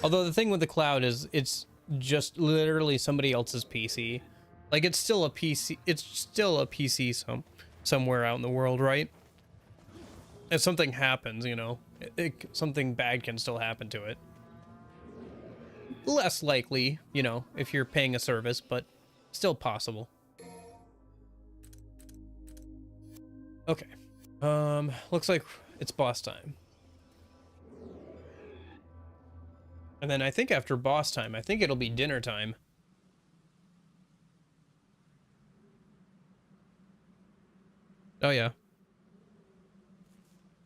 Although the thing with the cloud is it's just literally somebody else's PC. Like it's still a PC. It's still a PC somewhere out in the world, right? If something happens, you know, something bad can still happen to it. Less likely, you know, if you're paying a service, but still possible. Okay. Looks like it's boss time. And then I think after boss time, I think it'll be dinner time. Oh yeah.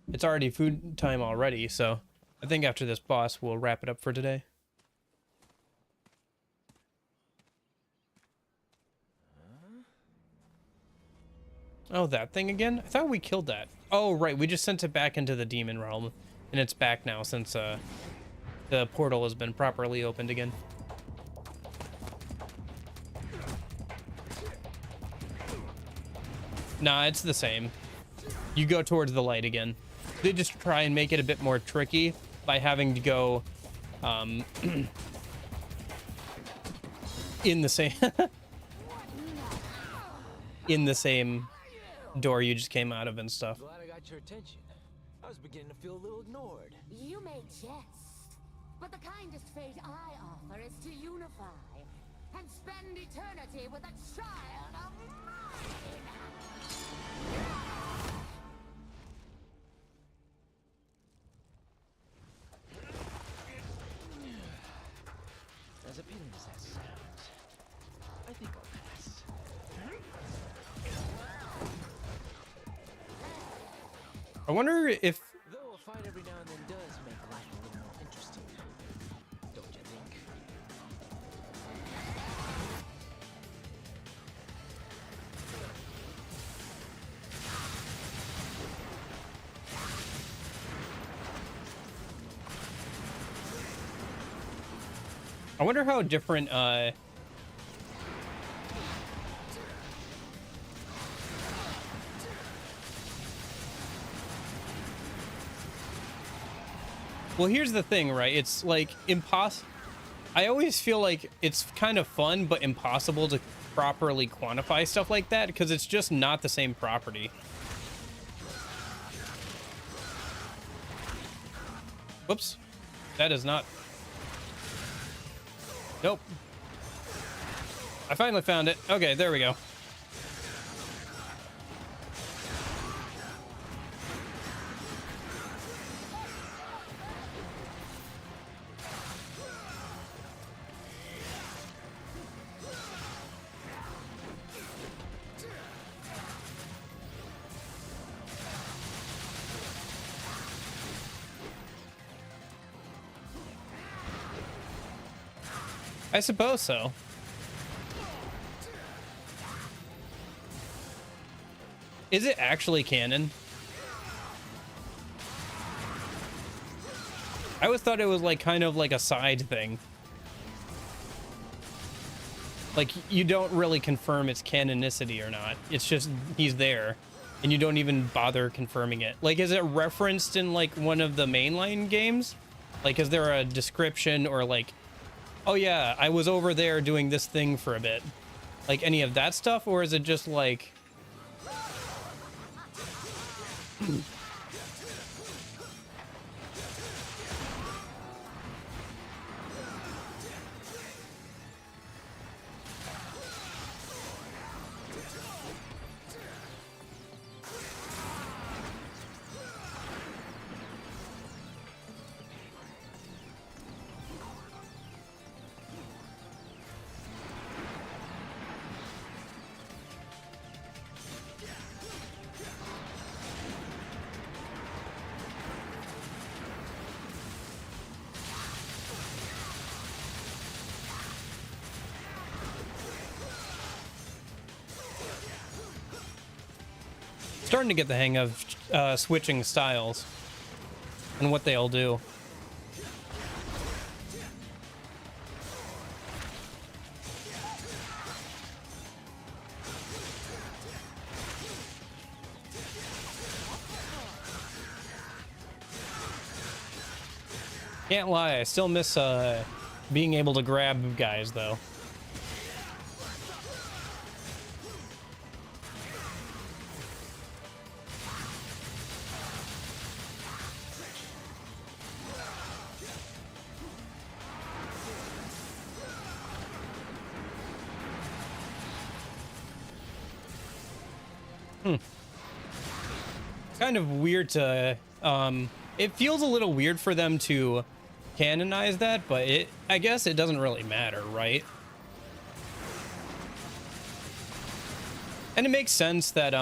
It's already food time already, so I think after this boss, we'll wrap it up for today. Oh, that thing again? I thought we killed that. Oh, right. We just sent it back into the demon realm, and it's back now since the portal has been properly opened again. Nah, it's the same. You go towards the light again. They just try and make it a bit more tricky by having to go in the same in the same door you just came out of and stuff. Glad I got your attention. I was beginning to feel a little ignored. You may jest, but the kindest fate I offer is to unify and spend eternity with a child of mine. As appealing as that sounds, I think I'll pass. I wonder if... Though a fight every now and then does make life a little more interesting, don't you think? I wonder how different, well, here's the thing, right? It's like I always feel like it's kind of fun, but impossible to properly quantify stuff like that because it's just not the same property. Whoops. That is not... Nope. I finally found it. Okay, there we go. I suppose so. Is it actually canon? I always thought it was like kind of like a side thing. Like you don't really confirm its canonicity or not. It's just he's there and you don't even bother confirming it. Like, is it referenced in like one of the mainline games? Like, is there a description or like, oh yeah, I was over there doing this thing for a bit? Like any of that stuff? Or is it just like... Starting to get the hang of switching styles and what they all do. Can't lie, I still miss being able to grab guys though. Kind of weird to it feels a little weird for them to canonize that, but I guess it doesn't really matter, right? And it makes sense that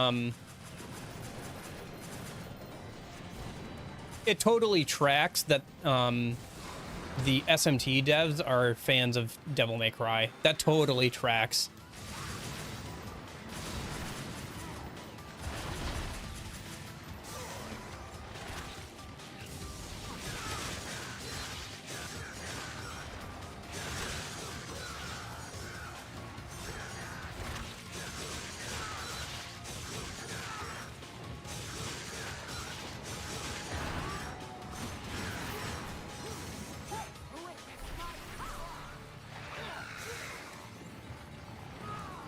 it totally tracks that the SMT devs are fans of Devil May Cry. That totally tracks.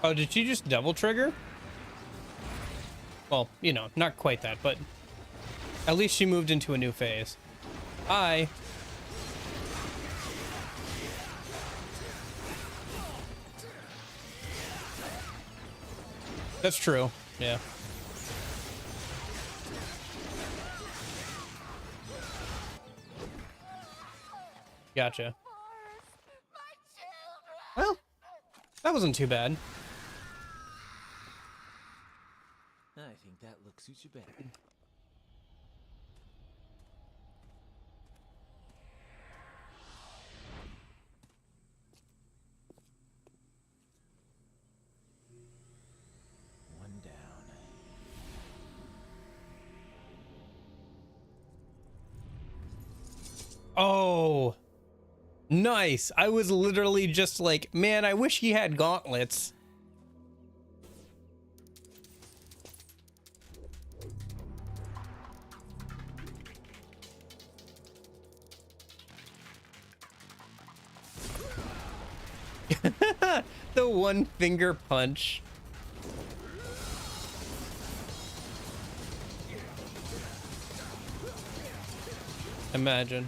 Oh, did she just double trigger? Well, you know, not quite that, but at least she moved into a new phase. Hi. That's true, yeah. Gotcha. Well, that wasn't too bad. I think that look suits you better. One down. Oh, nice. I was literally just like, man, I wish he had gauntlets. The one finger punch. Imagine.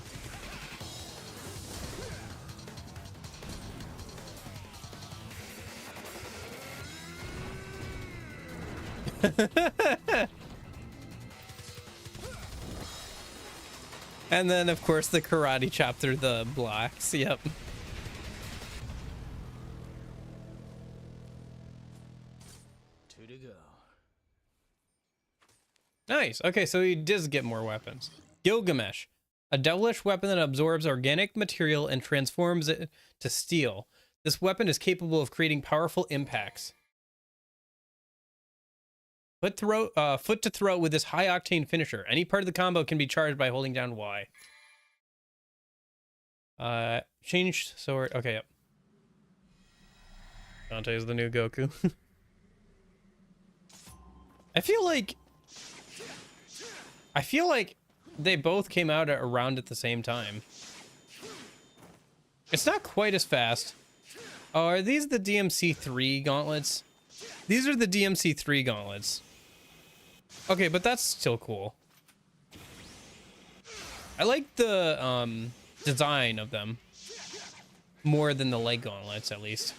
And then, of course, the karate chop through the blocks. Yep. Two to go. Nice. Okay, so he does get more weapons. Gilgamesh, a devilish weapon that absorbs organic material and transforms it to steel. This weapon is capable of creating powerful impacts. Foot to throat with this high octane finisher. Any part of the combo can be charged by holding down Y. Change sword. Okay, yep. Dante is the new Goku. I feel like they both came out around at the same time. It's not quite as fast. Oh, are these the DMC3 gauntlets? These are the DMC3 gauntlets. Okay, but that's still cool. I like the design of them more than the leg gauntlets, at least.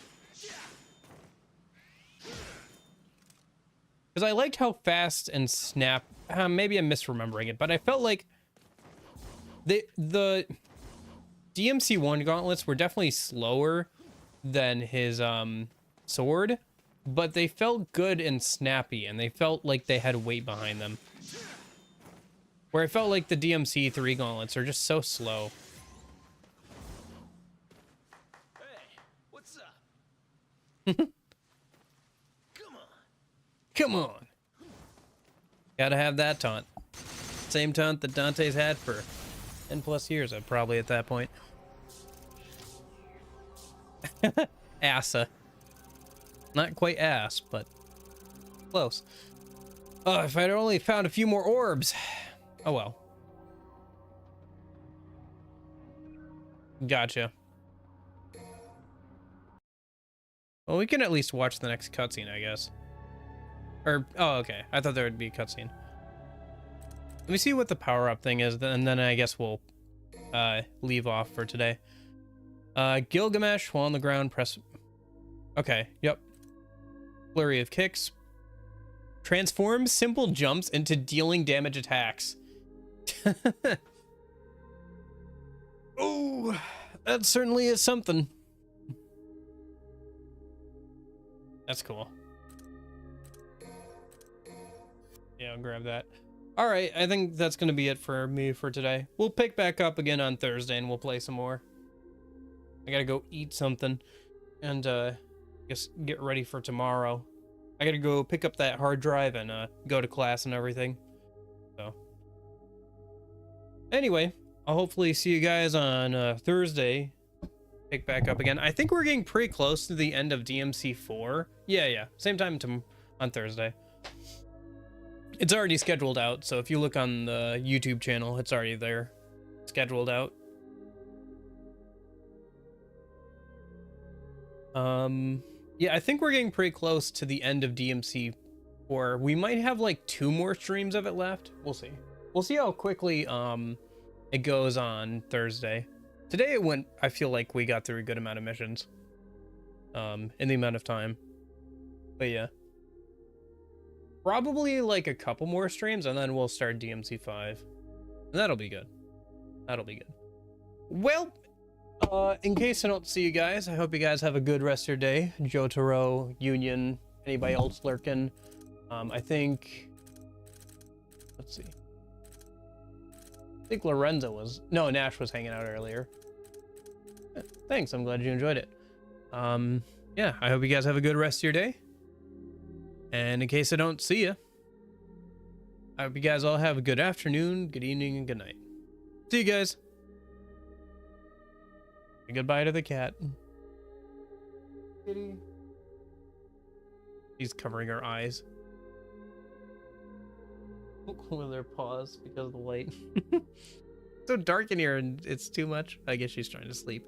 Because I liked how fast and snap. Maybe I'm misremembering it, but I felt like the DMC1 gauntlets were definitely slower than his sword, but they felt good and snappy, and they felt like they had weight behind them. Where I felt like the DMC3 gauntlets are just so slow. Hey, what's up? Come on. Gotta have that taunt. Same taunt that Dante's had for 10 plus years, probably at that point. Assa. Not quite ass, but close. Oh, if I'd only found a few more orbs. Oh well. Gotcha. Well, we can at least watch the next cutscene, I guess. Or, oh, okay. I thought there would be a cutscene. Let me see what the power-up thing is, and then I guess we'll leave off for today. Gilgamesh, while on the ground, press... Okay, yep. Flurry of kicks. Transforms simple jumps into dealing damage attacks. Oh, that certainly is something. That's cool. Yeah, I'll grab that. All right, I think that's going to be it for me for today. We'll pick back up again on Thursday and we'll play some more. I got to go eat something and just get ready for tomorrow. I got to go pick up that hard drive and go to class and everything. So anyway, I'll hopefully see you guys on Thursday. Pick back up again. I think we're getting pretty close to the end of DMC4. Yeah. Same time on Thursday. It's already scheduled out, so if you look on the YouTube channel, it's already there. Scheduled out. Yeah, I think we're getting pretty close to the end of DMC4. We might have like 2 more streams of it left. We'll see. We'll see how quickly it goes on Thursday. Today it went, I feel like we got through a good amount of missions. In the amount of time. But yeah. Probably like a couple more streams and then we'll start DMC5. And that'll be good. That'll be good. Well, in case I don't see you guys, I hope you guys have a good rest of your day. Jotaro, Union, anybody else lurking. I think, let's see. I think Lorenzo was, no, Nash was hanging out earlier. Thanks, I'm glad you enjoyed it. Yeah, I hope you guys have a good rest of your day. And in case I don't see you, I hope you guys all have a good afternoon, good evening, and good night. See you guys. Say goodbye to the cat. Kitty. She's covering her eyes with her paws because of the light. So dark in here and it's too much. I guess she's trying to sleep.